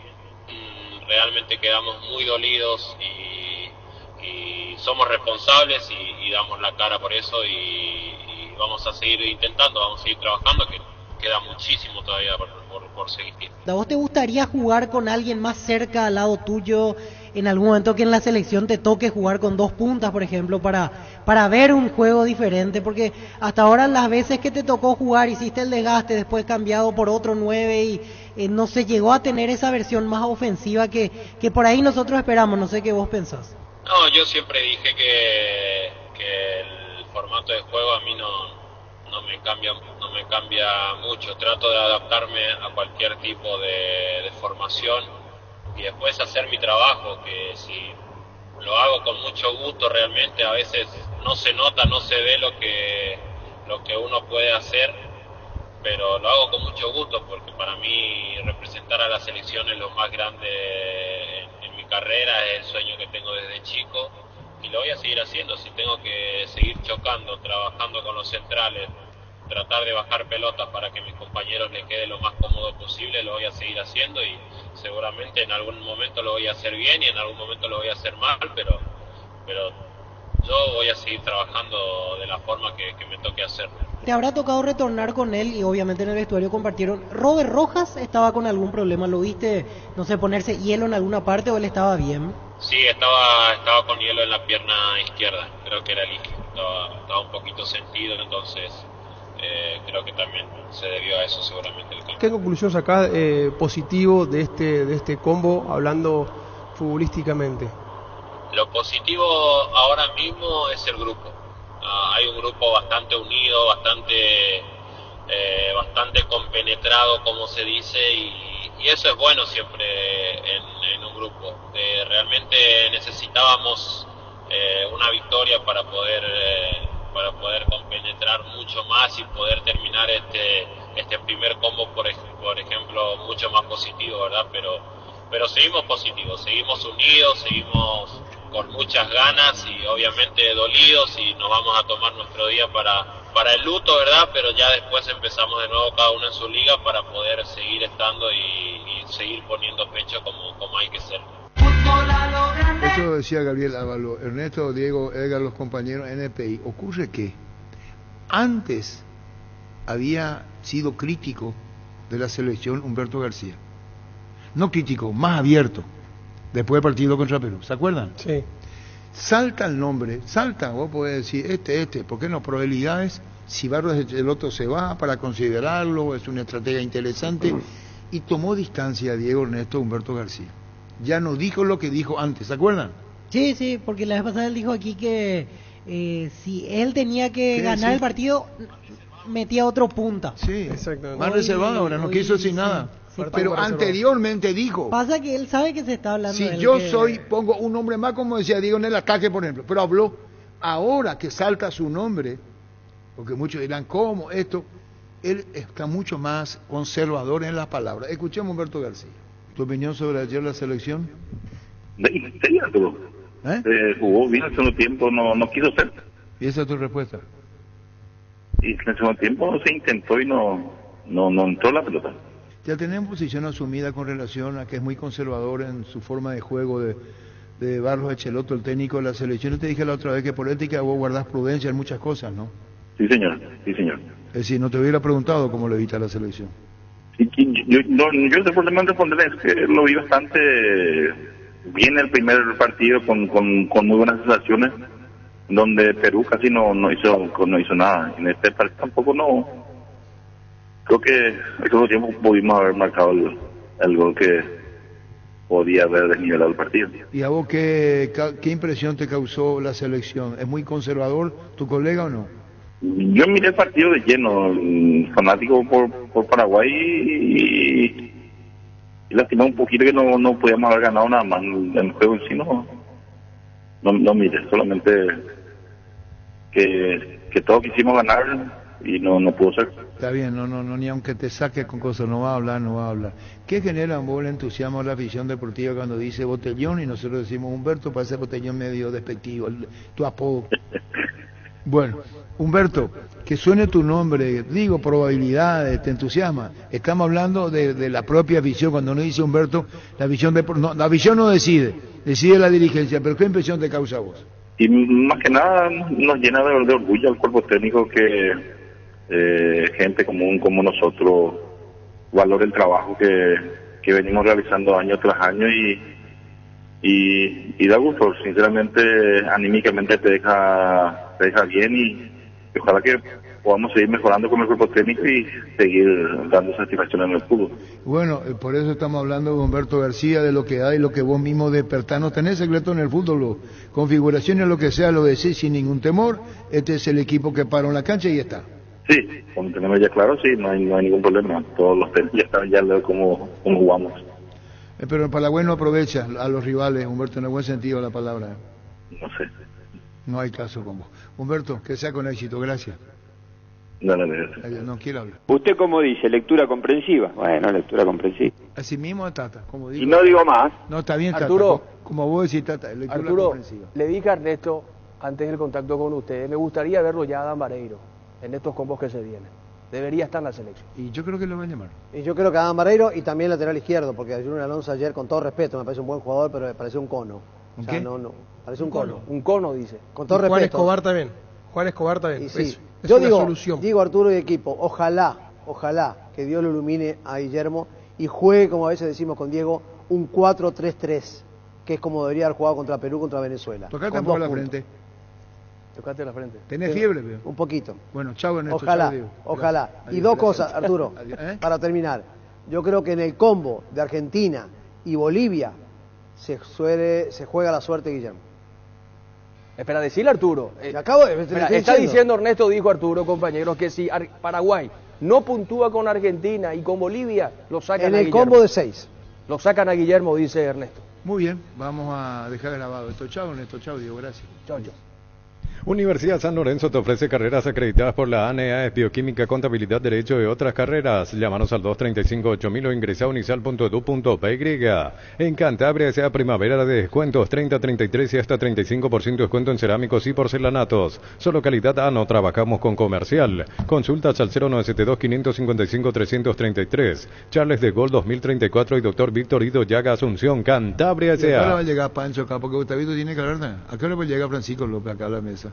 realmente quedamos muy dolidos y somos responsables y damos la cara por eso, y vamos a seguir intentando, vamos a seguir trabajando, que queda muchísimo todavía por seguir. ¿A vos te gustaría jugar con alguien más cerca al lado tuyo, en algún momento que en la selección te toque jugar con dos puntas, por ejemplo, para ver un juego diferente? Porque hasta ahora las veces que te tocó jugar hiciste el desgaste, después cambiado por otro 9 y no se llegó a tener esa versión más ofensiva que por ahí nosotros esperamos. No sé qué vos pensás. No, yo siempre dije que el formato de juego a mí no me cambia mucho. Trato de adaptarme a cualquier tipo de formación y después hacer mi trabajo, que si lo hago con mucho gusto, realmente a veces no se nota, no se ve lo que uno puede hacer, pero lo hago con mucho gusto, porque para mí representar a la selección es lo más grande en mi carrera, es el sueño que tengo desde chico, y lo voy a seguir haciendo. Si tengo que seguir chocando, trabajando con los centrales, tratar de bajar pelotas para que a mis compañeros les quede lo más cómodo posible, lo voy a seguir haciendo, y seguramente en algún momento lo voy a hacer bien y en algún momento lo voy a hacer mal, pero yo voy a seguir trabajando de la forma que me toque hacer. ¿Te habrá tocado retornar con él? Y obviamente en el vestuario compartieron. ¿Robert Rojas estaba con algún problema? ¿Lo viste, no sé, ponerse hielo en alguna parte o él estaba bien? Sí, estaba con hielo en la pierna izquierda, creo que era el isquio, estaba un poquito sentido, entonces creo que también se debió a eso seguramente. ¿Qué conclusión sacás positivo de este combo, hablando futbolísticamente? Lo positivo ahora mismo es el grupo. Hay un grupo bastante unido, bastante compenetrado, como se dice, y y eso es bueno siempre en un grupo. Realmente necesitábamos una victoria para poder compenetrar mucho más y poder terminar este primer combo, por ejemplo, mucho más positivo, ¿verdad? Pero seguimos positivos, seguimos unidos, seguimos con muchas ganas y obviamente dolidos, y nos vamos a tomar nuestro día para el luto, ¿verdad? Pero ya después empezamos de nuevo cada uno en su liga para poder seguir estando y seguir poniendo pecho como hay que ser. Esto decía Gabriel Ávalo, Ernesto, Diego, Edgar, los compañeros NPI. Ocurre que antes había sido crítico de la selección Humberto García. No crítico, más abierto, después del partido contra Perú. ¿Se acuerdan? Sí. Salta el nombre, vos podés decir, ¿por qué no? Probabilidades, si Barros Schelotto se va para considerarlo, es una estrategia interesante, y tomó distancia Diego Ernesto Humberto García. Ya no dijo lo que dijo antes, ¿se acuerdan? Sí, porque la vez pasada él dijo aquí que si él tenía que ganar el partido, metía otro punta. Sí, exacto. Más reservado ahora, no quiso decir nada. Sí, pero anteriormente dijo. Pasa que él sabe que se está hablando si de él. Si yo pongo un nombre más, como decía Diego en el ataque, por ejemplo, pero habló ahora que salta su nombre, porque muchos dirán, ¿cómo esto? Él está mucho más conservador en las palabras. Escuchemos a Humberto García. ¿Tu opinión sobre ayer la selección? Jugó bien el segundo tiempo, no quiso ser. ¿Y esa es tu respuesta? Y en el segundo tiempo se intentó y no entró la pelota. Ya tenemos posición asumida con relación a que es muy conservador en su forma de juego de Barros Schelotto, el técnico de la selección. Yo te dije la otra vez que por ética vos guardás prudencia en muchas cosas, ¿no? Sí, señor. Es decir, no te hubiera preguntado cómo le evita la selección. Sí, yo el problema en responder es que lo vi bastante bien el primer partido con muy buenas sensaciones, donde Perú casi no hizo nada. En este partido tampoco creo que al mismo tiempo pudimos haber marcado el gol que podía haber desnivelado el partido. ¿Y a vos qué impresión te causó la selección? ¿Es muy conservador tu colega o no? Yo miré el partido de lleno, fanático por Paraguay y lastimé un poquito que no podíamos haber ganado nada más en el juego en sí. No miré, solamente que todos quisimos ganar y no pudo ser. Está bien, no, ni aunque te saques con cosas, no va a hablar. ¿Qué genera en vos el entusiasmo de la afición deportiva cuando dice Botellón y nosotros decimos Humberto? Parece Botellón medio despectivo, tu apodo. Bueno, Humberto, que suene tu nombre, digo, probabilidades, te entusiasma. Estamos hablando de la propia afición. Cuando uno dice Humberto, la afición no decide la dirigencia, pero ¿qué impresión te causa a vos? Y más que nada nos llena de orgullo al cuerpo técnico que gente común como nosotros valore el trabajo que venimos realizando año tras año y da gusto, sinceramente, anímicamente te deja bien y ojalá que podamos seguir mejorando con el cuerpo técnico y seguir dando satisfacción en el fútbol. Bueno, por eso estamos hablando de Humberto García, de lo que hay, lo que vos mismo despertás. No tenés secreto en el fútbol, configuraciones, lo que sea, lo decís sin ningún temor. Este es el equipo que paró en la cancha y está. Sí, cuando tenemos ya claro, sí, no hay ningún problema. Todos los temas ya están, ya leo cómo jugamos. Pero el Paraguay no aprovecha a los rivales, Humberto, en el buen sentido de la palabra. No sé. No hay caso con vos. Humberto, que sea con éxito, gracias. No quiero hablar. ¿Usted cómo dice? ¿Lectura comprensiva? Bueno, lectura comprensiva. Así mismo, Tata, como digo. Y no digo más. No, está bien, Tata. Arturo, como vos decís, Tata, lectura Arturo, comprensiva. le dije a Ernesto, antes del contacto con ustedes, me gustaría verlo ya a Adam Vareiro en estos combos que se vienen. Debería estar en la selección. Y yo creo que lo van a llamar. Y yo creo que Adam Vareiro y también lateral izquierdo, porque Junior Alonso ayer, con todo respeto, me parece un buen jugador, pero me parece un cono. ¿Un qué? No, parece un cono. Un cono, dice. Con todo respeto. Juan Escobar también. Y sí. Es yo una solución. digo Arturo y equipo, ojalá que Dios lo ilumine a Guillermo y juegue, como a veces decimos con Diego, un 4-3-3, que es como debería haber jugado contra Perú, contra Venezuela. Tocate un poco la frente. Tocate la frente. ¿Tenés fiebre, veo? Un poquito. Bueno, chau, Ernesto. Ojalá. Y dos cosas, Arturo, para terminar. Yo creo que en el combo de Argentina y Bolivia se juega la suerte, Guillermo. Espera, decirle Arturo. Está diciendo Ernesto, dijo Arturo, compañeros, que si Paraguay no puntúa con Argentina y con Bolivia, lo sacan En a el Guillermo. combo de 6. Lo sacan a Guillermo, dice Ernesto. Muy bien, vamos a dejar grabado esto. Chao, Ernesto. Chao, Diego. Gracias. Chao, chao. Universidad San Lorenzo te ofrece carreras acreditadas por la ANEA, Bioquímica, Contabilidad, Derecho y otras carreras. Llámanos al 235-8000 o ingresa a unicel.edu.py. En Cantabria sea primavera de descuentos, 30, 33 y hasta 35% descuento en cerámicos y porcelanatos. Solo calidad A, no trabajamos con comercial. Consultas al 0972-555-333. Charles de Gaulle 2034 y Dr. Víctor Ido Llaga Asunción, Cantabria ¿A qué hora va sea. a llegar Pancho acá? Porque Gustavito tiene que hablar. ¿A qué hora va a llegar Francisco López acá a la mesa?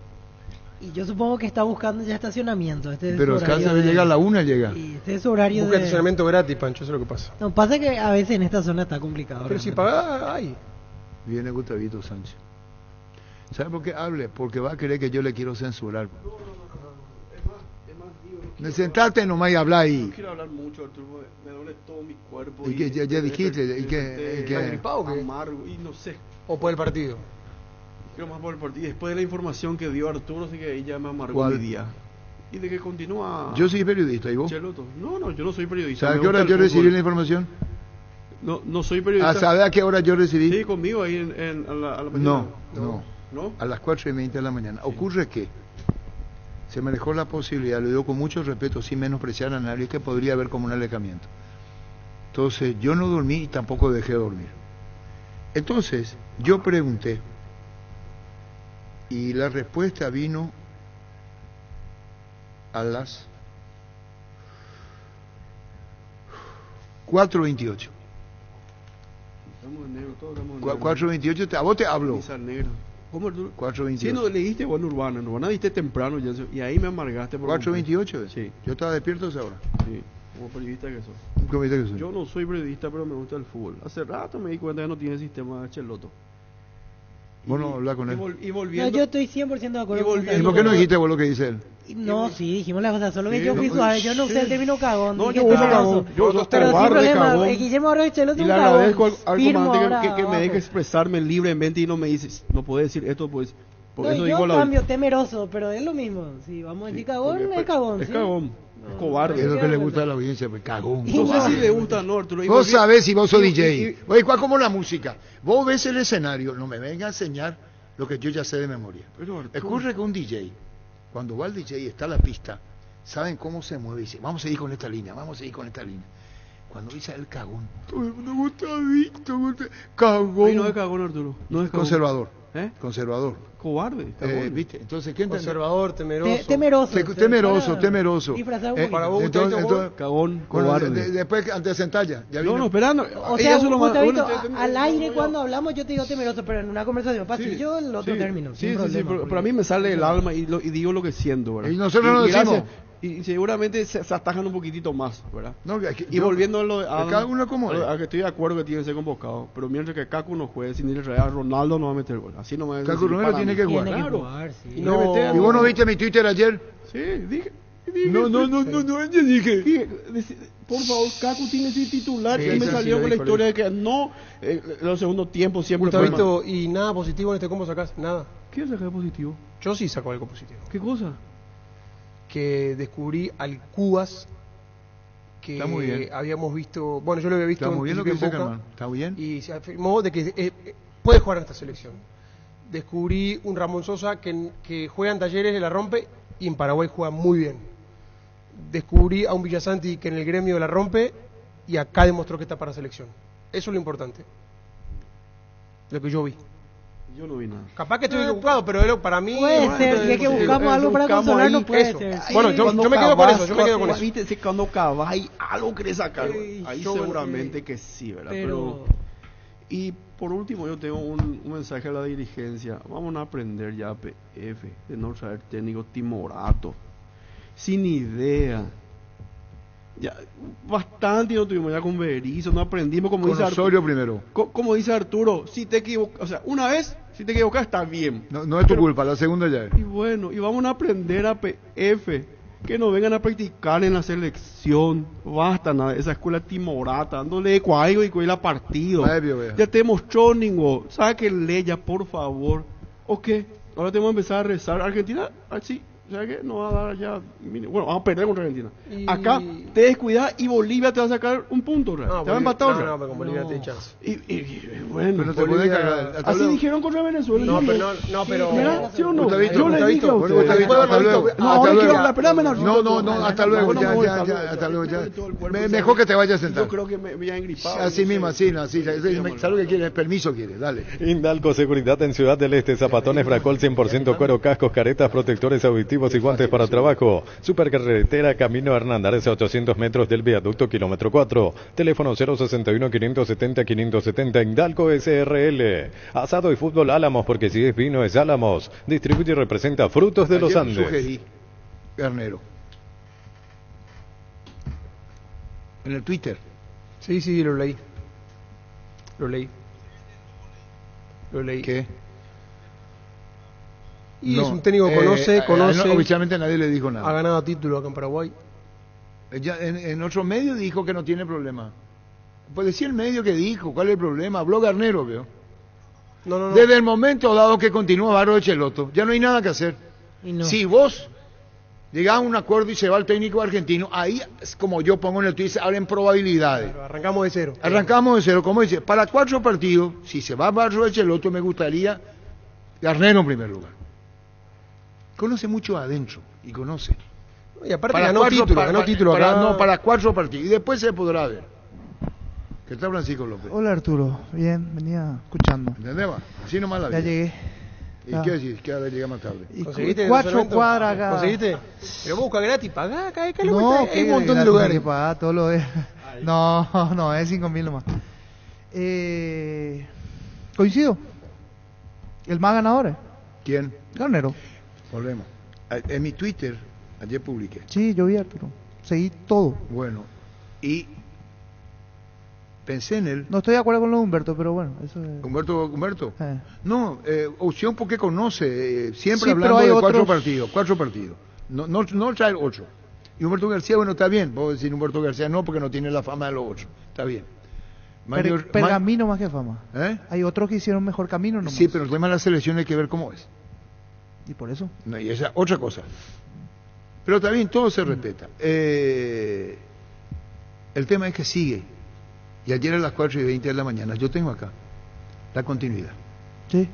Y yo supongo que está buscando ya estacionamiento. Este es Pero su horario Cáceres llega a la 1, llega. Y este es su horario Busca de... estacionamiento gratis, Pancho, eso es lo que pasa. No, pasa que a veces en esta zona está complicado. Pero si realmente. paga, hay. Viene Gustavito Sánchez. ¿Sabe por qué hable? Porque va a querer que yo le quiero censurar. Sentate nomás y habla ahí. No quiero hablar mucho, Arturo, me duele todo mi cuerpo. ¿Y que ya dijiste? ¿Y que gripado o qué? Amargo, y no sé. ¿O por el partido? Quiero más por el partido. Después de la información que dio Arturo, sí que ahí ya me amargó ¿Cuál? mi día. Y de que continúa... Yo soy periodista, ¿y vos? Cheloto. No, yo no soy periodista. ¿Sabes a me qué hora gusta yo el recibí fútbol. la información? No soy periodista. ¿Sabe a qué hora yo recibí? Sí, conmigo ahí a la mañana. No. ¿No? A las 4:20 de la mañana. Ocurre que se manejó la posibilidad, lo digo con mucho respeto, sin menospreciar a nadie, que podría haber como un alejamiento. Entonces, yo no dormí y tampoco dejé de dormir. Entonces, yo pregunté, y la respuesta vino a las 4:28. Estamos en negro, todos estamos en negro. 4:28, a vos te hablo. Camisa negra. ¿Cómo, Arturo? 4:28. Sí, no leíste bueno Urbana. En Urbana viste temprano ya, y ahí me amargaste. por 4:28. Sí. Yo estaba despierto a esa hora. Sí, como periodista que sos. ¿Cómo dice que soy? Yo no soy periodista, pero me gusta el fútbol. Hace rato me di cuenta que no tiene sistema de Cheloto. Bueno, habla con él. Y No, volviendo... yo estoy 100% de acuerdo con ¿Y por qué no dijiste vos lo que dice él? No, sí, dijimos la cosa, solo que Sí, yo fui no, suave, yo no usé el término cagón. No, dije yo uso temeroso. cagón. Yo uso Pero sin cobarde, problema, cagón. Guillermo Arroyo Y le agradezco al firmo comandante ahora que me deje abajo. expresarme libremente y no me dice, no puede decir esto, pues. Por No, eso yo digo la cambio temeroso, pero es lo mismo. Si vamos a decir cagón, es cagón. Es ¿sí? cagón, es cobarde. Es lo que le gusta a la audiencia, pues cagón. No sé si le gusta, no, Arturo. Vos sabés si vos sos DJ. Oye, ¿cuál como la música? Vos ves el escenario, no me venga a enseñar lo que yo ya sé de memoria. Ocurre que un DJ, cuando va el DJ y está la pista, saben cómo se mueve y dice, vamos a seguir con esta línea, vamos a seguir con esta línea. Cuando dice el cagón, todo el mundo Gustavito, cagón. Ay, no es cagón, Arturo. No es cagón. Conservador. ¿Eh? Conservador. Cobarde. Cagón. ¿Viste? Entonces, ¿qué entendió? Conservador, temeroso. Temeroso. Disfrazado para vos, Gustavito, cagón, bueno, cobarde. después, antes de sentar ya vino. No, esperando. O sea, Gustavito, al aire cuando hablamos yo te digo temeroso, pero en una conversación pasillo el otro término. Sí, sin problema, pero a mí me sale el alma y digo lo que siento, ¿verdad? Y nosotros lo decimos. gracias. Y seguramente se atajan un poquitito más, ¿verdad? No, y volviendo a lo de Adam, cada uno como a que estoy de acuerdo que tiene que ser convocado, pero mientras que Kaku no juegue sin ir a Real, Ronaldo no va a meter gol. Así no me Kaku Romero tiene que jugar. Claro. sí. ¿Y vos no viste mi Twitter ayer? Sí, dije. No, yo dije. Por favor, Kaku tiene que ser titular Sí, y me sí, salió sí, con la dijo, historia de que no, los segundos tiempos siempre Gustavito, y nada positivo en este combo sacás, nada. ¿Qué saca de positivo? Yo sí saco algo positivo. ¿Qué cosa? Que descubrí al Cubas que Está muy bien. habíamos visto, bueno, yo lo había visto Está muy bien lo que en dice Boca, Germán. Está bien. y se afirmó de que puede jugar en esta selección. Descubrí un Ramón Sosa que juega en Talleres, la rompe, y en Paraguay juega muy bien. Descubrí a un Villasanti que en el gremio la rompe y acá demostró que está para selección. Eso es lo importante. Lo que yo vi. Yo no vi nada. Capaz que estoy equivocado, pero para mí... Puede ser, si es que buscamos algo para consolarnos, puede eso. ser. Sí. Bueno, yo me quedo con eso, Viste, si cuando Cavay algo querés sacar, ahí yo seguramente que sí, ¿verdad? Pero... Y por último yo tengo un mensaje a la dirigencia. Vamos a aprender ya PF, de no saber técnico timorato, sin idea. Ya, bastante no tuvimos ya con Berizzo, no aprendimos como Con dice Osorio Arturo, primero. como dice Arturo, si te equivocas, o sea, una vez, si te equivocas está bien. No es tu culpa, la segunda ya es. Y bueno, y vamos a aprender a PF, que no vengan a practicar en la selección, basta nada, esa escuela timorata, dándole cuaigo y cuela partido. Ya te mostró ninguno, sáquenle ya por favor, ¿o qué? Ahora tenemos que empezar a rezar. Argentina, así, ¿sabes qué? No va a dar ya. Bueno, vamos a perder contra Argentina. Acá te descuidas y Bolivia te va a sacar un punto, ¿verdad? No, te va a empatar, no, pero con Bolivia te chance. Bueno, pero te puede cagar. Así dijeron contra Venezuela. No, pero. Mira, ¿sí o no? Yo le dije a usted. Hasta luego. No, ahora quiero hablar, espérame. No, hasta luego. Hasta luego. Mejor que te vayas a sentar. Yo creo que me voy a engripar. Así mismo, así. ¿Sabes lo que quieres? Permiso quieres, dale. Indalco Seguridad en Ciudad del Este, zapatones Fracol 100% cuero, cascos, caretas, protectores auditivos y guantes para trabajo. Supercarretera Camino Hernández a 800 metros del viaducto kilómetro 4. Teléfono 061-570-570. Indalco SRL. Asado y fútbol Álamos, porque si es vino es Álamos. Distribuye y representa Frutos de los Andes. Sugerí, Garnero. En el Twitter. Sí, lo leí. ¿Qué? Y no, es un técnico que conoce. No, oficialmente nadie le dijo nada. Ha ganado título acá en Paraguay. Ya en otro medio dijo que no tiene problema. Pues decía el medio que dijo, ¿cuál es el problema? Habló Garnero, veo. No. Desde el momento dado que continúa Barro de Cheloto, ya no hay nada que hacer. No. Si vos llegás a un acuerdo y se va el técnico argentino, ahí, como yo pongo en el Twitter, hablan probabilidades. Claro, arrancamos de cero. Como dice, para 4 partidos, si se va Barro de Cheloto, me gustaría Garnero en primer lugar. Conoce mucho adentro, y conoce. Y aparte ganó título acá. No, para 4 partidos, y después se podrá ver. ¿Qué tal, Francisco López? Hola, Arturo. Bien, venía escuchando. ¿Entendés? Así nomás la vida. Ya llegué. ¿Y qué decís? Que ahora llega más tarde. ¿Conseguiste 4 cuadras acá. ¿Conseguiste? Pero busca gratis, pagá acá, no, hay un montón de lugares. Que pagar, todo lo es. No, es 5.000 nomás. Coincido. El más ganador. ¿Quién? Garnero. Volvemos. En mi Twitter, ayer publiqué. Sí, yo vi, Arturo. Seguí todo. Bueno, y pensé en él. No estoy de acuerdo con lo de Humberto, pero bueno, eso es... ¿Humberto? No, opción porque conoce, siempre sí, hablando de otros... 4 partidos. No traer 8. Y Humberto García, bueno, está bien. Puedo decir Humberto García no, porque no tiene la fama de los 8. Está bien. Pergamino más que fama. Hay otros que hicieron mejor camino nomás. Sí, pero el tema de la selección hay que ver cómo es. ¿Y por eso? No, y esa otra cosa. Pero también todo se respeta. El tema es que sigue. Y ayer a las 4:20 de la mañana, yo tengo acá la continuidad. Sí.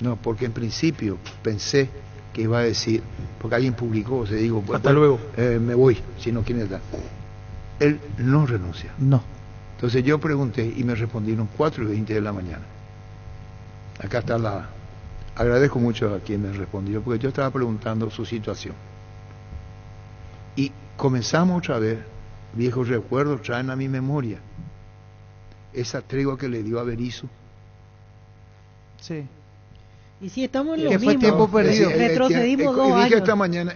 No, porque en principio pensé que iba a decir, porque alguien publicó, o sea, digo, hasta luego. Me voy, si no quieren estar. Él no renuncia. No. Entonces yo pregunté y me respondieron 4:20 de la mañana. Acá está la... Agradezco mucho a quien me respondió, porque yo estaba preguntando su situación. Y comenzamos otra vez, viejos recuerdos traen a mi memoria esa tregua que le dio a Berizzo. Sí. Y si estamos en lo que mismo. Fue tiempo perdido. Retrocedimos 2 años. Y dije esta mañana,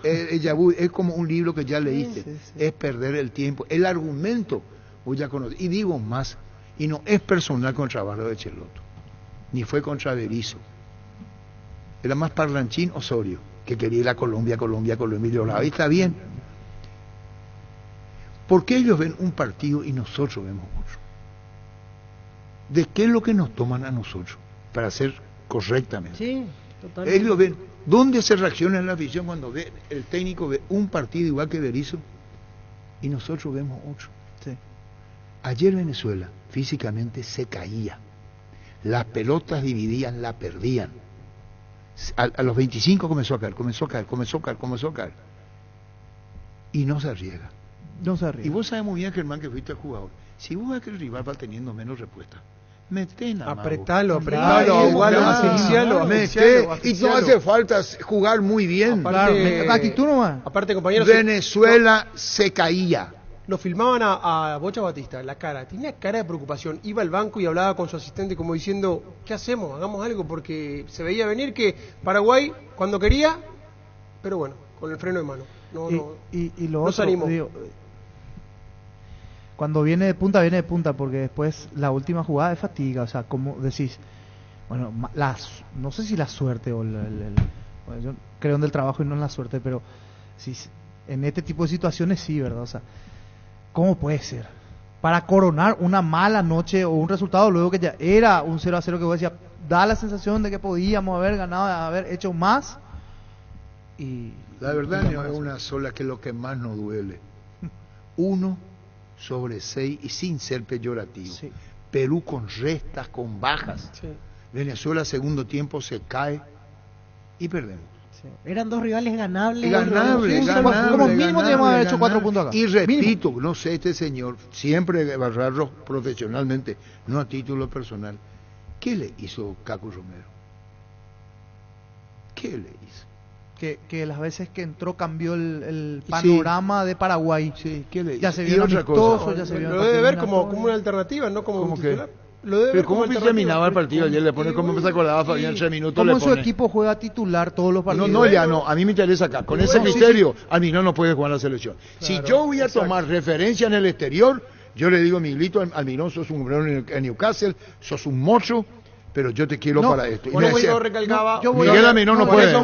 es como un libro que ya leíste, sí. Es perder el tiempo. El argumento, vos ya conoces. Y digo más, y no es personal contra Barro de Cheloto, ni fue contra Berizzo. Era más parlanchín Osorio, que quería ir a Colombia, y lloraba. Y está bien. ¿Por qué ellos ven un partido y nosotros vemos otro? ¿De qué es lo que nos toman a nosotros para hacer correctamente? Sí, totalmente. Ellos ven, ¿dónde se reacciona en la afición cuando ve el técnico ve un partido igual que Berizzo y nosotros vemos otro? Sí. Ayer Venezuela físicamente se caía, las pelotas dividían, la perdían. A los 25 comenzó a caer. Y no se arriesga. Y vos sabes muy bien, Germán, que fuiste el jugador. Si vos ves que el rival va teniendo menos respuesta, metén a apretalo, y no hace falta jugar muy bien. Actitud nomás. Aparte, compañeros, Venezuela se caía. Lo filmaban a Bocha Batista, la cara, tenía cara de preocupación, iba al banco y hablaba con su asistente como diciendo, ¿qué hacemos? Hagamos algo, porque se veía venir que Paraguay, cuando quería, pero bueno, con el freno de mano. Y lo otro, digo, cuando viene de punta, porque después la última jugada es fatiga, o sea, como decís, bueno, no sé si la suerte o bueno, yo creo en el trabajo y no en la suerte, pero si en este tipo de situaciones sí, ¿verdad? O sea, ¿cómo puede ser? Para coronar una mala noche o un resultado luego que ya era un 0-0 que vos decías, da la sensación de que podíamos haber ganado, haber hecho más, Y la verdad no es una sola que es lo que más nos duele. 1/6 y sin ser peyorativo. Sí. Perú con restas, con bajas. Sí. Venezuela segundo tiempo se cae y perdemos. Sí. Eran dos rivales ganables. Como mínimo debemos haber hecho 4 puntos acá. Y repito, no sé, este señor, siempre barrarlo profesionalmente, no a título personal. ¿Qué le hizo Cacu Romero? ¿Qué le hizo? Que las veces que entró cambió el panorama de Paraguay. Sí, ¿qué le hizo? Ya se vio amistoso, ya se vio. Lo debe ver como una alternativa, no como un titular. Pero ¿cómo terminaba el partido? Ayer le pone como se acordaba Fabián 3 minutos. ¿Cómo le su equipo juega titular todos los partidos? No, a mí me interesa acá. Con ese criterio, Almirón no puede jugar la selección. Claro, si yo voy a tomar referencia en el exterior, yo le digo, Miguelito, Almirón, sos un hombre en Newcastle, sos un mocho, pero yo te quiero para esto. Miguel Almirón no puede.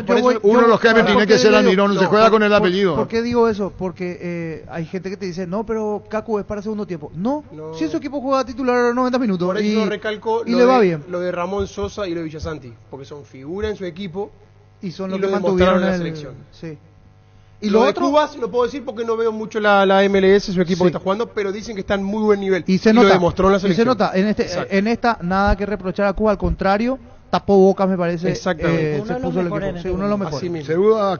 Uno de los que tiene que ser Almirón, no se juega con el apellido. ¿Por qué digo eso? Porque hay gente que te dice, no, pero Cacu es para segundo tiempo. No, si su equipo juega titular a los 90 minutos. Por eso recalco y le va bien. Lo de Ramón Sosa y lo de Villasanti, porque son figuras en su equipo y son los que mantuvieron la selección. Sí. Y lo otro, de Cubas lo puedo decir porque no veo mucho la MLS, su equipo que está jugando, pero dicen que está en muy buen nivel. Y se nota, lo demostró en la selección. Y se nota, en esta nada que reprochar a Cuba, al contrario, tapó bocas, me parece. Exactamente. Se puso el equipo. Sí, uno de los mejores. Saludo a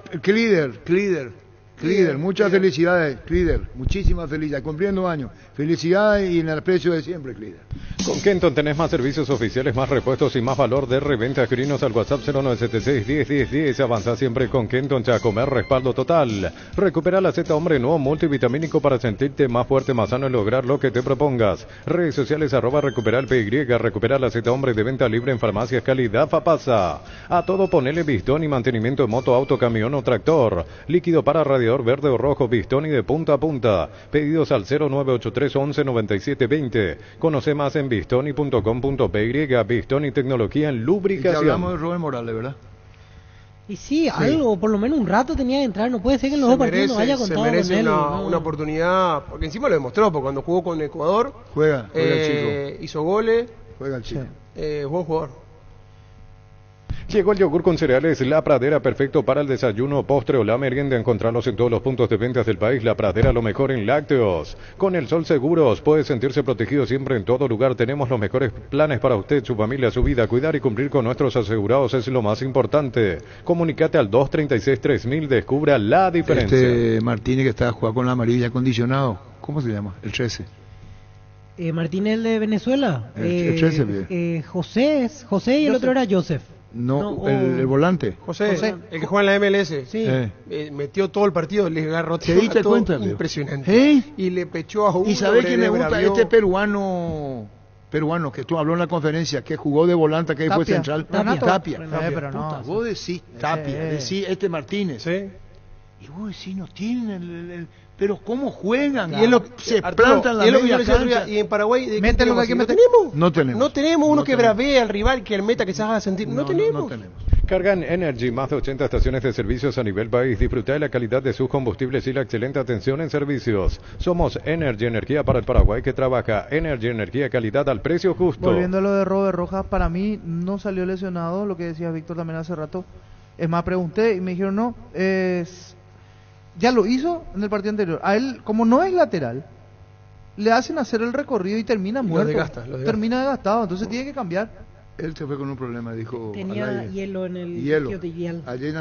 Clider, muchas felicidades, Clider, muchísimas felicidades, cumpliendo años, felicidades y en el precio de siempre, Clider. Con Kenton tenés más servicios oficiales, más repuestos y más valor de reventa. Escribinos al WhatsApp 0976-101010. Avanza siempre con Kenton Chacomer, respaldo total. Recupera la Z Hombre Nuevo multivitamínico para sentirte más fuerte, más sano y lograr lo que te propongas. Redes sociales @recupera el PY, recupera la Z Hombre de venta libre en farmacias calidad Fapasa. A todo ponele Bistón y mantenimiento de moto, auto, camión o tractor. Líquido para radiador verde o rojo Bistón y de punta a punta. Pedidos al 0983 11 97 20. Conoce más en bistoni.com.py. Bistoni Tecnología en lubricación. Y hablamos de Rubén Morales, ¿verdad? Y sí, algo, por lo menos un rato tenía que entrar. No puede ser que en los dos partidos no haya contado. Se merece una oportunidad, porque encima lo demostró, porque cuando jugó con Ecuador juega el chico, hizo goles, juega el chico, buen jugador. Llegó el yogur con cereales La Pradera, perfecto para el desayuno, postre o la merienda. Encontrarlos en todos los puntos de ventas del país. La Pradera, lo mejor en lácteos. Con el Sol Seguros puede sentirse protegido siempre en todo lugar. Tenemos los mejores planes para usted, su familia, su vida. Cuidar y cumplir con nuestros asegurados es lo más importante. Comunicate al 236-3000, descubra la diferencia. Martínez que está jugando con la amarilla acondicionado, ¿cómo se llama? El 13. Martínez de Venezuela. El 13. José y el otro era Joseph. No, el volante. José, el que juega en la MLS. Sí. Metió todo el partido, le agarró todo. ¿Te diste cuenta? Impresionante. Y le pechó a uno. ¿Y sabés quién me gusta? Este peruano que tú habló en la conferencia, que jugó de volante, que fue central. Tapia. Pero no. Vos decís Tapia, decís Martínez. Sí. Y vos decís, no tienen pero cómo juegan, y se plantan la media cancha. Y en Paraguay meten lo que no tenemos uno que bravee al rival, que el meta que se haga sentir. No tenemos. Cargan Energy, más de 80 estaciones de servicios a nivel país. Disfruta de la calidad de sus combustibles y la excelente atención en servicios. Somos Energy, energía para el Paraguay que trabaja. Energy, energía, calidad al precio justo. Volviendo a lo de Robert Rojas, para mí no salió lesionado, lo que decía Víctor también hace rato. Es más, pregunté y me dijeron no, ya lo hizo en el partido anterior. A él, como no es lateral, le hacen hacer el recorrido y termina muerto. Termina desgastado, entonces tiene que cambiar. Él se fue con un problema, dijo. Tenía hielo en el sitio tibial. Ayer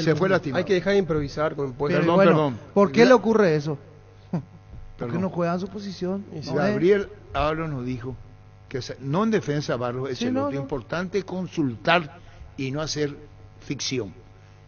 se fue lastimado. Hay que dejar de improvisar. Perdón. ¿Por qué le ocurre eso? Porque no juega en su posición. Gabriel Ábalos nos dijo que no en defensa Barros es lo importante consultar y no hacer ficción.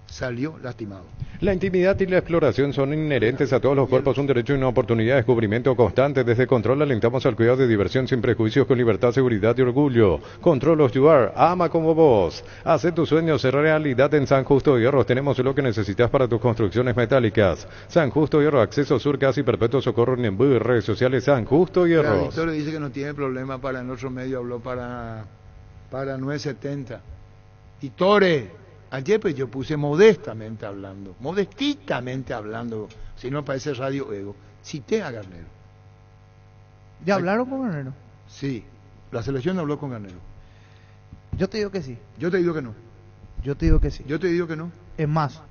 Salió lastimado. La intimidad y la exploración son inherentes a todos los cuerpos, un derecho y una oportunidad de descubrimiento constante. Desde Control alentamos al cuidado de diversión sin prejuicios, con libertad, seguridad y orgullo. Control of You Are, ama como vos. Haz tus sueños realidad en San Justo Hierros. Tenemos lo que necesitas para tus construcciones metálicas. San Justo Hierro, acceso sur, casi perpetuo socorro en Niembú y redes sociales San Justo Hierros. Víctor dice que no tiene problema para en otro medio, habló para 970. Y Tore. Ayer pues yo puse modestitamente hablando, si no parece Radio Ego, cité a Garnero. ¿Ya hablaron con Garnero? Sí, la selección habló con Garnero. Yo te digo que sí. Yo te digo que no. Yo te digo que sí. Yo te digo que no. Es más,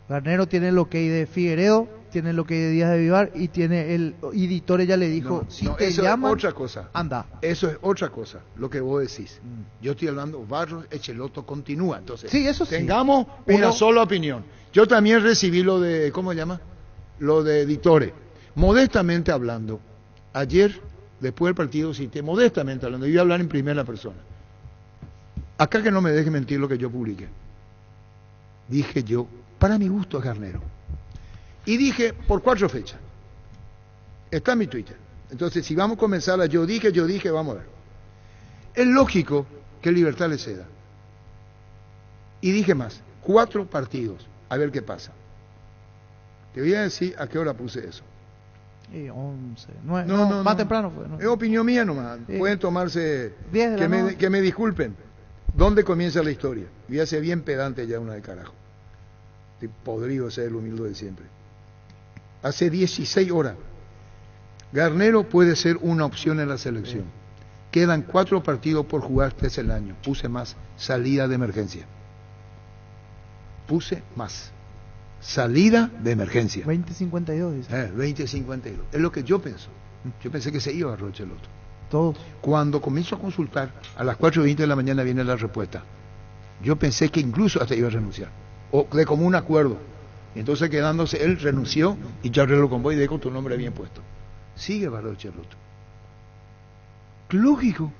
Garnero tiene el ok de Figueredo, tiene el ok de Díaz de Vivar y tiene el Ditore ya le dijo, te eso llaman, es otra cosa. anda. Eso es otra cosa, lo que vos decís. Yo estoy hablando, Barros Echeloto continúa. Entonces, sí, eso sí. Tengamos una sola opinión. Yo también recibí lo de, ¿cómo se llama? Lo de Ditore. Modestamente hablando, ayer, después del partido, cité, modestamente hablando, yo iba a hablar en primera persona. Acá que no me deje mentir lo que yo publiqué. Dije yo, para mi gusto es Garnero. Y dije, por 4 fechas. Está en mi Twitter. Entonces, si vamos a comenzar a yo dije, vamos a ver. Es lógico que Libertad le ceda. Y dije más, 4 partidos, a ver qué pasa. Te voy a decir a qué hora puse eso. 11, 9, no, más temprano fue. No. Es opinión mía nomás. Sí. Pueden tomarse, 10 de la noche. Que me disculpen. ¿Dónde comienza la historia? Voy a ser bien pedante ya una de carajo. Estoy podrido ser el humilde de siempre. Hace 16 horas. Garnero puede ser una opción en la selección. Quedan 4 partidos por jugar este el año. Puse más salida de emergencia. Puse más salida de emergencia. 20-52 dice. 20-52. Es lo que yo pienso. Yo pensé que se iba a Rocheloto. Todo. Cuando comienzo a consultar, a las 4:20 de la mañana viene la respuesta. Yo pensé que incluso hasta iba a renunciar. O de común acuerdo. Entonces quedándose, él renunció y ya arregló con vos y dejo tu nombre bien puesto. Sigue Rocheloto. Lógico.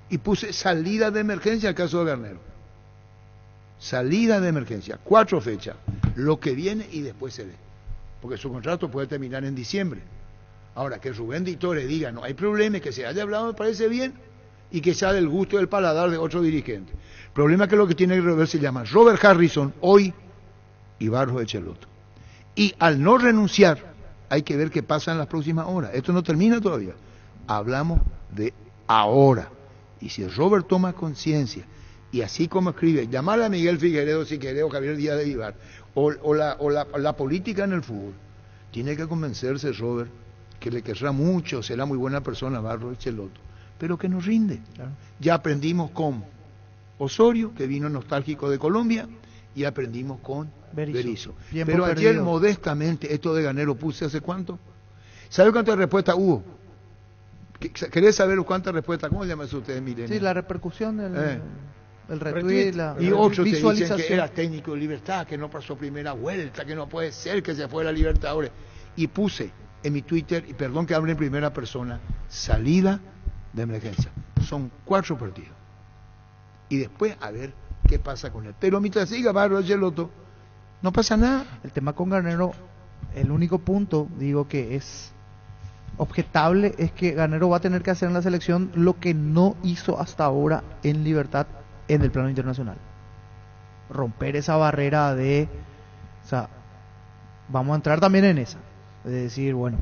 Y puse salida de emergencia al caso de Garnero. Salida de emergencia. 4 fechas. Lo que viene y después se ve. Porque su contrato puede terminar en diciembre. Ahora, que Rubén Ditore diga, no hay problema, que se haya hablado me parece bien, y que sea del gusto del paladar de otro dirigente. El problema es que lo que tiene que rever se llama Robert Harrison, hoy, y Barros Echeloto. Y al no renunciar, hay que ver qué pasa en las próximas horas. Esto no termina todavía. Hablamos de ahora. Y si Robert toma conciencia, y así como escribe, llamarle a Miguel Figueredo, si querés, o Javier Díaz de Vivar, o la política en el fútbol, tiene que convencerse Robert que le querrá mucho, será muy buena persona Barros Echeloto, pero que nos rinde. Claro. Ya aprendimos con Osorio, que vino nostálgico de Colombia, y aprendimos con Berizzo. Pero ayer perdido. Modestamente, esto de Garnero puse hace cuánto. ¿Sabe cuántas respuestas hubo? ¿Querés saber cuántas respuestas? ¿Cómo llaman ustedes, Milenio? Sí, la repercusión del... El retweet, y otros te dicen que era técnico de Libertad, que no pasó primera vuelta, que no puede ser que se fuera a Libertadores. Y puse en mi Twitter, y perdón que hable en primera persona, salida de emergencia. Son 4 partidos. Y después a ver qué pasa con él. Pero mientras siga Barros Echeloto, no pasa nada. El tema con Garnero, el único punto, digo, que es objetable, es que Garnero va a tener que hacer en la selección lo que no hizo hasta ahora en Libertad en el plano internacional. Romper esa barrera de... O sea, vamos a entrar también en esa. Es decir, bueno,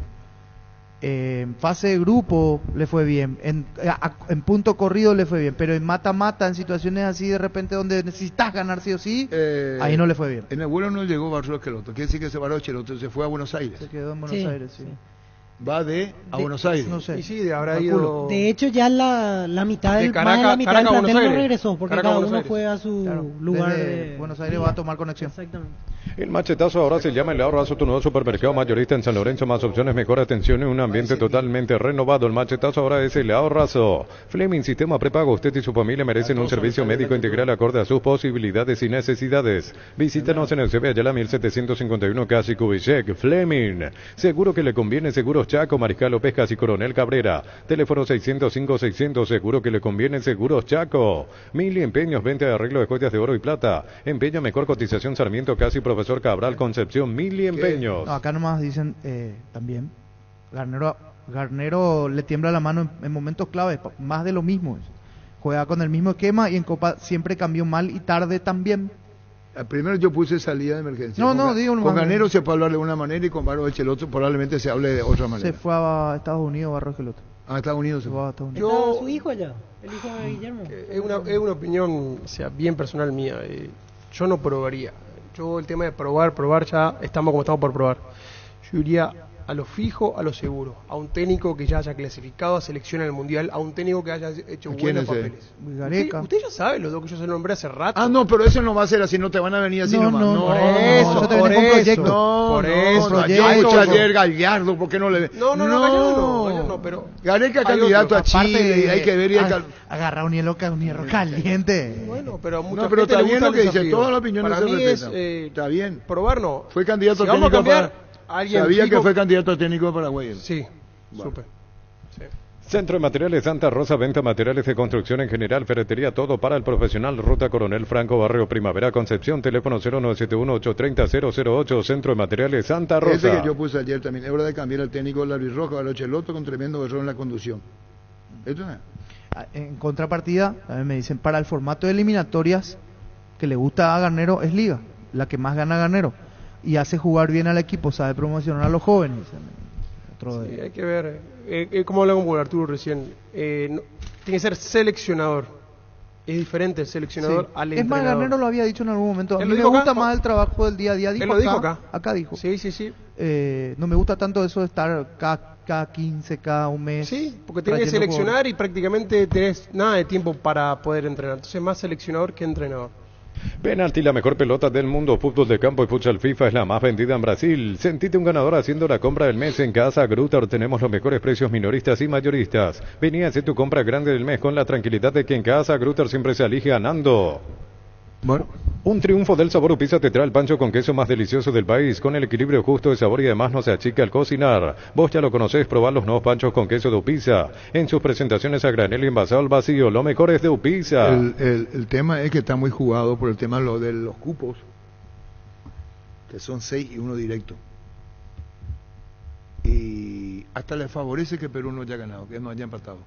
en fase de grupo le fue bien, en punto corrido le fue bien, pero en mata-mata, en situaciones así de repente donde necesitas ganar sí o sí, ahí no le fue bien. En el vuelo no llegó Barros Echeloto, quiere decir que ese Barros Echeloto se fue a Buenos Aires. Se quedó en Buenos Aires, sí. Va a Buenos Aires. No sé. Y sí, habrá ido... De hecho, ya la mitad del Caracas, más de la mitad del plantel no regresó, porque cada uno fue a su lugar. Buenos Aires va a tomar conexión. Exactamente. El machetazo ahora se llama El Ahorrazo, tu nuevo supermercado mayorista en San Lorenzo. Más opciones, mejor atención y un ambiente totalmente renovado. El machetazo ahora es El Ahorrazo. Fleming Sistema Prepago. Usted y su familia merecen un servicio médico integral acorde a sus posibilidades y necesidades. Visítanos en el CB Ayala 1751 Casi Cubicec. Fleming. Seguro que le conviene. Seguros Chaco, Mariscal López, Casi Coronel Cabrera. Teléfono 605-600. Seguro que le conviene. Seguros Chaco. Mili Empeños, venta de arreglo de joyas de oro y plata. Empeño mejor cotización Sarmiento Casi Profesor Cabral Concepción. Mili Empeños. No, acá nomás dicen también Garnero le tiembla la mano en momentos claves, más de lo mismo. Juega con el mismo esquema y en Copa siempre cambió mal y tarde también. Primero yo puse salida de emergencia. Digo con Garnero se puede hablar de una manera y con Barros Echeloto probablemente se hable de otra manera. Se fue a Estados Unidos Barros Echeloto. A Estados Unidos se fue. ¿Estaba su hijo allá? El hijo de Guillermo. Es una opinión, bien personal mía. Yo no probaría. Yo el tema de probar, ya estamos como estamos por probar. Yo iría a lo fijo, a lo seguro, a un técnico que ya haya clasificado a selección en el Mundial, a un técnico que haya hecho buenos papeles. Usted ya sabe, los dos que yo se lo nombré hace rato. Ah, no, pero eso no va a ser así, no te van a venir así nomás. No, por eso. Yo escuché ayer Gallardo, ¿por qué no le ve? No, Gallardo no, pero... Gareca candidato a Chile, hay que ver... Agarra un hierro caliente. Bueno, pero a mucha pero gente está le bien gusta lo que el dice, desafío. todas las opiniones Para se mí respetan. está bien. Probar no. Fue candidato si vamos a técnico cambiar, para... alguien Sabía fijo... que fue candidato técnico de Paraguay. Sí, bueno. supe. Sí. Centro de Materiales Santa Rosa, venta materiales de construcción en general, ferretería, todo para el profesional. Ruta Coronel Franco, Barrio Primavera, Concepción, teléfono 0971-830-008, Centro de Materiales Santa Rosa. Ese que yo puse ayer también, es hora de cambiar el técnico de la Luis Roja a Locheloto con tremendo error en la conducción. ¿Esto no? En contrapartida, también me dicen, para el formato de eliminatorias que le gusta a Garnero es Liga, la que más gana Garnero, y hace jugar bien al equipo, sabe promocionar a los jóvenes. Sí, hay que ver, como hablamos con Arturo recién, tiene que ser seleccionador, es diferente el seleccionador al entrenador. Es más, Garnero lo había dicho en algún momento, a mí me acá, gusta más el trabajo del día a día, él lo dijo acá. Acá dijo. Sí. No me gusta tanto eso de estar cada 15, cada un mes. Sí, porque tenés que seleccionar y prácticamente tenés nada de tiempo para poder entrenar, entonces más seleccionador que entrenador. Penalti, la mejor pelota del mundo, fútbol de campo y futsal FIFA es la más vendida en Brasil. Sentite un ganador haciendo la compra del mes en Casa Grutter. Tenemos los mejores precios minoristas y mayoristas. Vení a hacer tu compra grande del mes con la tranquilidad de que en Casa Grutter siempre se elige ganando. Bueno, un triunfo del sabor Upisa te trae el pancho con queso más delicioso del país, con el equilibrio justo de sabor y además no se achica al cocinar. Vos ya lo conocés, probá los nuevos panchos con queso de Upisa. En sus presentaciones a granel y envasado al vacío, lo mejor es de Upisa. El tema es que está muy jugado por el tema de los cupos, que son 6 y 1 directo. Y hasta le favorece que Perú no haya ganado, que no haya empatado.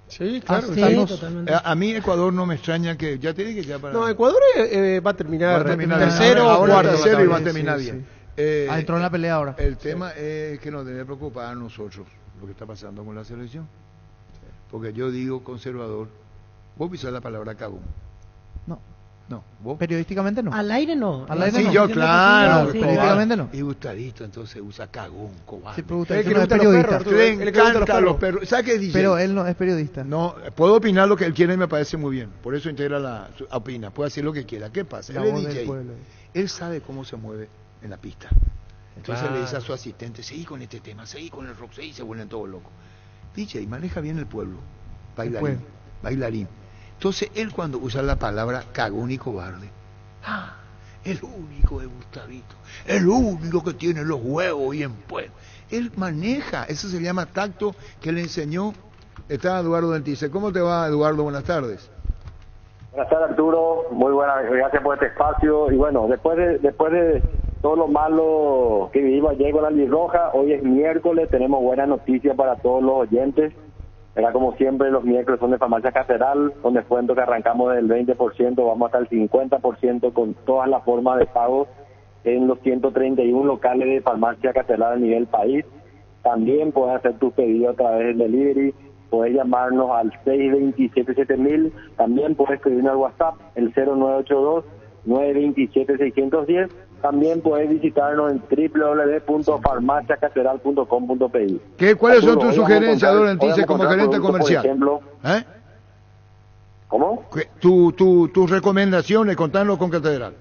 Sí, claro. Totalmente. A mí Ecuador no me extraña que... Ya te dije que ya para... No, Ecuador va a terminar tercero o cuarto. Tercero y va a terminar bien. Entró en la pelea ahora. El tema es que nos debe preocupar a nosotros lo que está pasando con la selección. Porque yo digo conservador. Vos pisás la palabra cagón. No, vos. Periodísticamente no. Al aire no. Al aire sí, no. yo claro. Periodísticamente no. Y Gustadito entonces usa cagón, cobarde. Sí, pero Gustadito no es periodista. Le encantan los perros. ¿Sabes qué dice? Pero él no es periodista. No, puedo opinar lo que él quiere y me parece muy bien. Por eso integra opina. Puede decir lo que quiera. ¿Qué pasa? Él es DJ. Él sabe cómo se mueve en la pista. Entonces le dice a su asistente, seguí con este tema, seguí con el rock, seguí, se vuelven todos locos. DJ maneja bien el pueblo. Bailarín. Entonces él cuando usa la palabra cagón y cobarde, el único de Gustavito, el único que tiene los huevos bien puestos. Él maneja, eso se llama tacto que le enseñó. Está Eduardo Dentice. ¿Cómo te va, Eduardo? Buenas tardes. Buenas tardes, Arturo. Muy buenas, gracias por este espacio. Y bueno, después de todo lo malo que vivimos ayer con la Luis Roja, hoy es miércoles, tenemos buenas noticias para todos los oyentes. Era como siempre, los miércoles son de Farmacia Catedral, con descuento que arrancamos del 20%, vamos hasta el 50% con todas las formas de pago en los 131 locales de Farmacia Catedral a nivel país. También puedes hacer tus pedidos a través del delivery, puedes llamarnos al 627-7000, también puedes escribirnos al WhatsApp, el 0982-927-610. También puedes visitarnos en www.farmaciacatedral.com.pi. ¿Cuáles son tus sugerencias, Dentice, como gerente comercial? Por ejemplo, ¿cómo? Tus recomendaciones, contanos con Catedral.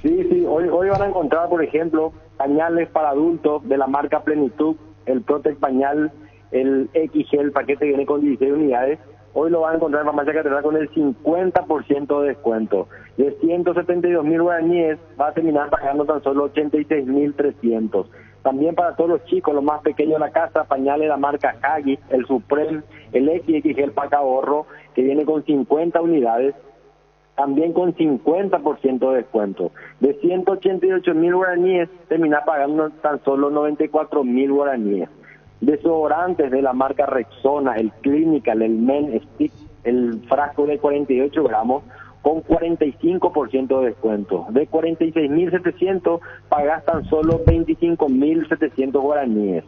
Sí, hoy van a encontrar, por ejemplo, pañales para adultos de la marca Plenitud, el Protect Pañal, el XG, el paquete viene con 16 unidades. Hoy lo van a encontrar en Farmacia Catedral con el 50% de descuento. De 172.000 guaraníes va a terminar pagando tan solo 86.300. También para todos los chicos, los más pequeños de la casa, pañales de la marca Huggies, el Supreme, el XXG, el pack ahorro, que viene con 50 unidades, también con 50% de descuento. De 188.000 guaraníes termina pagando tan solo 94.000 guaraníes. Desodorantes de la marca Rexona, el Clinical, el Men Stick, el frasco de 48 gramos, con 45% de descuento. De 46.700 pagas tan solo 25.700 guaraníes.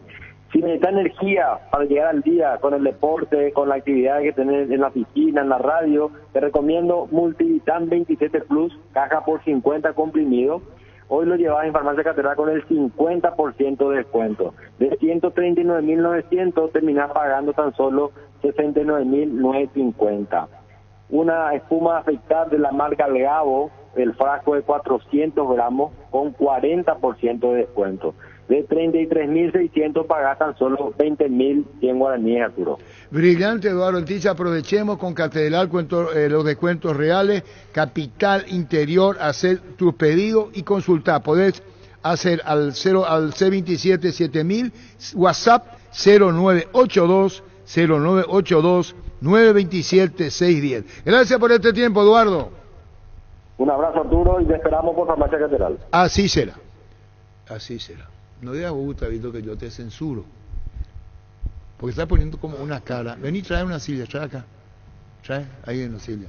Si necesitas energía para llegar al día con el deporte, con la actividad que tenés en la oficina, en la radio, te recomiendo Multivitam 27 Plus, caja por 50 comprimidos. Hoy lo llevas en Farmacia Catedral con el 50% de descuento. De 139.900 terminás pagando tan solo 69.950. Una espuma afeitar de la marca Leavo, el frasco de 400 gramos con 40% de descuento. De 33.600 pagás tan solo 20.100 guaraníes, Arturo. Brillante, Eduardo. Entonces aprovechemos con Catedral los descuentos reales, Capital Interior, hacer tu pedido y consultar. Podés hacer al C27 7000, WhatsApp 0982 927 610. Gracias por este tiempo, Eduardo. Un abrazo, Arturo, y te esperamos por Farmacia Catedral. Así será. Así será. No digas, Gustavito, que yo te censuro. Porque estás poniendo como una cara. Vení, trae una silla, trae acá. Trae, ahí en la silla.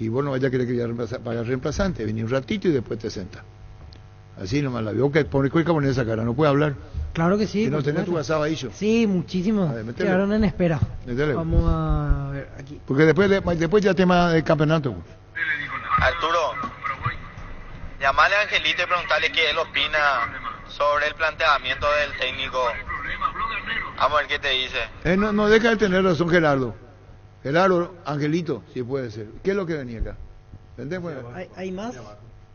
Y vos no vayas a querer que yo vaya reemplazante. Vení un ratito y después te sentas. Así nomás la veo. ¿Qué poner esa cara? ¿No puede hablar? Claro que sí. ¿Y no tenés tu WhatsApp ahí yo? Sí, muchísimos. Quedaron en espera. Métele. Vamos a ver aquí. Porque después ya tema del campeonato. Arturo, llamale a Angelito y preguntarle qué él opina sobre el planteamiento del técnico. Vamos a ver qué te dice. No deja de tener razón Gerardo. Gerardo, Angelito, si puede ser. ¿Qué es lo que venía acá? ¿Vente, pues? ¿Hay más?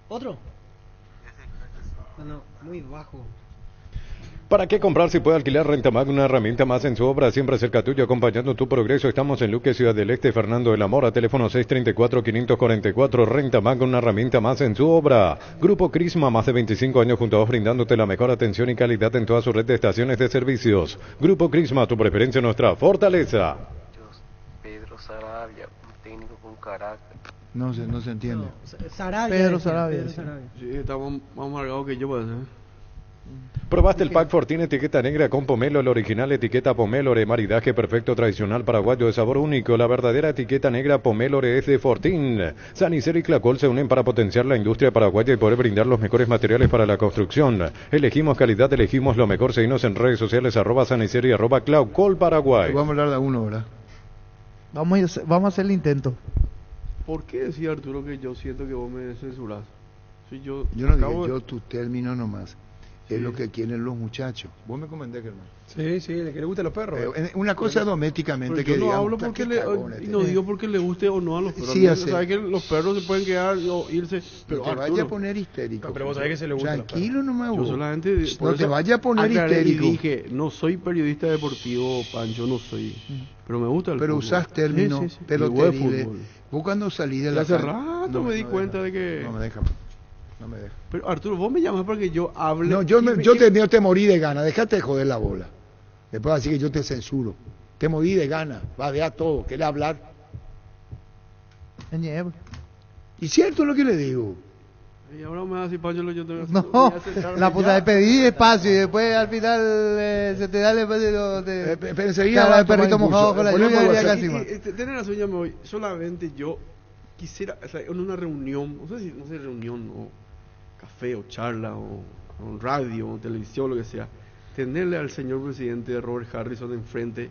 ¿Otro? No, muy bajo. ¿Para qué comprar si puede alquilar Rentamag, una herramienta más en su obra, siempre cerca tuyo, acompañando tu progreso? Estamos en Luque, Ciudad del Este, Fernando de la Mora, teléfono 634-544, Rentamag, una herramienta más en su obra. Grupo Crisma, más de 25 años junto a vos, brindándote la mejor atención y calidad en toda su red de estaciones de servicios. Grupo Crisma, tu preferencia, nuestra fortaleza. Pedro Sarabia, un técnico con carácter. No se entiende. No, Sarabia. Pedro Sarabia. Sí, estamos más amargados que yo, parece. ¿Probaste el Pack Fortín etiqueta negra con pomelo, el original etiqueta Pomélore, maridaje perfecto tradicional paraguayo de sabor único? La verdadera etiqueta negra Pomélore es de Fortín. San Isidro y Clacol se unen para potenciar la industria paraguaya y poder brindar los mejores materiales para la construcción. Elegimos calidad, elegimos lo mejor. Seguinos en redes sociales @San Isidro y @Clacol Paraguay. Vamos a hablar de uno, ¿verdad? Vamos a hacer el intento. ¿Por qué decía Arturo que yo siento que vos me censurás? Si yo no digo yo tu término nomás. Es lo que quieren los muchachos. Vos me comenté, Germán. Sí, el que le guste a los perros. Una cosa domésticamente que yo no digamos, hablo porque no digo porque le guste o no a los perros. Sí, sabes que los perros se pueden quedar o irse. Pero te vaya a poner histérico. Pero vos sabés que se le gusta. Tranquilo nomás. Yo solamente no te vaya a poner histérico. Y dije, no soy periodista deportivo, Pancho, no soy. Pero me gusta el pero fútbol. Usás términos, sí. pero te dice. Vos cuando salís de la hace rato me di cuenta de que no me deja. Pero Arturo, vos me llamas para que yo hable. No, yo te morí de gana, dejate de joder la bola. Después así que yo te censuro. Te morí de gana, va de a todo, ¿querés hablar? Y cierto lo que le digo. Y ahora me va a decir, Pancho, yo tengo no, la puta de pedir espacio y después al final se te da el espacio pero enseguida el perrito mojado con la lluvia casi más. Tenés razón, ya me voy. Solamente yo quisiera, o sea, en una reunión, no sé reunión o café o charla o radio o televisión, lo que sea, tenerle al señor presidente Robert Harrison enfrente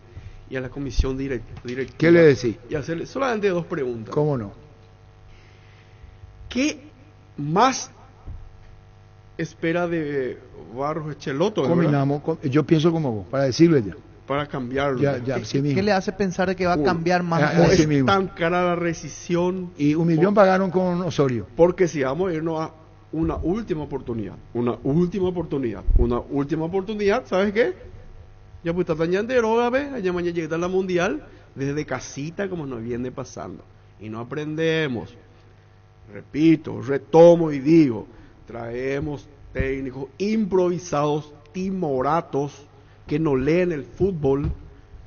y a la comisión directiva. ¿Qué le decís? Y hacerle solamente 2 preguntas. ¿Cómo no? ¿Qué más espera de Barros Echeloto? Combinamos, yo pienso como vos, para decirle ya. Para cambiarlo. ¿Qué le hace pensar de que va a cambiar más? Es tan cara la rescisión. Y 1 millón pagaron con Osorio. Porque si vamos a irnos a una última oportunidad, ¿sabes qué? Ya pues está ya entero, ¿ves? Allá mañana llega a la mundial desde casita como nos viene pasando. Y no aprendemos. Repito, retomo y digo, traemos técnicos improvisados, timoratos, que no leen el fútbol,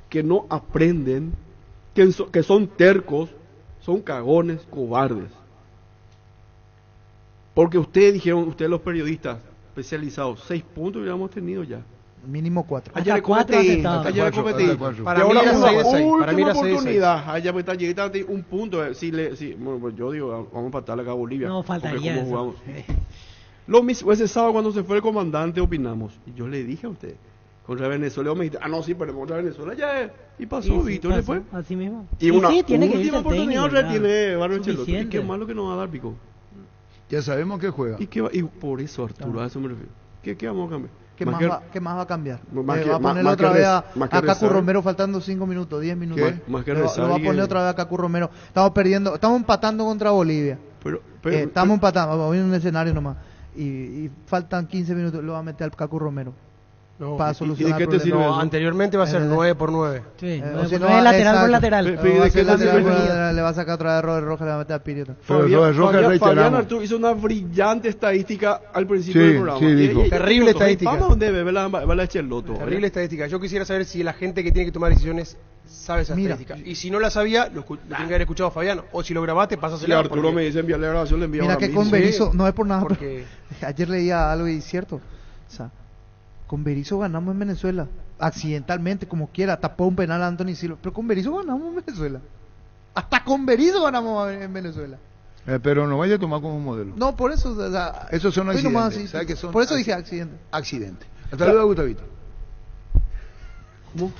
que no aprenden, que son tercos, son cagones, cobardes. Porque ustedes los periodistas especializados, 6 puntos hubiéramos tenido ya. Mínimo 4. Allá le competí. Para mí era 6 de 6. Para mí era 6 de 6. Allá pues está un punto. Bueno, pues yo digo, vamos a empatarle acá a Bolivia. No, faltaría eso. Ese sábado cuando se fue el comandante opinamos. Y yo le dije a usted, contra Venezuela, me dijiste, no, sí, pero contra Venezuela ya es. Y pasó, Víctor, le fue. Así mismo. Y una última oportunidad ahora tiene Barros Echeloto. Y qué malo que nos va a dar, Pico. Ya sabemos que juega. Y por eso, Arturo, a eso me refiero. ¿Qué vamos a cambiar? ¿Qué más va a cambiar? Más que- va a poner más otra que vez res- a más que Cacu rezar. Romero faltando 5 minutos, 10 minutos. Más que Lo rezar va a y poner que- otra vez a Cacu Romero. Estamos perdiendo, estamos empatando contra Bolivia. Estamos empatando, vamos a ver un escenario nomás. Y faltan 15 minutos, lo va a meter al Cacu Romero. No, para ¿y solucionar de qué te el problema. sirve eso? Anteriormente va a ser 9 por 9. Sí, o si no, lateral por exacto. lateral. Va a ¿de ser qué te lateral sirve por eso? lateral, le va a sacar otra vez Robert Rojas, le va a meter a Piri. Fabián Arturo hizo una brillante estadística al principio Sí, del programa. sí, dijo. Terrible estadística. Vamos donde ve la Cheloto. Terrible estadística. Yo quisiera saber si la gente que tiene que tomar decisiones sabe esa Mira. estadística. Y si no la sabía, lo tiene que haber escuchado a Fabián. O si lo grabaste, Si pásasela. Arturo me dice enviarle la grabación, le envío Mira ahora que mismo. con Berizzo, no es por nada, porque- pero ayer leía algo y es cierto. O sea, con Berizzo ganamos en Venezuela. Accidentalmente, como quiera, tapó un penal a Anthony Silva. Pero con Berizzo ganamos en Venezuela. Hasta con Berizzo ganamos en Venezuela. Pero no vaya a tomar como modelo. No, por eso. O sea, Esos son estoy nomás accidentes. así. ¿Sabes qué son? Por eso dije accidente. Accidente. Hasta luego, Gustavito. ¿Cómo?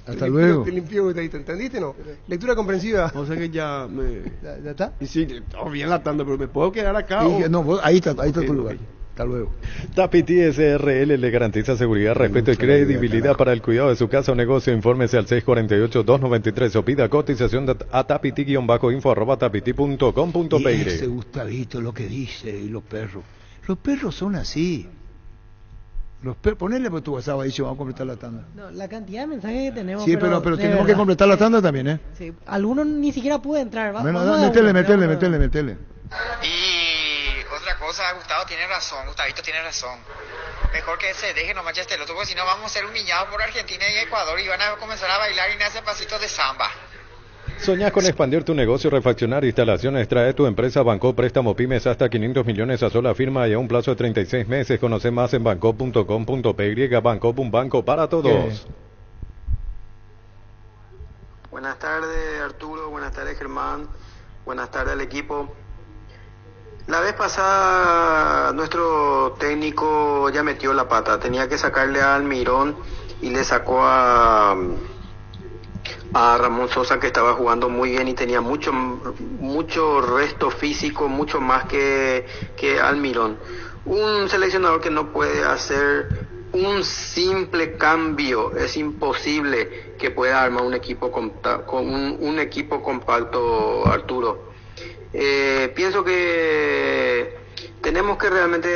Hasta luego. Te limpió, Gustavito. ¿Entendiste no? Lectura comprensiva. O sea que ya me... ¿Ya está? Y sí, estamos bien la tanda, pero ¿me puedo quedar acá? Y dije, no, ahí está Ok, tu lugar. ok. Hasta luego. Tapiti SRL le garantiza seguridad, respeto y credibilidad para el cuidado de su casa o negocio. Infórmese al 648-293 o pida cotización a tapiti-info@tapiti.com.py. Ese Gustavito lo que dice y los perros. Los perros son así. Ponele por tu WhatsApp ahí si vamos a completar la tanda. No, la cantidad de mensajes que tenemos. Sí, pero de tenemos que verdad. completar la tanda también, ¿eh? Sí, algunos ni siquiera pude entrar. Bueno, vamos a métele. Y otra cosa, Gustavo tiene razón, Gustavito tiene razón. Mejor que se deje nomás este loto, porque si no vamos a ser humillados por Argentina y Ecuador y van a comenzar a bailar y me hacen pasitos de samba. ¿Soñás con expandir tu negocio, refaccionar instalaciones? Trae tu empresa a Banco Préstamo Pymes hasta 500 millones a sola firma y a un plazo de 36 meses. Conoce más en banco.com.py. Banco, un banco para todos. Buenas tardes Arturo, buenas tardes Germán, buenas tardes al equipo. La vez pasada nuestro técnico ya metió la pata, tenía que sacarle a Almirón y le sacó a Ramón Sosa, que estaba jugando muy bien y tenía mucho resto físico, mucho más que Almirón. Un seleccionador que no puede hacer un simple cambio, es imposible que pueda armar un equipo un equipo compacto, Arturo. Pienso que tenemos que realmente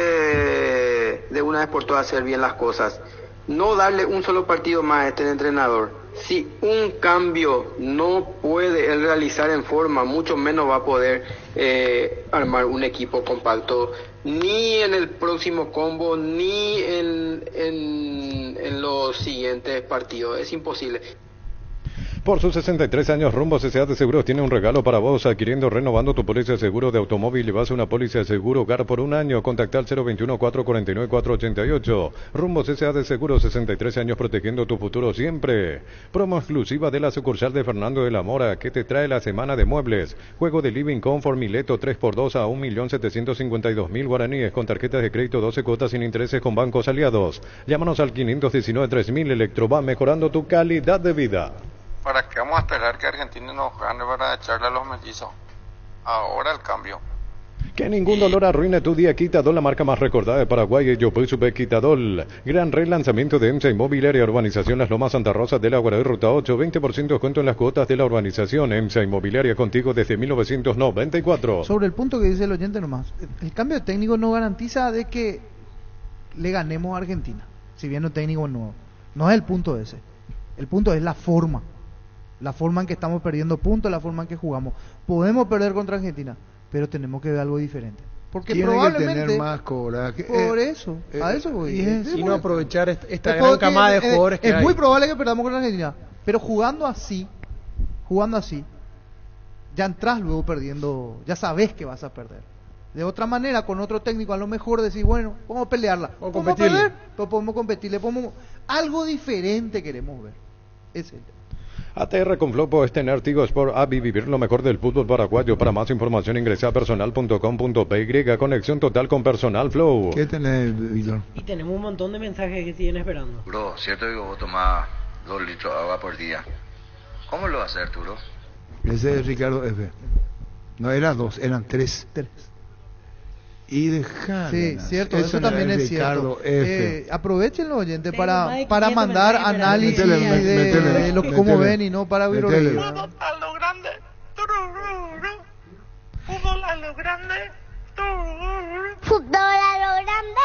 de una vez por todas hacer bien las cosas, no darle un solo partido más a este entrenador. Si un cambio no puede él realizar en forma, mucho menos va a poder armar un equipo compacto, ni en el próximo combo, ni en los siguientes partidos. Es imposible. Por sus 63 años, Rumbo S.A. de Seguros tiene un regalo para vos. Adquiriendo, renovando tu póliza de seguro de automóvil y vas a una póliza de seguro hogar por un año. Contacta al 021-449-488. Rumbo S.A. de Seguros, 63 años protegiendo tu futuro siempre. Promo exclusiva de la sucursal de Fernando de la Mora, que te trae la semana de muebles. Juego de Living Comfort Mileto 3x2 a 1.752.000 guaraníes con tarjetas de crédito 12 cuotas sin intereses con bancos aliados. Llámanos al 519-3000. Electroban, mejorando tu calidad de vida. ¿Para qué vamos a esperar que Argentina nos gane para echarle a los mellizos? Ahora el cambio. Que ningún dolor arruine tu día. Quitadol, la marca más recordada de Paraguay. Yo Super Quitadol. Gran relanzamiento de EMSA Inmobiliaria, Urbanización Las Lomas Santa Rosa de la Guardia Ruta 8. 20% descuento en las cuotas de la urbanización. EMSA Inmobiliaria, contigo desde 1994. Sobre el punto que dice el oyente nomás, el cambio de técnico no garantiza de que le ganemos a Argentina, si viene un técnico nuevo. No es el punto ese. El punto es la forma. La forma en que estamos perdiendo puntos, la forma en que jugamos. Podemos perder contra Argentina, pero tenemos que ver algo diferente. Porque tiene probablemente que tener más coraje. Por eso, a eso voy. Y no aprovechar esta Es gran porque camada de jugadores que es hay. muy probable que perdamos contra Argentina, pero jugando así, ya entras luego perdiendo, ya sabes que vas a perder. De otra manera, con otro técnico, a lo mejor decís, bueno, vamos a pelearla. Podemos perder, pero podemos competirle, algo diferente queremos ver. Ese es el tema. ATR con Flopo es tener Tigo Sport App y vivir lo mejor del fútbol paraguayo. Para más información ingresa a personal.com.py. Conexión total con Personal Flow. ¿Qué tenés, Víctor? Y tenemos un montón de mensajes que siguen esperando. Bro, cierto que vos tomás 2 litros de agua por día. ¿Cómo lo vas a hacer, Arturo? Ese es Ricardo F. No eran 2, eran 3. y dejar. Sí, cierto, eso no también es Ricardo cierto. Aprovechen los oyentes Tengo más de para 500 mandar mensajes, pero análisis métele, de lo que cómo ven y no para métele. virología. A lo grande. Fútbol a lo grande. Fútbol a lo grande.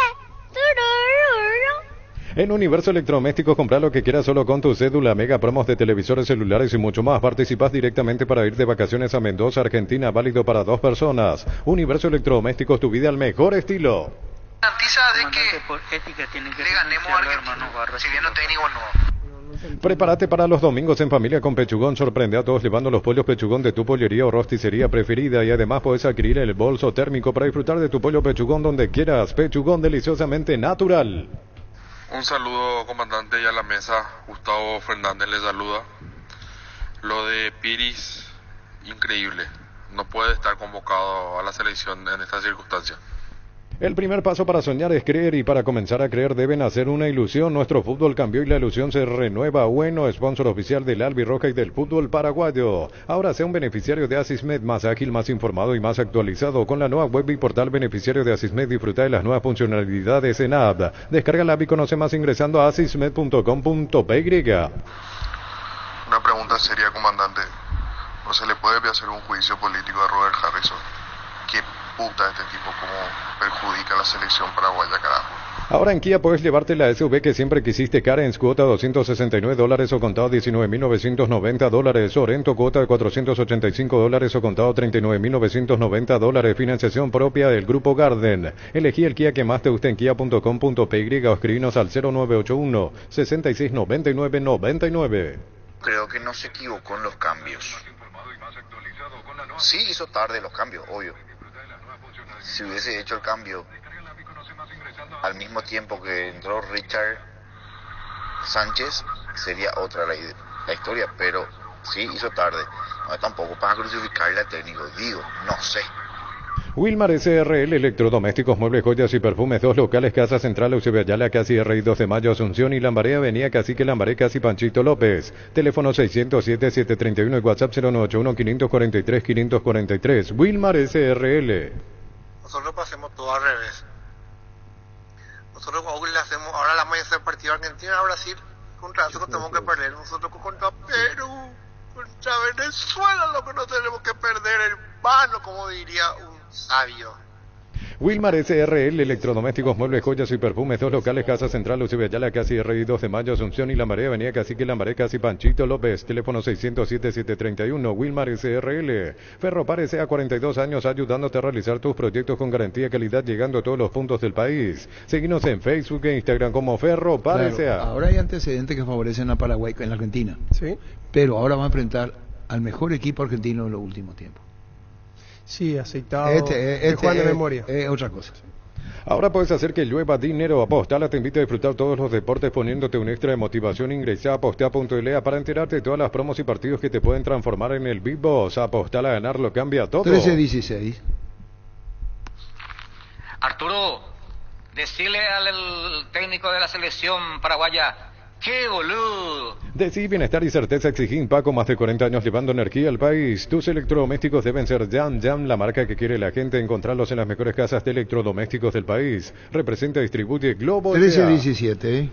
En Universo Electrodomésticos, compra lo que quieras solo con tu cédula, mega promos de televisores, celulares y mucho más. Participas directamente para ir de vacaciones a Mendoza, Argentina, válido para 2 personas. Universo Electrodomésticos, tu vida al mejor estilo. Garantiza de que le ganemos a Argentina, si bien no técnico nuevo. Prepárate para los domingos en familia con Pechugón. Sorprende a todos llevando los pollos Pechugón de tu pollería o rosticería preferida. Y además puedes adquirir el bolso térmico para disfrutar de tu pollo Pechugón donde quieras. Pechugón, deliciosamente natural. Un saludo, comandante, y a la mesa. Gustavo Fernández le saluda. Lo de Piris, increíble. No puede estar convocado a la selección en estas circunstancias. El primer paso para soñar es creer, y para comenzar a creer deben hacer una ilusión. Nuestro fútbol cambió y la ilusión se renueva. Bueno, sponsor oficial del Albirroja y del fútbol paraguayo. Ahora sea un beneficiario de Asismed, más ágil, más informado y más actualizado. Con la nueva web y portal beneficiario de Asismed, disfruta de las nuevas funcionalidades en app. Descarga la app y conoce más ingresando a asismed.com.py. Una pregunta seria, comandante. ¿No se le puede hacer un juicio político a Robert Harrison? ¿Qué puta este tipo, cómo perjudica a la selección paraguaya, carajo? Ahora en Kia puedes llevarte la SUV que siempre quisiste, Carens, cuota $269 o contado $19,990, Sorento, cuota de $485 o contado $39,990, financiación propia del Grupo Garden. Elegí el Kia que más te guste en kia.com.py o escribinos al 0981 669999. Creo que no se equivocó en los cambios. Sí hizo tarde los cambios, obvio. Si hubiese hecho el cambio al mismo tiempo que entró Richard Sánchez, sería otra la historia, pero sí hizo tarde. No, tampoco para crucificarle al técnico, digo, no sé. Wilmar SRL, electrodomésticos, muebles, joyas y perfumes, 2 locales, Casa Central, Eusebio Ayala, casi RI 2 de Mayo, Asunción y Lambaré, Avenida Cacique Lambaré, casi Panchito López. Teléfono 607-731 y WhatsApp 0981-543-543. Wilmar SRL. Nosotros pasemos todo al revés. Nosotros le hacemos, ahora la mayoría del partido Argentina a Brasil, contra eso que tenemos que perder. Nosotros contra Perú, contra Venezuela, lo que no tenemos que perder, hermano, como diría un sabio. Wilmar SRL, electrodomésticos, muebles, joyas y perfumes, 2 locales, Casa Central, Eusebio Ayala, casi RI 2 de Mayo, Asunción y Lambaré, Avenida Cacique Lambaré, casi Panchito López. Teléfono 607-731, Wilmar SRL. Ferropar S.A. 42 años ayudándote a realizar tus proyectos con garantía y calidad, llegando a todos los puntos del país. Seguinos en Facebook e Instagram como Ferropar S.A. Ahora hay antecedentes que favorecen a Paraguay en la Argentina. Sí. Pero ahora va a enfrentar al mejor equipo argentino en los últimos tiempos. Sí, aceitado. Juan de memoria. Es otra cosa. Ahora puedes hacer que llueva dinero. Apostala te invita a disfrutar todos los deportes poniéndote un extra de motivación. Ingresa a apostea.la para enterarte de todas las promos y partidos que te pueden transformar en el Big Boss. Apostala a ganar lo cambia todo. 13-16. Arturo, decirle al técnico de la selección paraguaya, ¡qué boludo! Decí bienestar y certeza exigí Paco, más de 40 años llevando energía al país. Tus electrodomésticos deben ser Jam, la marca que quiere la gente. Encontrarlos en las mejores casas de electrodomésticos del país. Representa y distribuye Globo. 13-17.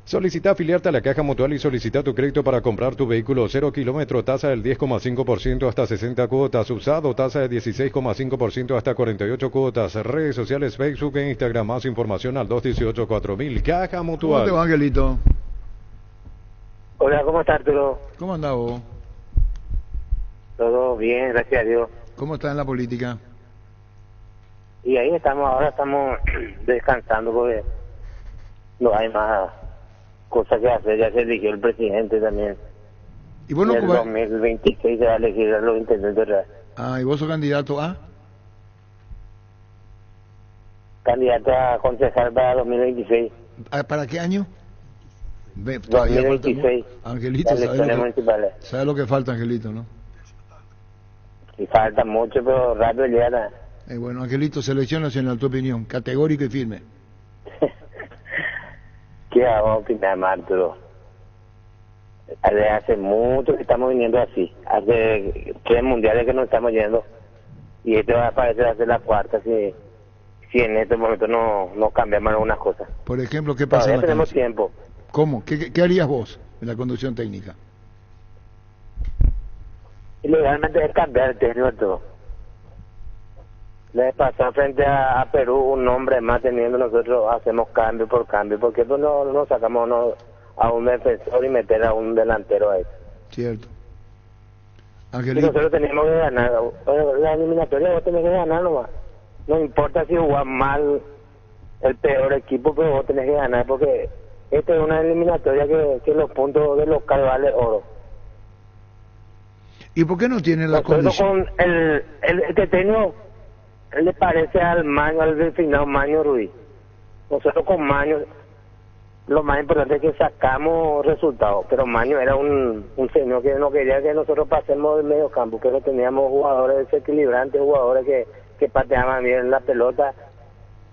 Solicita afiliarte a la Caja Mutual y solicita tu crédito para comprar tu vehículo 0 kilómetro, tasa del 10,5% hasta 60 cuotas, usado, tasa de 16,5% hasta 48 cuotas, redes sociales, Facebook e Instagram, más información al 218-4000, Caja Mutual. ¿Cómo te va, Angelito? Hola, ¿cómo estás, Arturo? ¿Cómo andás vos? Todo bien, gracias a Dios. ¿Cómo está en la política? Y ahí estamos, ahora estamos descansando porque no hay más cosas que hacer, ya se eligió el presidente también. ¿Y vos no en el 2026 se va a elegir a los intendentes reales. Ah, ¿y vos sos candidato a? Candidato a concejal para 2026. ¿Para qué año? 2026. Angelito, ¿sabes lo que falta, Angelito, no? Sí, falta mucho, pero rápido llegará. Bueno, Angelito, Selección Nacional, tu opinión, categórico y firme. ¿Qué vamos a opinar, Arturo? Hace mucho que estamos viniendo así. Hace 3 mundiales que nos estamos yendo. Y este va a parecer hacer la cuarta, si si en este momento no cambiamos algunas cosas. Por ejemplo, ¿qué pasa? Todavía tenemos tiempo. ¿Cómo? ¿Qué harías vos en la conducción técnica? Y legalmente es cambiar el técnico de todo. Le pasar frente a Perú un nombre más teniendo nosotros, hacemos cambio por cambio. ¿Por qué pues no sacamos a un defensor y meter a un delantero a eso? Cierto. Y nosotros tenemos que ganar. La eliminatoria vos tenés que ganar nomás. No importa si jugás mal el peor equipo, pero vos tenés que ganar porque esta es una eliminatoria que los puntos de local vale oro. ¿Y por qué no tiene la condición? Con el que tengo, él le parece al final Maño Ruiz. Nosotros con Maño, lo más importante es que sacamos resultados, pero Maño era un señor que no quería que nosotros pasemos del medio campo, pero teníamos jugadores desequilibrantes, jugadores que pateaban bien la pelota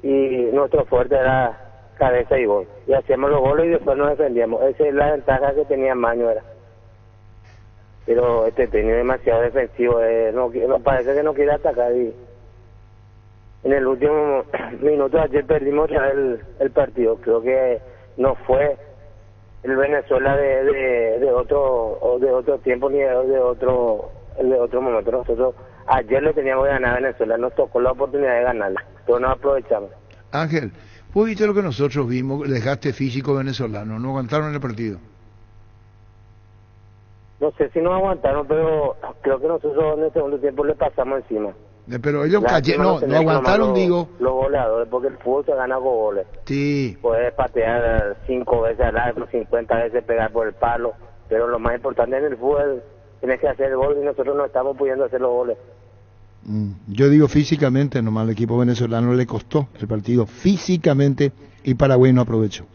y nuestro fuerte era cabeza y gol. Y hacíamos los goles y después nos defendíamos. Esa es la ventaja que tenía Maño era. Pero tenía demasiado defensivo, no parece que no quiere atacar y en el último minuto de ayer perdimos ya el partido. Creo que no fue el Venezuela de otro tiempo ni de otro momento. Nosotros ayer le teníamos que ganar a Venezuela, nos tocó la oportunidad de ganarla, pero no aprovechamos. Ángel, ¿vos viste lo que nosotros vimos, el desgaste físico venezolano? ¿No aguantaron el partido? No sé si nos aguantaron, pero creo que nosotros en el segundo tiempo le pasamos encima. Pero ellos no aguantaron, digo. Los goleadores, porque el fútbol se gana con goles. Sí. Puedes patear 5 veces al arco, 50 veces pegar por el palo, pero lo más importante en el fútbol tienes que hacer el gol y nosotros no estamos pudiendo hacer los goles. Yo digo físicamente, nomás al equipo venezolano le costó el partido físicamente y Paraguay no aprovechó.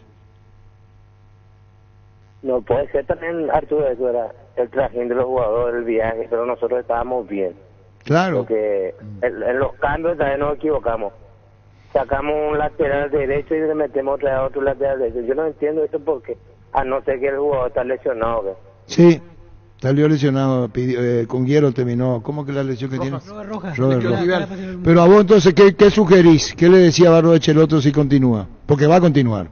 No, puede ser también, Arturo, eso era el trajín de los jugadores, el viaje, pero nosotros estábamos bien. Claro. Porque en los cambios también nos equivocamos. Sacamos un lateral derecho y le metemos otra vez otro lateral derecho. Yo no entiendo esto porque, a no ser que el jugador está lesionado. ¿Qué? Sí, salió lesionado, con Guerrero terminó. ¿Cómo que la lesión que tiene? Robert Rojas. Pero a vos entonces, ¿qué sugerís? ¿Qué le decía Barro Echeloto si continúa? Porque va a continuar.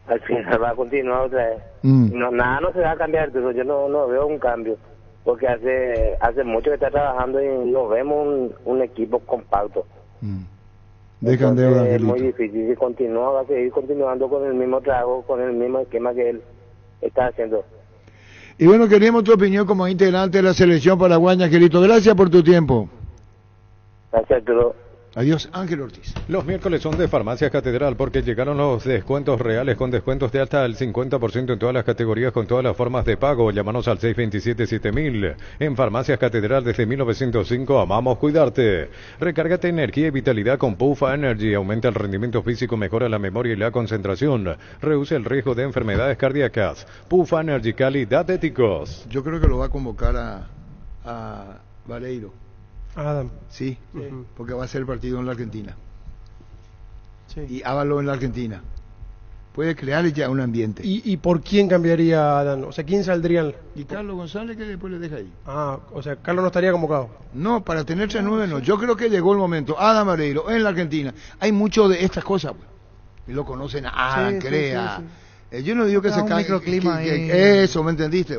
Al final va a continuar otra vez. Nada no se va a cambiar, pero yo no veo un cambio. Porque hace mucho que está trabajando y no vemos un equipo compacto. Dejan deuda, es muy difícil. Si continúa, va a seguir continuando con el mismo trabajo, con el mismo esquema que él está haciendo. Y bueno, queríamos tu opinión como integrante de la selección paraguaya, Angelito. Gracias por tu tiempo. Gracias, Arturo. Adiós, Ángel Ortiz. Los miércoles son de Farmacia Catedral porque llegaron los descuentos reales con descuentos de hasta el 50% en todas las categorías con todas las formas de pago. Llámanos al 627-7000. En Farmacias Catedral desde 1905 amamos cuidarte. Recárgate energía y vitalidad con Pufa Energy. Aumenta el rendimiento físico, mejora la memoria y la concentración. Reduce el riesgo de enfermedades cardíacas. Pufa Energy, calidad de ticos. Yo creo que lo va a convocar a Vareiro. Adam. Sí, porque va a ser el partido en la Argentina. Sí. Y Ávalo en la Argentina. Puede crear ya un ambiente. ¿Y por quién cambiaría Adam? O sea, ¿quién saldría? Y Carlos González, que después le deja ahí. O sea, Carlos no estaría convocado. No, para tener 3-9 no. Yo creo que llegó el momento. Adam Vareiro en la Argentina. Hay mucho de estas cosas. Y lo conocen a Adam, Crea. Sí. Yo no digo que se caiga. Eso, ¿me entendiste?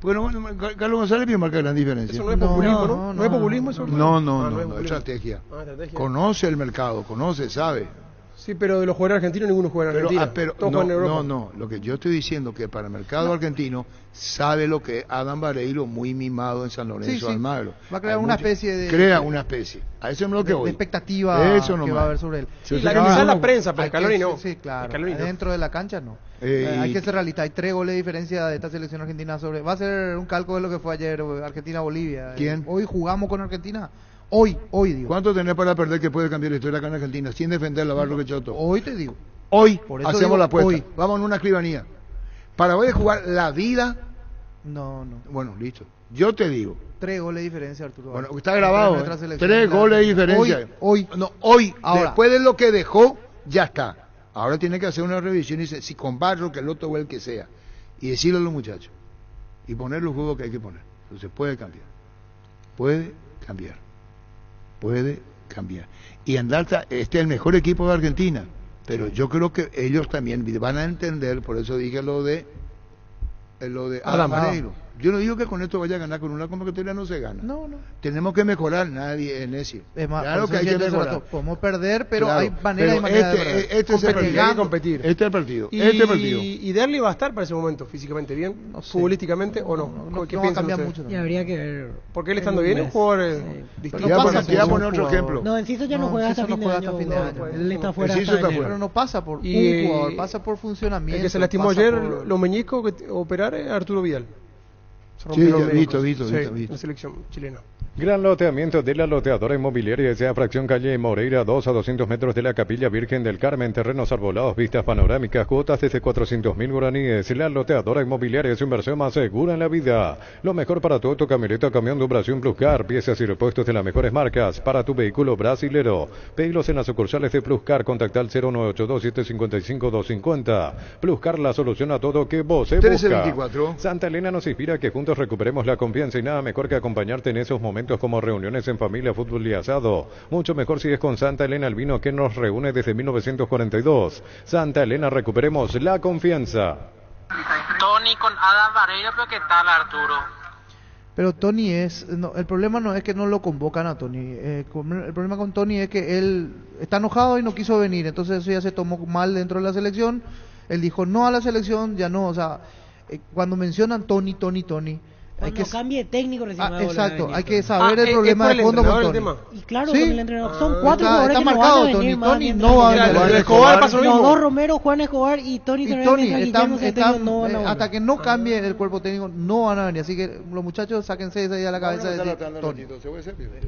Bueno, Carlos González marca gran diferencia. Eso no es populismo, ¿no? ¿No es populismo eso? No, es estrategia. Conoce el mercado, sabe. Sí, pero de los jugadores argentinos ninguno juega en Argentina. Todos juegan en Europa. No, lo que yo estoy diciendo que para el mercado argentino sabe lo que es Adam Vareiro, muy mimado en San Lorenzo Almagro. Va a crear una especie de... Crea una especie. A eso es lo que voy. De expectativa eso que va a haber sobre él. Sí, la prensa, pero Scaloni no. Sí, claro. Dentro de la cancha no. Hay que ser realista. Hay 3 goles de diferencia de esta selección argentina sobre... Va a ser un calco de lo que fue ayer Argentina-Bolivia. ¿Quién? Hoy jugamos con Argentina. Hoy digo. ¿Cuánto tenés para perder que puede cambiar la historia acá en Argentina sin defender la Barro Quechoto? Hoy te digo. Hoy hacemos la apuesta. Vamos en una escribanía. Paraguay jugar la vida. No. Bueno, listo. Yo te digo. 3 goles de diferencia, Arturo. Bueno, está grabado. 3 goles de diferencia. Hoy. Ahora. Después de lo que dejó, ya está. Ahora tiene que hacer una revisión y decir, si con Barro, que el otro o el que sea. Y decirle a los muchachos. Y poner los juegos que hay que poner. Entonces puede cambiar. Puede cambiar. cambiar. Y Andalza, este es el mejor equipo de Argentina, pero yo creo que ellos también van a entender, por eso dije lo de Adam Vareiro. Yo no digo que con esto vaya a ganar, con una convocatoria no se gana. No. Tenemos que mejorar, nadie en eso. Es más, claro que hay que mejorar. Podemos perder, pero Claro, hay manera y manera de perder. Este es el partido. Competir. Este es el partido. Y Derli va a estar para ese momento físicamente bien, futbolísticamente o no. ¿Qué no va a piensan cambiar ustedes? mucho. Y habría que ver. Porque él estando bien es un jugador distinto. Te voy a poner otro ejemplo. No, Enciso ya no juega hasta fin de año. Él está fuera hasta enero. Pero no pasa por un jugador, pasa por funcionamiento. El que se lastimó ayer los meñiscos que operar es Arturo Vidal. Sí, visto. La selección chilena. Gran loteamiento de la loteadora inmobiliaria S.A. Fracción Calle Moreira, 2 a 200 metros de la Capilla Virgen del Carmen, terrenos arbolados, vistas panorámicas, cuotas desde 400.000 guaraníes. La loteadora inmobiliaria es su inversión más segura en la vida. Lo mejor para tu auto, camioneta o camión de Operación Pluscar, piezas y repuestos de las mejores marcas. Para tu vehículo brasilero, pedilos en las sucursales de Pluscar, contacta al 0982-755-250. Pluscar, la solución a todo que vos se busca. 1324. Santa Elena nos inspira a que juntos recuperemos la confianza y nada mejor que acompañarte en esos momentos como reuniones en familia, fútbol y asado. Mucho mejor si es con Santa Elena, el vino que nos reúne desde 1942. Santa Elena, recuperemos la confianza. Tony con Adam Vareiro, pero ¿qué tal, Arturo? Pero Tony el problema no es que no lo convocan a Tony. El problema con Tony es que él está enojado y no quiso venir. Entonces eso ya se tomó mal dentro de la selección. Él dijo no a la selección, ya no. O sea, cuando mencionan Tony. Cuando cambie de técnico recién exacto, hay que saber el problema de fondo con Tony. Y claro, con el entrenador. Son 4 jugadores está que marcado, no van a venir. Tony no va a venir. Escobar pasó lo mismo. Los dos Romero, Juan Escobar y Tony hasta que no cambie el cuerpo técnico no van a venir. Así que los muchachos sáquense esa idea a la cabeza de Tony.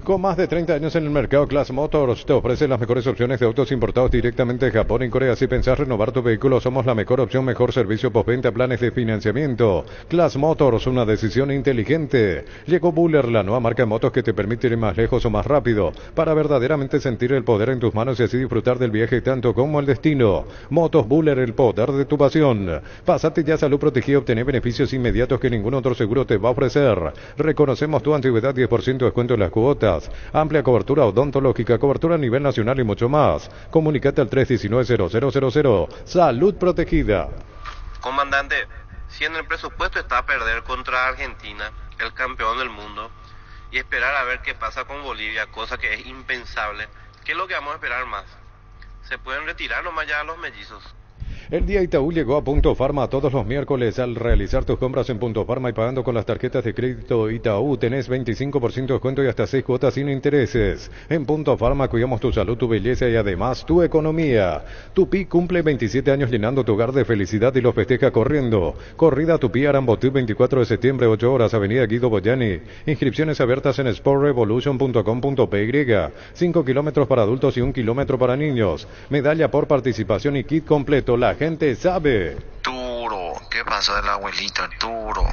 Con más de 30 años en el mercado, Class Motors te ofrece las mejores opciones de autos importados directamente de Japón y Corea. Si pensás renovar tu vehículo, somos la mejor opción, mejor servicio postventa, planes de financiamiento. Class Motors, una decisión inteligente. Llegó Buller, la nueva marca de motos que te permite ir más lejos o más rápido, para verdaderamente sentir el poder en tus manos y así disfrutar del viaje tanto como el destino. Motos Buller, el poder de tu pasión. Pásate ya a Salud Protegida y obtener beneficios inmediatos que ningún otro seguro te va a ofrecer. Reconocemos tu antigüedad, 10% de descuento en las cuotas, amplia cobertura odontológica, cobertura a nivel nacional y mucho más. Comunicate al 319-0000. Salud Protegida. Comandante, si en el presupuesto está a perder contra Argentina, el campeón del mundo, y esperar a ver qué pasa con Bolivia, cosa que es impensable, ¿qué es lo que vamos a esperar más? ¿Se pueden retirar nomás ya los mellizos? El día Itaú llegó a Punto Farma todos los miércoles. Al realizar tus compras en Punto Farma y pagando con las tarjetas de crédito Itaú, tenés 25% de descuento y hasta 6 cuotas sin intereses. En Punto Farma cuidamos tu salud, tu belleza y además tu economía. Tupi cumple 27 años llenando tu hogar de felicidad y los festeja corriendo. Corrida Tupi Arambotí, 24 de septiembre, 8 horas, Avenida Guido Boyani. Inscripciones abiertas en sportrevolution.com.py. 5 kilómetros para adultos y 1 kilómetro para niños. Medalla por participación y kit completo. La gente sabe. Arturo, ¿qué pasó del abuelito Arturo?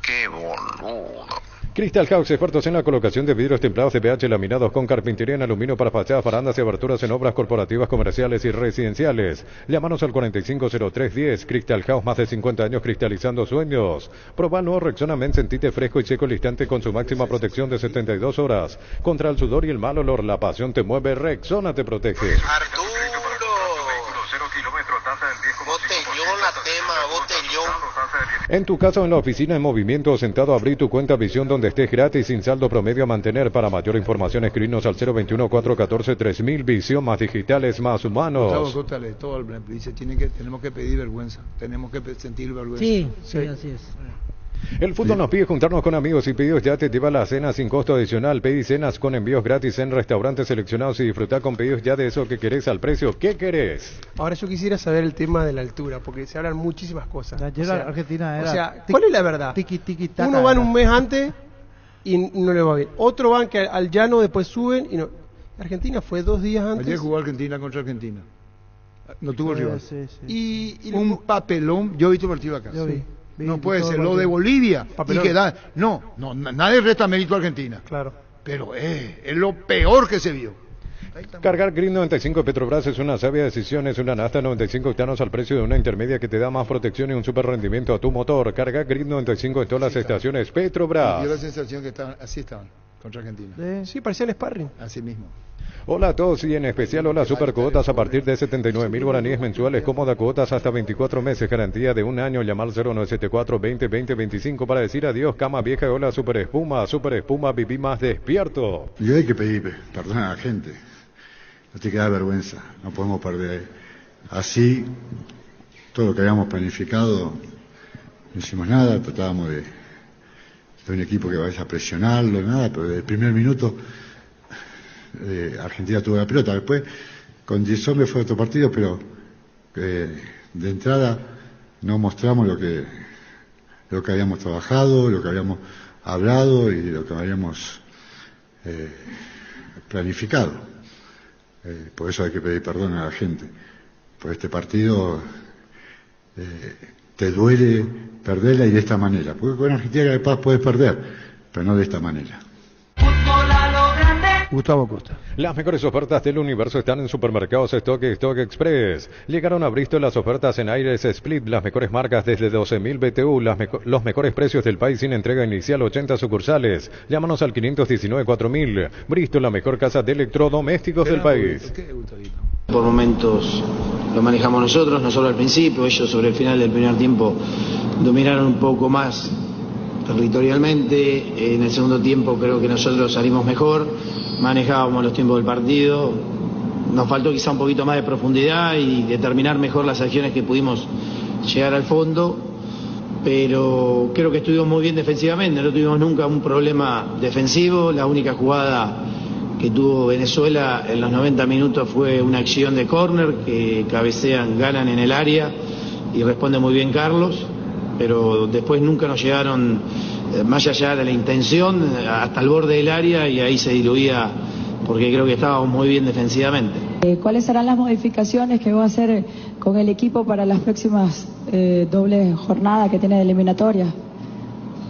Qué boludo. Crystal House, expertos en la colocación de vidrios templados de pH laminados con carpintería en aluminio para fachadas, barandas y aberturas en obras corporativas, comerciales y residenciales. Llámanos al 450310. Crystal House, más de 50 años cristalizando sueños. Proba el nuevo Rexona Men, sentite fresco y seco al instante con su máxima protección de 72 horas. Contra el sudor y el mal olor, la pasión te mueve, Rexona te protege. Arturo. Botellón la tema, botellón. En tu casa o en la oficina en movimiento, sentado, abrí tu cuenta Visión donde estés gratis, sin saldo promedio a mantener. Para mayor información, escribinos al 021-414-3000. Visión, más digitales, más humanos. Todo dice, tenemos que pedir vergüenza, tenemos que sentir vergüenza. Sí, así es. El fútbol nos pide juntarnos con amigos y pedidos ya te lleva la cena sin costo adicional. Pedí cenas con envíos gratis en restaurantes seleccionados y disfrutar con pedidos ya de eso que querés al precio que querés. Ahora yo quisiera saber el tema de la altura, porque se hablan muchísimas cosas. Ayer Argentina era... O sea, ¿cuál es la verdad? Uno va en un mes antes y no le va bien. Otro van que al llano después suben y no. Argentina fue 2 días antes. Ayer jugó Argentina contra Argentina. No tuvo rival. Sí. Y un papelón. Yo he visto el partido acá. Yo vi. No puede ser lo de Bolivia papelón. Y quedar. No, nadie resta mérito a Argentina. Claro. Pero es lo peor que se vio. Cargar Green 95 de Petrobras es una sabia decisión, es una nafta 95 octanos al precio de una intermedia que te da más protección y un super rendimiento a tu motor. Cargar Green 95 en todas las estaciones Petrobras. Dio la sensación que estaban contra Argentina. Sí, parecía el sparring. Así mismo. Hola a todos y en especial hola super cuotas a partir de 79.000 guaraníes mensuales, cómoda cuotas hasta 24 meses, garantía de un año, llamar 0974-20-20-25 para decir adiós, cama vieja, hola super espuma, viví más despierto. Y hay que pedir perdón a la gente, no te queda vergüenza, no podemos perder así, todo lo que habíamos planificado, no hicimos nada, tratábamos de un equipo que vaya a presionarlo, nada, pero desde el primer minuto Argentina tuvo la pelota. Después con 10 hombres fue otro partido, pero de entrada no mostramos lo que habíamos trabajado, lo que habíamos hablado y lo que habíamos planificado. Por eso hay que pedir perdón a la gente. Por este partido te duele perderla y de esta manera. Porque con Argentina capaz puedes perder, pero no de esta manera. Gustavo Costa. Las mejores ofertas del universo están en Supermercados Stock Express. Llegaron a Bristol las ofertas en Aires Split, las mejores marcas desde 12.000 BTU, los mejores precios del país sin entrega inicial, 80 sucursales. Llámanos al 519-4000. Bristol, la mejor casa de electrodomésticos del país. Por momentos lo manejamos nosotros al principio, ellos sobre el final del primer tiempo dominaron un poco más territorialmente. En el segundo tiempo creo que nosotros salimos mejor, manejábamos los tiempos del partido, nos faltó quizá un poquito más de profundidad y determinar mejor las acciones que pudimos llegar al fondo, pero creo que estuvimos muy bien defensivamente, no tuvimos nunca un problema defensivo. La única jugada que tuvo Venezuela en los 90 minutos fue una acción de córner que cabecean, ganan en el área y responde muy bien Carlos, pero después nunca nos llegaron más allá de la intención hasta el borde del área y ahí se diluía porque creo que estábamos muy bien defensivamente. ¿Cuáles serán las modificaciones que va a hacer con el equipo para las próximas dobles jornadas que tiene de eliminatoria?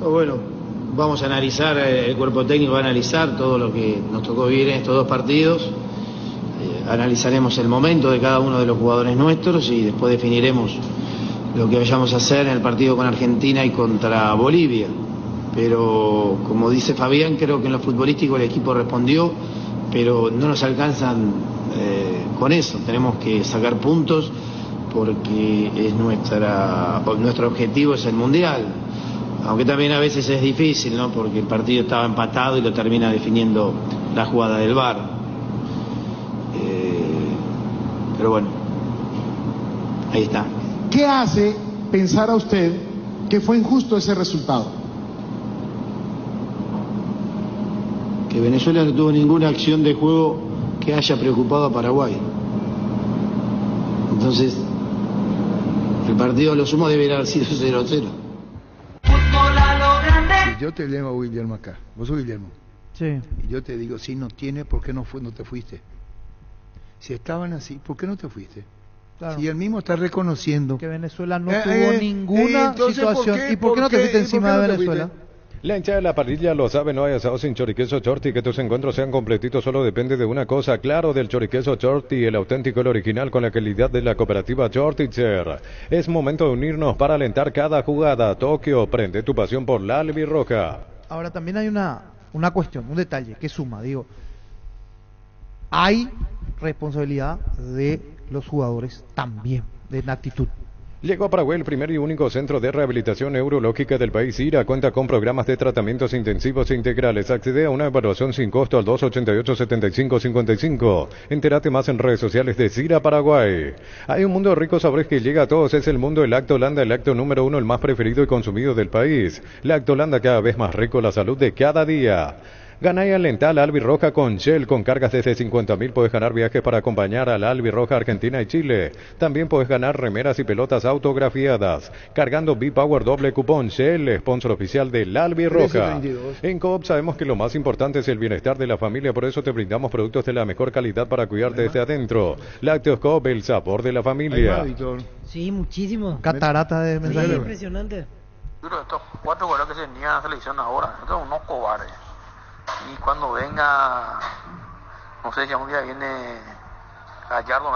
Bueno, vamos a analizar, el cuerpo técnico va a analizar todo lo que nos tocó vivir en estos dos partidos, analizaremos el momento de cada uno de los jugadores nuestros y después definiremos lo que vayamos a hacer en el partido con Argentina y contra Bolivia. Pero como dice Fabián, creo que en lo futbolístico el equipo respondió, pero no nos alcanzan con eso. Tenemos que sacar puntos porque es nuestro objetivo es el Mundial. Aunque también a veces es difícil, ¿no? Porque el partido estaba empatado y lo termina definiendo la jugada del VAR. Pero bueno, ahí está. ¿Qué hace pensar a usted que fue injusto ese resultado? Que Venezuela no tuvo ninguna acción de juego que haya preocupado a Paraguay. Entonces, el partido a lo sumo debería haber sido 0-0. Yo te leo a Guillermo acá. ¿Vos sos Guillermo? Sí. Y yo te digo, si no tiene, ¿por qué no te fuiste? Si estaban así, ¿por qué no te fuiste? Claro. Si él mismo está reconociendo que Venezuela no tuvo ninguna situación. ¿Y por qué no te fuiste encima de Venezuela? La hinchada de la parrilla lo sabe, no hay asado sin choriqueso Chorti, que tus encuentros sean completitos solo depende de una cosa, claro, del choriqueso Chorti, el auténtico, el original con la calidad de la cooperativa Chortitzer. Es momento de unirnos para alentar cada jugada. Tokio, prende tu pasión por la albirroja. Ahora también hay una cuestión, un detalle que suma, digo, hay responsabilidad de los jugadores también, de la actitud. Llegó a Paraguay el primer y único centro de rehabilitación neurológica del país. IRA cuenta con programas de tratamientos intensivos e integrales. Accede a una evaluación sin costo al 288-7555. Entérate más en redes sociales de CIRA Paraguay. Hay un mundo de ricos sabores que llega a todos. Es el mundo del Lactolanda, el lácteo número 1, el más preferido y consumido del país. Lactolanda, cada vez más rico, la salud de cada día. Gana y alenta la albirroja con Shell. Con cargas desde 50.000 puedes ganar viajes para acompañar a la albirroja Argentina y Chile. También puedes ganar remeras y pelotas autografiadas. Cargando B-Power doble cupón Shell, sponsor oficial de la albirroja. En Coop sabemos que lo más importante es el bienestar de la familia, por eso te brindamos productos de la mejor calidad para cuidarte desde adentro. Lácteos Coop, el sabor de la familia. Sí, muchísimo. Catarata de mensajes. Sí, impresionante. Estos 4 jugadores que se niegan a la selección ahora, estos son unos cobardes. Y cuando venga, no sé si algún día viene Gallardo,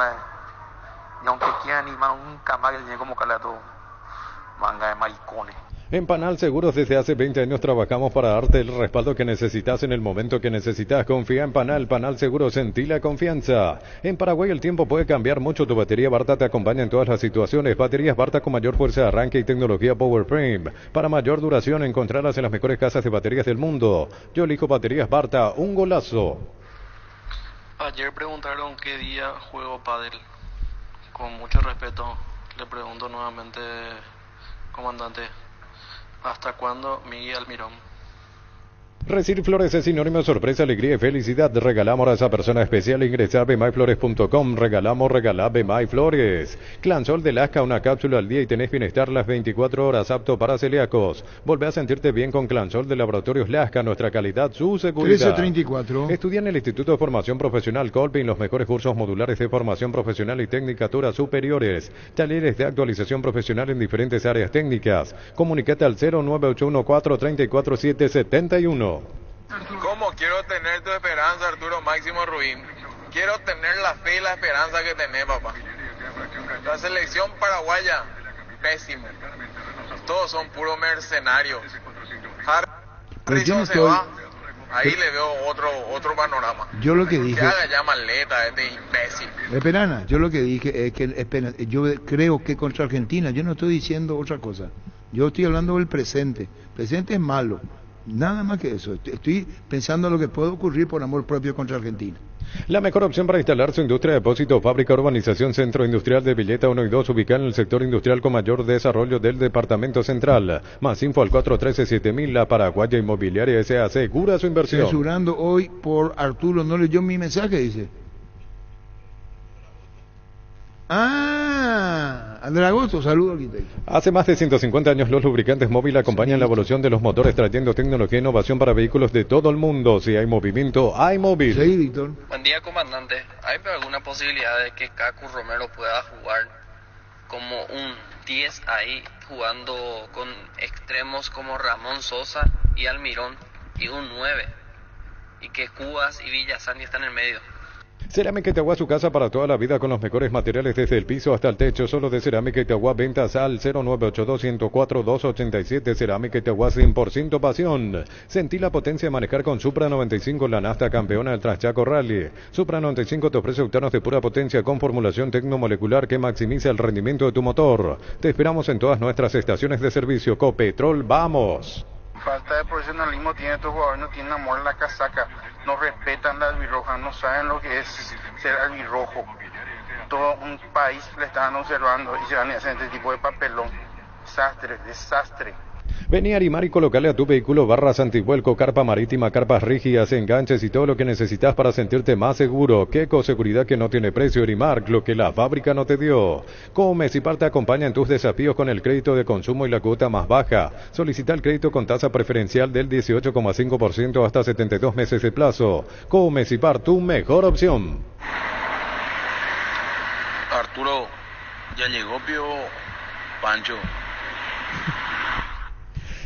y aunque quiera animar nunca más que tiene como todo manga de maricones. En Panal Seguros desde hace 20 años trabajamos para darte el respaldo que necesitas en el momento que necesitas. Confía en Panal. Panal Seguros, sentí la confianza. En Paraguay el tiempo puede cambiar mucho. Tu batería Barta te acompaña en todas las situaciones. Baterías Barta con mayor fuerza de arranque y tecnología PowerFrame. Para mayor duración, encontrarlas en las mejores casas de baterías del mundo. Yo elijo baterías Barta. Un golazo. Ayer preguntaron qué día juego pádel. Con mucho respeto, le pregunto nuevamente, comandante. ¿Hasta cuándo, Miguel Almirón? Recibir flores es sinónimo de sorpresa, alegría y felicidad. Regalamos a esa persona especial. Ingresa a bmayflores.com. Regalá BMay-Flores. Clansol de Lasca, una cápsula al día y tenés bienestar las 24 horas, apto para celíacos. Volvé a sentirte bien con Clansol de Laboratorios Lasca. Nuestra calidad, su seguridad. 1334. Estudia en el Instituto de Formación Profesional Colpin los mejores cursos modulares de formación profesional y tecnicaturas superiores. Talleres de actualización profesional en diferentes áreas técnicas. Comunicate al 09814347771. ¿Cómo quiero tener tu esperanza, Arturo Máximo Ruín? Quiero tener la fe y la esperanza que tenés, papá. La selección paraguaya, pésimo. Todos son puros mercenarios. Harrison se va, ahí le veo otro panorama. Yo lo que dije... Que haga ya maleta, este imbécil. Esperana, yo lo que dije es que yo creo que contra Argentina, yo no estoy diciendo otra cosa. Yo estoy hablando del presente. El presente es malo. Nada más que eso. Estoy pensando en lo que puede ocurrir por amor propio contra Argentina. La mejor opción para instalar su industria de depósito, fábrica, urbanización, centro industrial de Villeta 1 y 2, ubicada en el sector industrial con mayor desarrollo del departamento central. Más info al 413-7000, la Paraguaya Inmobiliaria S.A. asegura su inversión. Censurando hoy por Arturo, no leyó mi mensaje, dice. Andrés Agosto, saludo arquitecto. Hace más de 150 años los lubricantes móvil acompañan la evolución de los motores, trayendo tecnología e innovación para vehículos de todo el mundo. Si hay movimiento, hay móvil. Sí, Víctor. Buen día, comandante. ¿Hay alguna posibilidad de que Cacu Romero pueda jugar como un 10 ahí, jugando con extremos como Ramón Sosa y Almirón, y un 9? Y que Cubas y Villazani están en el medio. Cerámica Itagua, su casa para toda la vida con los mejores materiales desde el piso hasta el techo. Solo de Cerámica Itagua, ventas al 0982-104-287. Cerámica Itagua, 100% pasión. Sentí la potencia de manejar con Supra 95, la Nasta campeona del Transchaco Rally. Supra 95 te ofrece octanos de pura potencia con formulación tecnomolecular que maximiza el rendimiento de tu motor. Te esperamos en todas nuestras estaciones de servicio. Copetrol, vamos. Falta de profesionalismo tiene estos jugadores, no tienen amor en la casaca, no respetan la albirroja, no saben lo que es ser albirrojo. Todo un país le están observando y se van a hacer este tipo de papelón. Desastre. Vení a Arimar y colocale a tu vehículo barras antivuelco, carpa marítima, carpas rígidas, enganches y todo lo que necesitas para sentirte más seguro. Queco, seguridad que no tiene precio. Arimar, lo que la fábrica no te dio. Comecipar te acompaña en tus desafíos con el crédito de consumo y la cuota más baja. Solicita el crédito con tasa preferencial del 18,5% hasta 72 meses de plazo. Comecipar, tu mejor opción. Arturo, ya llegó Pío Pancho.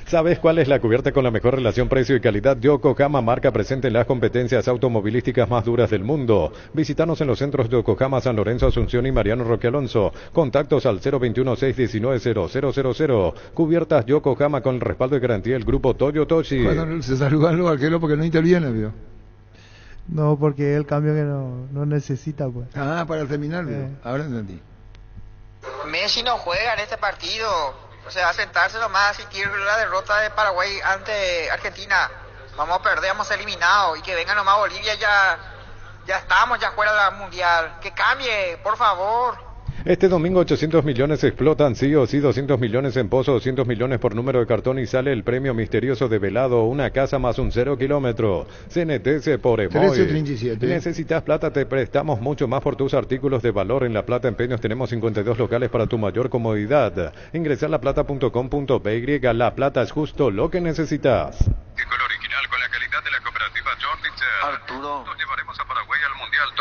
¿Sabes cuál es la cubierta con la mejor relación precio y calidad? Yokohama, marca presente en las competencias automovilísticas más duras del mundo. Visítanos en los centros de Yokohama, San Lorenzo, Asunción y Mariano Roque Alonso. Contactos al 021-619-0000. Cubiertas Yokohama con el respaldo y garantía del grupo Toyo Toshi. Bueno, se saludan los arqueros porque no interviene, ¿vio? No, porque es el cambio que no necesita, pues. Para terminar, ¿vio? Ahora entendí. Messi no juega en este partido. O sea, sentarse nomás, asistir la derrota de Paraguay ante Argentina. Vamos a perder, vamos a ser eliminados. Y que venga nomás Bolivia, ya estamos ya fuera de la Mundial. Que cambie, por favor. Este domingo 800 millones explotan, sí o sí, 200 millones en pozo, 200 millones por número de cartón y sale el premio misterioso de velado, una casa más un 0 kilómetro. CNTC por Emoy. 1337. Necesitas plata, te prestamos mucho más por tus artículos de valor. En La Plata Empeños tenemos 52 locales para tu mayor comodidad. Ingresa a laplata.com.py. La Plata es justo lo que necesitas. Original con la calidad de la cooperativa Jordicer. Arturo,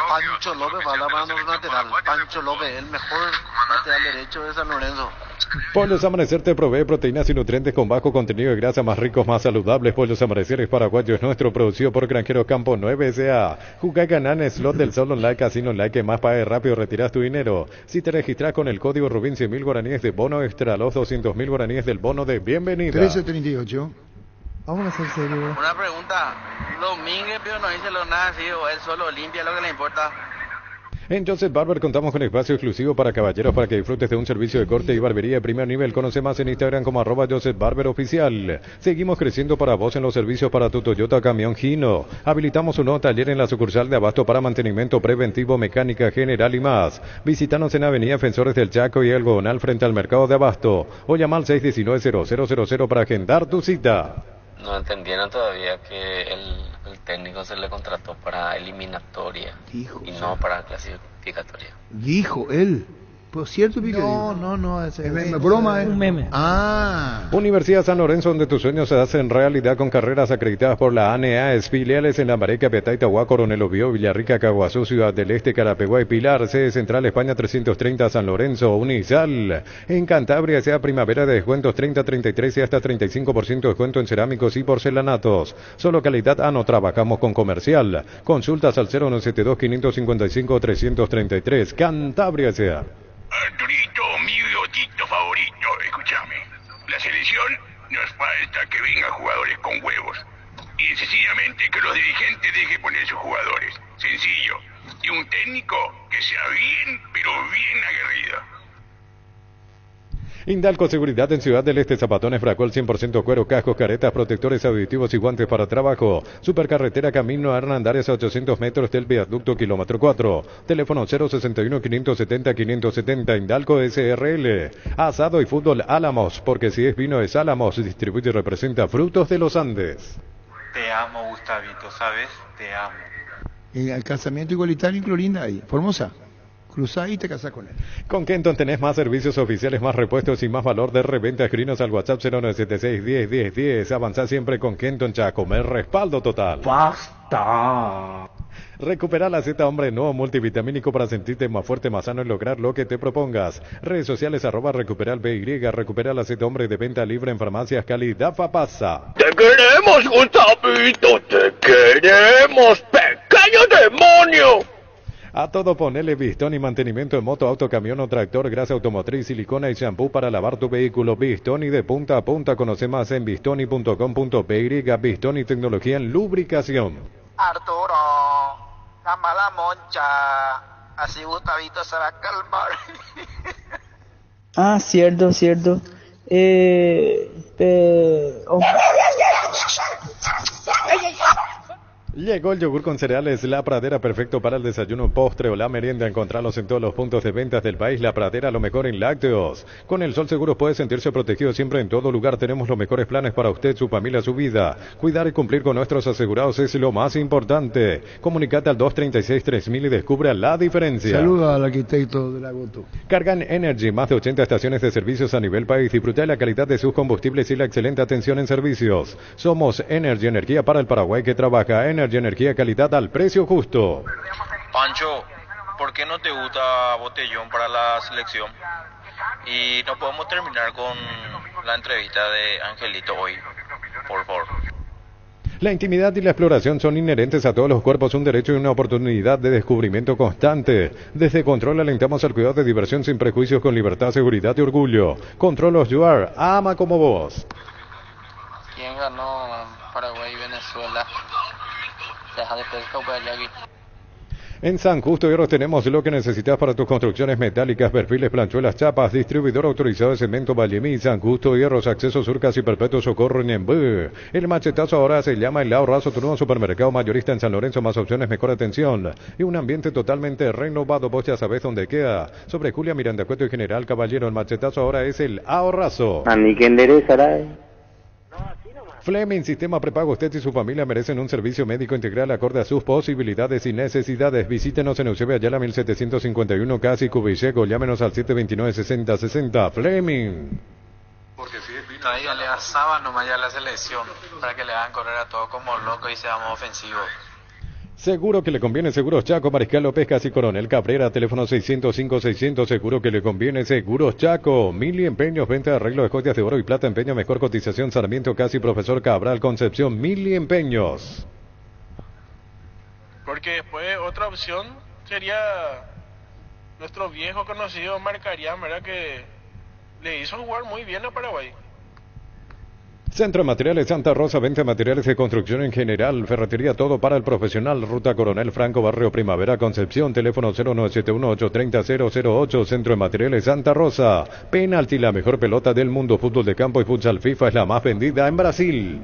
Pancho López va a la mano lateral. Pancho López, el mejor lateral derecho de San Lorenzo. Pollos Amanecer te provee proteínas y nutrientes con bajo contenido de grasa, más ricos, más saludables. Pollos Amanecer es paraguayo, es nuestro, producido por Granjero Campo 9 S.A. Jugá y ganá en Slot del Sol Online Casino Online, que más pague rápido, retiras tu dinero. Si te registras con el código Rubín, 100.000 guaraníes de bono extra, los 200.000 guaraníes del bono de bienvenida. 1338. Vamos a hacer serio. Una pregunta, Domínguez, pero no dice nada así, o él solo limpia lo que le importa. En Joseph Barber contamos con espacio exclusivo para caballeros para que disfrutes de un servicio de corte y barbería de primer nivel. Conoce más en Instagram como @JosephBarberOficial. Seguimos creciendo para vos en los servicios para tu Toyota Camión Hino. Habilitamos un nuevo taller en la sucursal de Abasto para mantenimiento preventivo, mecánica general y más. Visítanos en Avenida Defensores del Chaco y Elgonal frente al mercado de Abasto. O llama al 619-0000 para agendar tu cita. No entendieron todavía que el técnico se le contrató para eliminatoria y no para clasificatoria. Dijo él. Pues cierto, Pique. No, es broma, un meme. Universidad San Lorenzo, donde tus sueños se hacen realidad con carreras acreditadas por la ANEAS, filiales en Lambaré, Capiatá, Itagua, Coronel Obío, Villarrica, Caguazú, Ciudad del Este, Carapeguá y Pilar. Sede Central España 330, San Lorenzo, Unisal. En Cantabria, sea primavera de descuentos 30, 33 y hasta 35% de descuento en cerámicos y porcelanatos. Solo calidad no trabajamos con comercial. Consultas al 0172-555-333. Cantabria sea. Arturito, mi biotito favorito, escúchame. La selección no es falta que vengan jugadores con huevos. Y sencillamente que los dirigentes dejen poner sus jugadores. Sencillo. Y un técnico que sea bien, pero bien aguerrido. Indalco Seguridad en Ciudad del Este, zapatones Fracol 100% cuero, cascos, caretas, protectores auditivos y guantes para trabajo. Supercarretera Camino a Hernandarias a 800 metros del viaducto kilómetro 4. Teléfono 061-570-570. Indalco SRL. Asado y fútbol Álamos, porque si es vino es Álamos. Distribuye y representa Frutos de los Andes. Te amo, Gustavito, ¿sabes? Te amo. Y el casamiento igualitario en Clorinda ahí. Formosa. Cruzá y te casás con él. Con Kenton tenés más servicios oficiales, más repuestos y más valor de reventa. Escribinos al WhatsApp 0976-10-10-10. Avanzá siempre con Kenton Chaco. El respaldo total. ¡Basta! Recupera la Z Hombre Nuevo Multivitamínico para sentirte más fuerte, más sano y lograr lo que te propongas. Redes sociales @recuperalBY. Recupera la Z Hombre de venta libre en farmacias calidad Fapasa. ¡Te queremos, Gustavito! ¡Te queremos, pequeño demonio! A todo ponele Bistón y mantenimiento de moto, auto, camión o tractor, grasa automotriz, silicona y shampoo para lavar tu vehículo. Bistón y de punta a punta. Conoce más en bistoni.com.py. Bistón y tecnología en lubricación. Arturo, la mala moncha. Así Gustavito se va a calmar. Cierto. Llegó el yogur con cereales La Pradera, perfecto para el desayuno, postre o la merienda. Encontralos en todos los puntos de ventas del país. La Pradera, lo mejor en lácteos. Con el Sol Seguro puede sentirse protegido siempre en todo lugar. Tenemos los mejores planes para usted, su familia, su vida. Cuidar y cumplir con nuestros asegurados es lo más importante. Comunicate al 236-3000 y descubra la diferencia. Saluda al arquitecto de la Goto. Cargan Energy, más de 80 estaciones de servicios a nivel país. Disfruta de la calidad de sus combustibles y la excelente atención en servicios. Somos Energy, energía para el Paraguay que trabaja. Energía, calidad al precio justo. Pancho, ¿por qué no te gusta Botellón para la selección? Y no podemos terminar con la entrevista de Angelito hoy, por favor. La intimidad y la exploración son inherentes a todos los cuerpos, un derecho y una oportunidad de descubrimiento constante. Desde Control alentamos al cuidado de diversión sin prejuicios, con libertad, seguridad y orgullo. Control of Yuar, ama como vos. ¿Quién ganó Paraguay y Venezuela? Deja de pesca, pues allá aquí. En San Justo Hierros tenemos lo que necesitas para tus construcciones metálicas, perfiles, planchuelas, chapas. Distribuidor autorizado de cemento Vallemí, San Justo Hierros, acceso Surcas y Perpetuo Socorro en Embú. El machetazo ahora se llama El Ahorrazo, tu nuevo supermercado mayorista en San Lorenzo. Más opciones, mejor atención y un ambiente totalmente renovado. Vos ya sabés dónde queda. Sobre Julia Miranda Cueto y General Caballero, el machetazo ahora es El Ahorrazo. A mí que enderezará. Fleming Sistema Prepago. Usted y su familia merecen un servicio médico integral acorde a sus posibilidades y necesidades. Visítenos en Eusebio Ayala 1751, Casi Cubicheco. Llámenos al 729-6060. Fleming. Porque si es vino ahí, le a Saba nomás ya la selección para que le hagan correr a todos como locos y seamos ofensivos. Seguro que le conviene Seguros Chaco, Mariscal López, Casi Coronel Cabrera, teléfono 605-600, seguro que le conviene Seguros Chaco. Mili Empeños, venta de arreglo de joyas de oro y plata, empeño, mejor cotización, Sarmiento, Casi, Profesor Cabral, Concepción, Mili Empeños. Porque después otra opción sería nuestro viejo conocido Marcarián, ¿verdad? Que le hizo jugar muy bien a Paraguay. Centro de Materiales Santa Rosa, venta de materiales de construcción en general, ferretería, todo para el profesional, Ruta Coronel Franco, Barrio Primavera, Concepción, teléfono 0971-830-008, Centro de Materiales Santa Rosa. Penalti, la mejor pelota del mundo, fútbol de campo y futsal FIFA es la más vendida en Brasil.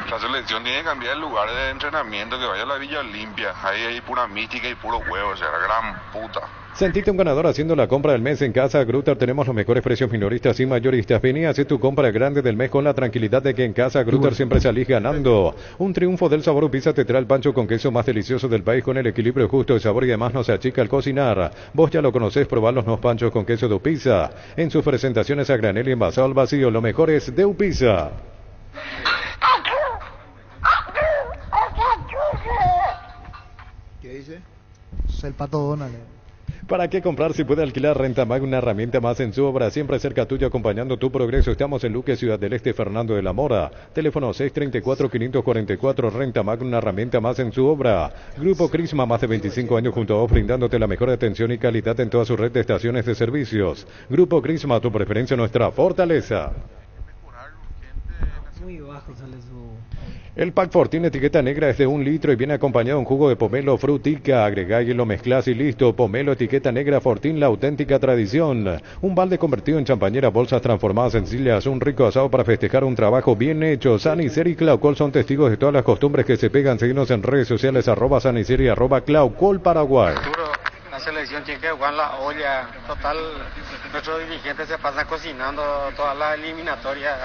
La selección tiene que cambiar el lugar de entrenamiento, que vaya a la Villa Olimpia, ahí hay pura mística y puro huevo, o sea, la gran puta. Sentite un ganador haciendo la compra del mes en casa. Grutter, tenemos los mejores precios minoristas y mayoristas. Vení a hacer tu compra grande del mes con la tranquilidad de que en casa Grutter siempre salís ganando. Un triunfo del sabor Upisa te trae el pancho con queso más delicioso del país con el equilibrio justo de sabor y además no se achica al cocinar. Vos ya lo conocés, probá los nuevos panchos con queso de Upisa. En sus presentaciones a granel y envasado al vacío, lo mejor es de Upisa. ¿Qué dice? Es el Pato Donald. ¿Para qué comprar si puede alquilar Rentamag, una herramienta más en su obra? Siempre cerca tuyo, acompañando tu progreso. Estamos en Luque, Ciudad del Este, Fernando de la Mora. Teléfono 634-544. Rentamag, una herramienta más en su obra. Grupo Crisma, más de 25 años junto a vos, brindándote la mejor atención y calidad en toda su red de estaciones de servicios. Grupo Crisma, tu preferencia, nuestra fortaleza. Muy bajo sale su... El Pack Fortín etiqueta negra es de 1 litro y viene acompañado de un jugo de pomelo frutica. Agregá y lo mezclás y listo. Pomelo etiqueta negra Fortín, la auténtica tradición. Un balde convertido en champañera, bolsas transformadas sencillas, un rico asado para festejar un trabajo bien hecho. Sanicer y Claucol son testigos de todas las costumbres que se pegan. Seguinos en redes sociales, @Sanicer y @Claucol Paraguay. La selección tiene que jugar la olla. Total, nuestros dirigentes se pasan cocinando todas las eliminatorias.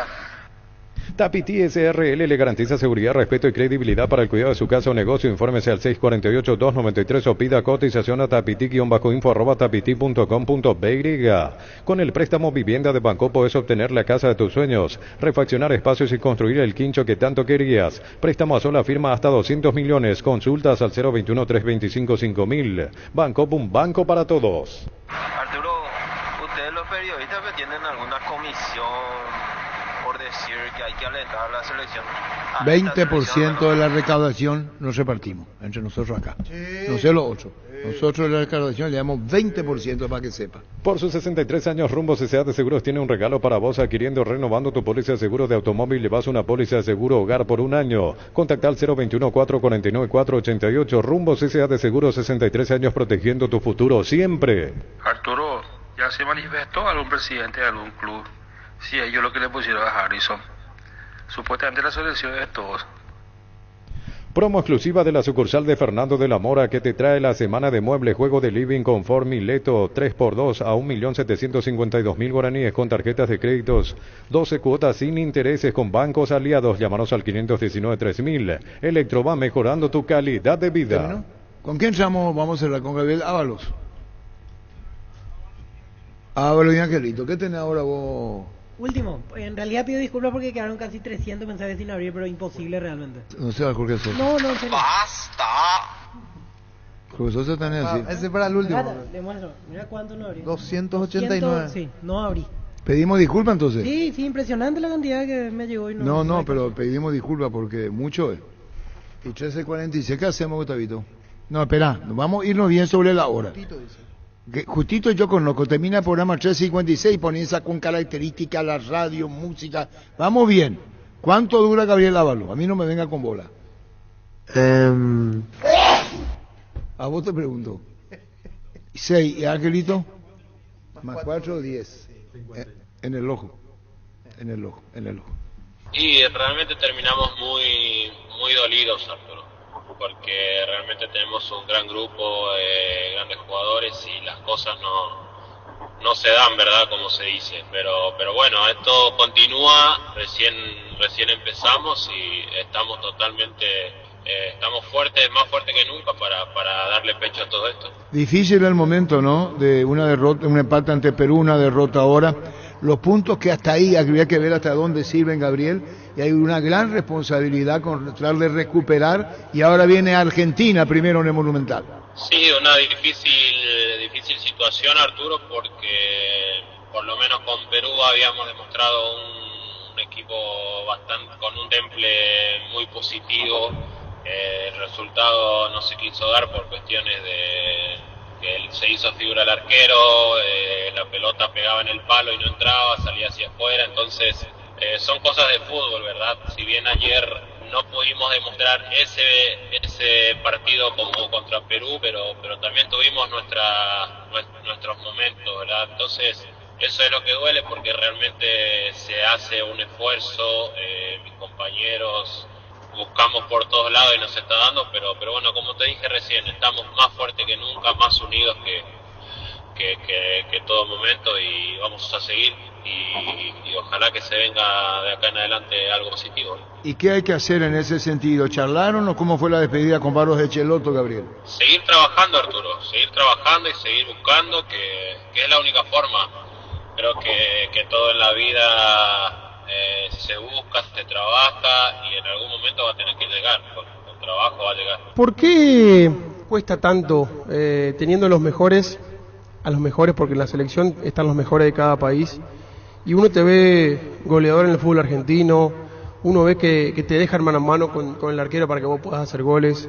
Tapiti SRL le garantiza seguridad, respeto y credibilidad para el cuidado de su casa o negocio. Infórmese al 648-293 o pida cotización a tapiti-info@tapiti.com.by. Con el préstamo vivienda de Banco puedes obtener la casa de tus sueños, refaccionar espacios y construir el quincho que tanto querías. Préstamo a sola firma hasta 200 millones. Consultas al 021-325-5000. Banco, un banco para todos. Arturo, ustedes los periodistas que tienen alguna comisión por decir que hay que alentar a la selección. 20% de la recaudación nos repartimos entre nosotros acá. No sé los otros. Nosotros de la recaudación le damos 20% para que sepa. Por sus 63 años, Rumbo CCA de Seguros tiene un regalo para vos. Adquiriendo, renovando tu póliza de seguro de automóvil, llevas una póliza de seguro hogar por 1 año. Contacta al 021-449-488. Rumbo CCA de Seguros, 63 años protegiendo tu futuro siempre. Arturo, ¿ya se manifestó algún presidente de algún club? Sí, ellos lo que le pusieron a Harrison. Supuestamente la selección es todos. Promo exclusiva de la sucursal de Fernando de la Mora que te trae la semana de mueble, juego de living, confort, Mileto, 3x2 a 1.752.000 guaraníes con tarjetas de créditos, 12 cuotas sin intereses con bancos aliados. Llámanos al 519-3000. Electro va mejorando tu calidad de vida. ¿Terminó? ¿Con quién estamos? Vamos a cerrar con Gabriel Ábalos. Ábalos y Angelito. ¿Qué tenés ahora vos? Último, en realidad pido disculpas porque quedaron casi 300 mensajes sin abrir, pero imposible realmente. No sé, Jorge Sosa. No, en serio. ¡Basta! Jorge Sosa está en así. Ese para el último. Le muestro. Mira cuánto no abrí. 289. Sí, no abrí. ¿Pedimos disculpas entonces? Sí, impresionante la cantidad que me llegó y no. No, pero pedimos disculpas porque mucho es. Y 13:46, ¿qué hacemos, Gustavito? No, espera, vamos a irnos bien sobre la hora. Justito yo conozco, termina el programa 3:56, ponerse con características, la radio, música. Vamos bien. ¿Cuánto dura Gabriel Ábalos? A mí no me venga con bola. A vos te pregunto. 6, ¿y Angelito? Más 4, 10. En el ojo. En el ojo. Y realmente terminamos muy dolidos, Arturo, porque realmente tenemos un gran grupo, grandes jugadores y las cosas no se dan, ¿verdad? Como se dice, pero bueno, esto continúa, recién empezamos y estamos totalmente, estamos fuertes, más fuertes que nunca para darle pecho a todo esto. Difícil el momento, ¿no? De una derrota, un empate ante Perú, una derrota ahora. los puntos que hasta ahí habría que ver hasta dónde sirven, Gabriel, y hay una gran responsabilidad con tratar de recuperar, y ahora viene Argentina primero en el Monumental. Sí, una difícil situación, Arturo, porque por lo menos con Perú habíamos demostrado un equipo bastante con un temple muy positivo. El resultado no se quiso dar por cuestiones de que se hizo figura el arquero, la pelota pegaba en el palo y no entraba, salía hacia afuera, entonces son cosas de fútbol, ¿verdad? Si bien ayer no pudimos demostrar ese partido como contra Perú, pero también tuvimos nuestros momentos, ¿verdad? Entonces eso es lo que duele, porque realmente se hace un esfuerzo, mis compañeros buscamos por todos lados y nos está dando, pero bueno, como te dije recién, estamos más fuertes que nunca, más unidos que todo momento, y vamos a seguir y ojalá que se venga de acá en adelante algo positivo. ¿Y qué hay que hacer en ese sentido? ¿Charlaron o cómo fue la despedida con Barros de Cheloto, Gabriel? Seguir trabajando, Arturo, seguir trabajando y seguir buscando, que es la única forma. Creo que todo en la vida se busca, se trabaja, y en algún momento va a tener que llegar, con trabajo va a llegar. ¿Por qué cuesta tanto, teniendo a los mejores, porque en la selección están los mejores de cada país, y uno te ve goleador en el fútbol argentino, uno ve que te dejan mano a mano con el arquero para que vos puedas hacer goles,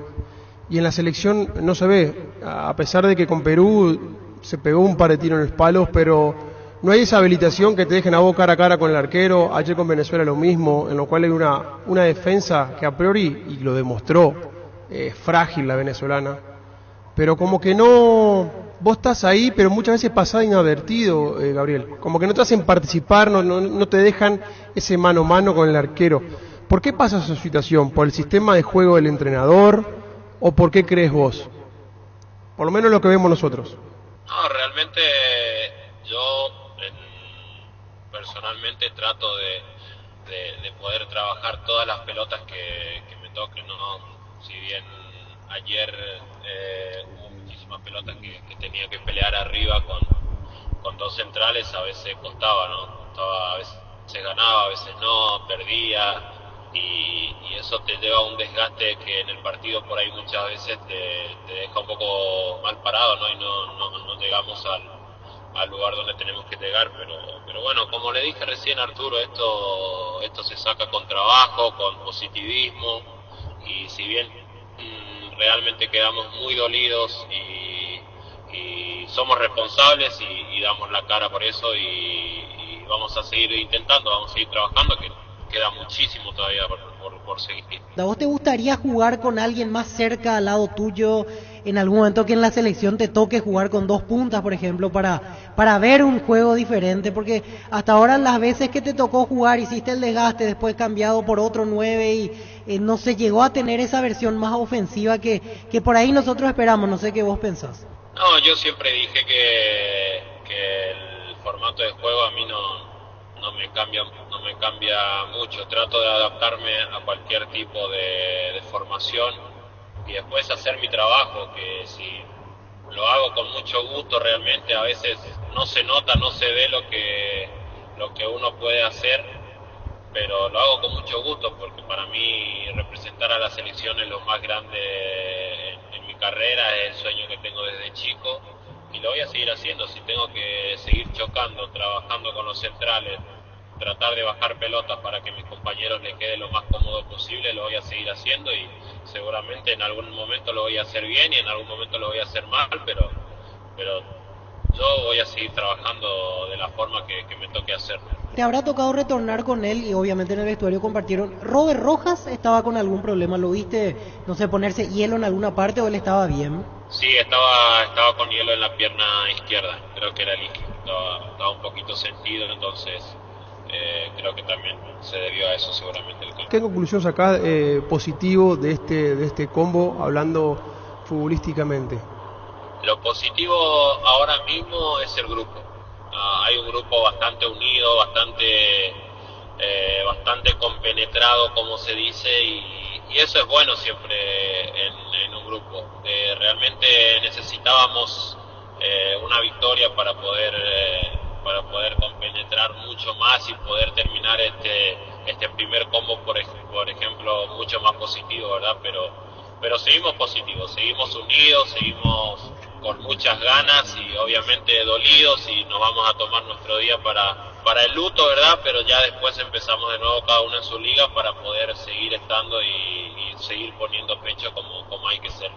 y en la selección no se ve, a pesar de que con Perú se pegó un par de tiros en los palos, pero no hay esa habilitación que te dejen a vos cara a cara con el arquero. Ayer con Venezuela lo mismo, en lo cual hay una defensa que a priori, y lo demostró, frágil la venezolana, pero como que no, vos estás ahí, pero muchas veces pasás inadvertido, Gabriel, como que no te hacen participar, no te dejan ese mano a mano con el arquero. ¿Por qué pasa esa situación? ¿Por el sistema de juego del entrenador o por qué crees vos? Por lo menos lo que vemos nosotros. No, realmente yo personalmente trato de poder trabajar todas las pelotas que me toquen, ¿no? Si bien ayer hubo muchísimas pelotas que tenía que pelear arriba con dos centrales, a veces costaba, a veces ganaba, a veces no, perdía, y eso te lleva a un desgaste que en el partido por ahí muchas veces te deja un poco mal parado, ¿no? Y no llegamos al lugar donde tenemos que llegar, pero bueno, como le dije recién, Arturo, esto se saca con trabajo, con positivismo, y si bien realmente quedamos muy dolidos y somos responsables y damos la cara por eso, y vamos a seguir intentando, vamos a seguir trabajando, que queda muchísimo todavía por seguir. ¿A vos te gustaría jugar con alguien más cerca al lado tuyo, en algún momento que en la selección te toque jugar con dos puntas, por ejemplo, para ver un juego diferente? Porque hasta ahora las veces que te tocó jugar hiciste el desgaste, después cambiado por otro 9 y no se llegó a tener esa versión más ofensiva que por ahí nosotros esperamos. No sé qué vos pensás. No, yo siempre dije que el formato de juego a mí no me cambia mucho. Trato de adaptarme a cualquier tipo de formación y después hacer mi trabajo, que si lo hago con mucho gusto, realmente a veces no se nota, no se ve lo que uno puede hacer, pero lo hago con mucho gusto, porque para mí representar a la selección es lo más grande en mi carrera, es el sueño que tengo desde chico, y lo voy a seguir haciendo. Si tengo que seguir chocando, trabajando con los centrales, tratar de bajar pelotas para que a mis compañeros les quede lo más cómodo posible, lo voy a seguir haciendo, y seguramente en algún momento lo voy a hacer bien y en algún momento lo voy a hacer mal, pero yo voy a seguir trabajando de la forma que me toque hacer. ¿Te habrá tocado retornar con él? Y obviamente en el vestuario compartieron. ¿Robert Rojas estaba con algún problema? ¿Lo viste, no sé, ponerse hielo en alguna parte o él estaba bien? Sí, estaba con hielo en la pierna izquierda, creo que era líquido, estaba un poquito sentido, entonces creo que también se debió a eso seguramente el cambio. ¿Qué conclusión sacás positivo de este combo, hablando futbolísticamente? Lo positivo ahora mismo es el grupo. Hay un grupo bastante unido, bastante compenetrado, como se dice, y eso es bueno siempre en un grupo. Realmente necesitábamos una victoria para poder poder compenetrar mucho más y poder terminar este primer combo, por ejemplo, mucho más positivo, ¿verdad? Pero seguimos positivos, seguimos unidos, seguimos con muchas ganas y obviamente dolidos, y nos vamos a tomar nuestro día para el luto, ¿verdad? Pero ya después empezamos de nuevo cada uno en su liga para poder seguir estando y seguir poniendo pecho como hay que ser.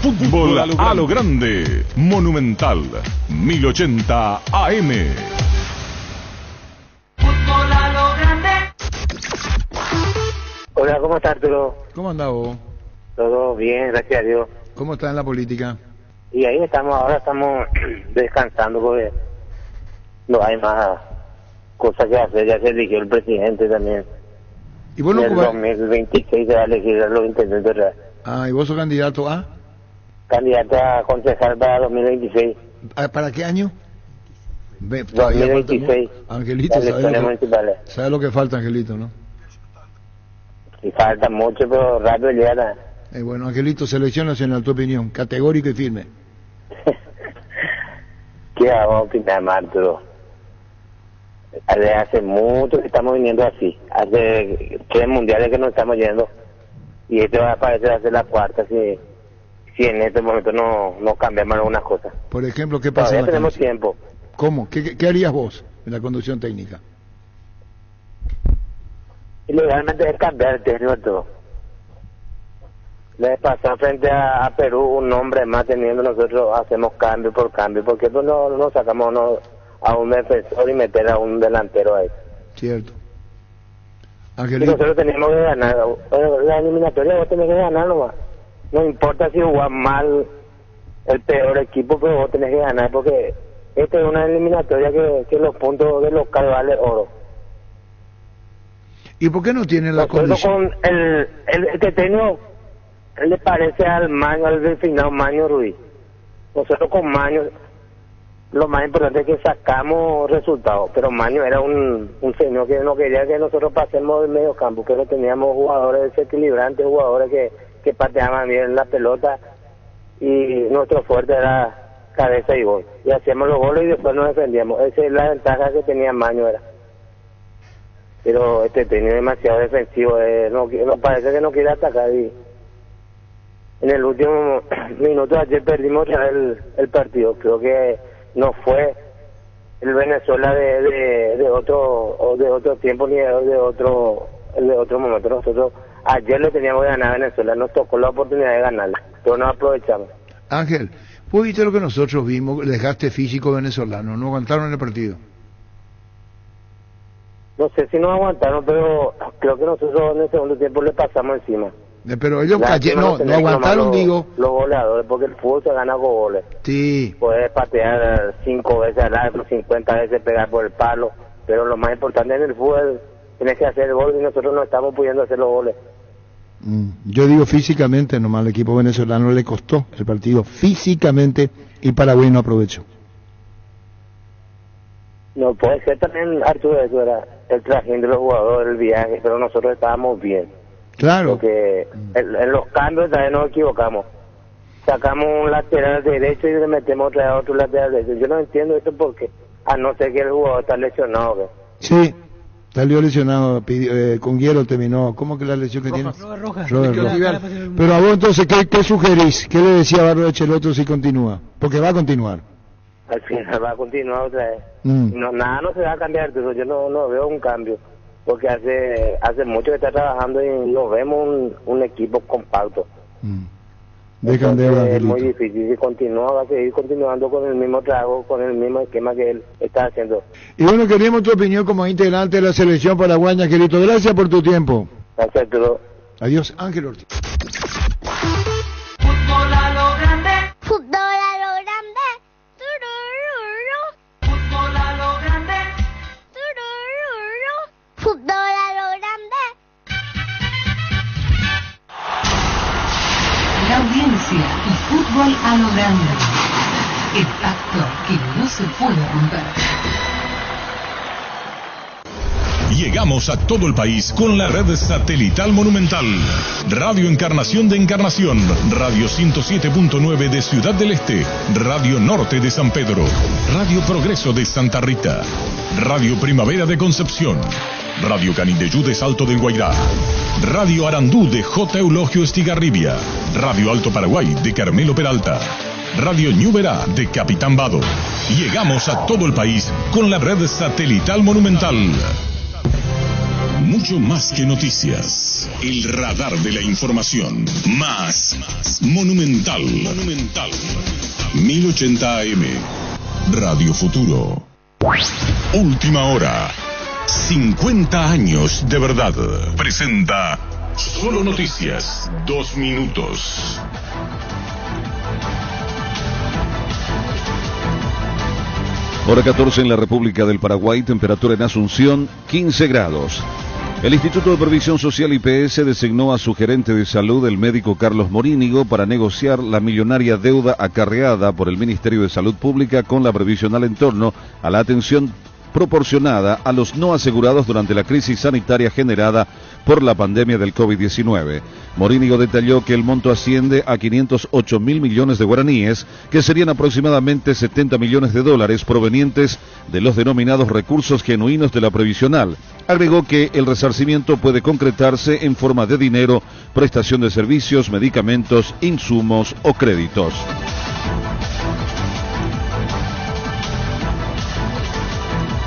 Fútbol a lo grande, Monumental, 1080 AM. Fútbol a lo grande. Hola, ¿cómo estás, Arturo? ¿Cómo andás vos? Todo bien, gracias a Dios. ¿Cómo está en la política? Y ahí ahora estamos descansando porque no hay más cosas que hacer. Ya se eligió el presidente también. ¿Y vos no en el 2026 se va a elegir a los intendentes reales. Ah, ¿y vos sos candidato a? Candidato a concejal para 2026. ¿Para qué año? 2026. Angelito, ¿sabes lo que falta, Angelito, no? Sí, falta mucho, pero rápido llega. Bueno, Angelito, Selección Nacional, tu opinión, categórico y firme. ¿Qué vamos a opinar, Arturo? Hace mucho que estamos viniendo así. Hace 3 mundiales que nos estamos yendo. Y este va a parecer hacer la cuarta si en este momento no cambiamos algunas cosas. Por ejemplo, ¿qué pasa? Todavía tenemos tiempo. ¿Cómo? ¿Qué harías vos en la conducción técnica? Ilegalmente es cambiar el técnico todo. Le pasó frente a Perú un hombre más teniendo, nosotros hacemos cambio por cambio. ¿Por qué no sacamos a un defensor y meter a un delantero ahí? Cierto. Y nosotros tenemos que ganar. La eliminatoria vos tenés que ganar nomás. No importa si jugás mal el peor equipo, pero vos tenés que ganar, porque esta es una eliminatoria que los puntos de local vale oro. ¿Y por qué no tiene la condición? Con el que tengo, él le parece al delfinado Maño Ruiz. Nosotros con Maño, lo más importante es que sacamos resultados, pero Maño era un señor que no quería que nosotros pasemos del medio campo, pero teníamos jugadores desequilibrantes, jugadores que pateaban bien la pelota, y nuestro fuerte era cabeza y gol. Y hacíamos los goles y después nos defendíamos. Esa es la ventaja que tenía Maño, era. Pero tenía demasiado defensivo, no parece que no quiere atacar, y en el último minuto ayer perdimos el partido. Creo que no fue el Venezuela de otro tiempo ni de otro momento. Nosotros ayer le teníamos que ganar a Venezuela, nos tocó la oportunidad de ganarla, pero no aprovechamos. Ángel, ¿vos viste lo que nosotros vimos, el desgaste físico venezolano? ¿No aguantaron el partido? No sé si nos aguantaron, pero creo que nosotros en el segundo tiempo le pasamos encima. Pero ellos no aguantaron, digo. Los goleadores, porque el fútbol se gana con goles. Sí. Puedes patear 5 veces al arco, 50 veces pegar por el palo, pero lo más importante en el fútbol tienes que hacer el gol, y nosotros no estamos pudiendo hacer los goles. Yo digo físicamente, nomás al equipo venezolano le costó el partido físicamente, y Paraguay no aprovechó. No, puede ser también, Arturo, eso era el trajín de los jugadores, el viaje, pero nosotros estábamos bien. Claro. Porque en los cambios también nos equivocamos. Sacamos un lateral derecho y le metemos otra vez otro lateral derecho. Yo no entiendo esto porque, a no ser que el jugador está lesionado. ¿Ve? Sí, salió lesionado, con hielo terminó. ¿Cómo que la lesión que tiene? Roja. Pero a vos entonces, ¿qué sugerís? ¿Qué le decía Barro Echeloto si continúa? Porque va a continuar. Al final va a continuar otra vez. Nada no se va a cambiar, pero yo no veo un cambio. Porque hace mucho que está trabajando y no vemos un equipo compacto. Es muy difícil. Si continúa, va a seguir continuando con el mismo trabajo, con el mismo esquema que él está haciendo. Y bueno, queríamos tu opinión como integrante de la selección paraguaya, Angelito. Gracias por tu tiempo. Gracias, Arturo. Adiós, Ángel Ortiz. Fútbol a lo grande. Fútbol a lo grande. Fútbol a lo grande. Fútbol a lo grande. La audiencia y fútbol a lo grande. El pacto que no se puede romper. Llega Llegamos a todo el país con la red satelital Monumental. Radio Encarnación de Encarnación, Radio 107.9 de Ciudad del Este, Radio Norte de San Pedro, Radio Progreso de Santa Rita, Radio Primavera de Concepción, Radio Canindeyú de Salto del Guairá, Radio Arandú de J. Eulogio Estigarribia, Radio Alto Paraguay de Carmelo Peralta, Radio Ñuberá de Capitán Vado. Llegamos a todo el país con la red satelital Monumental. Mucho más que noticias. El radar de la información. Más Monumental. 1080 AM. Radio Futuro. Última hora. 50 años de verdad. Presenta Solo Noticias. 2 minutos. Hora 14 en la República del Paraguay, temperatura en Asunción, 15 grados. El Instituto de Previsión Social IPS designó a su gerente de salud, el médico Carlos Morínigo, para negociar la millonaria deuda acarreada por el Ministerio de Salud Pública con la previsional en torno a la atención proporcionada a los no asegurados durante la crisis sanitaria generada por la pandemia del COVID-19. Morínigo detalló que el monto asciende a 508 mil millones de guaraníes, que serían aproximadamente 70 millones de dólares provenientes de los denominados recursos genuinos de la previsional. Agregó que el resarcimiento puede concretarse en forma de dinero, prestación de servicios, medicamentos, insumos o créditos.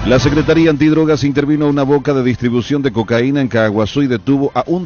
La Secretaría Antidrogas intervino a una boca de distribución de cocaína en Caaguazú y detuvo a un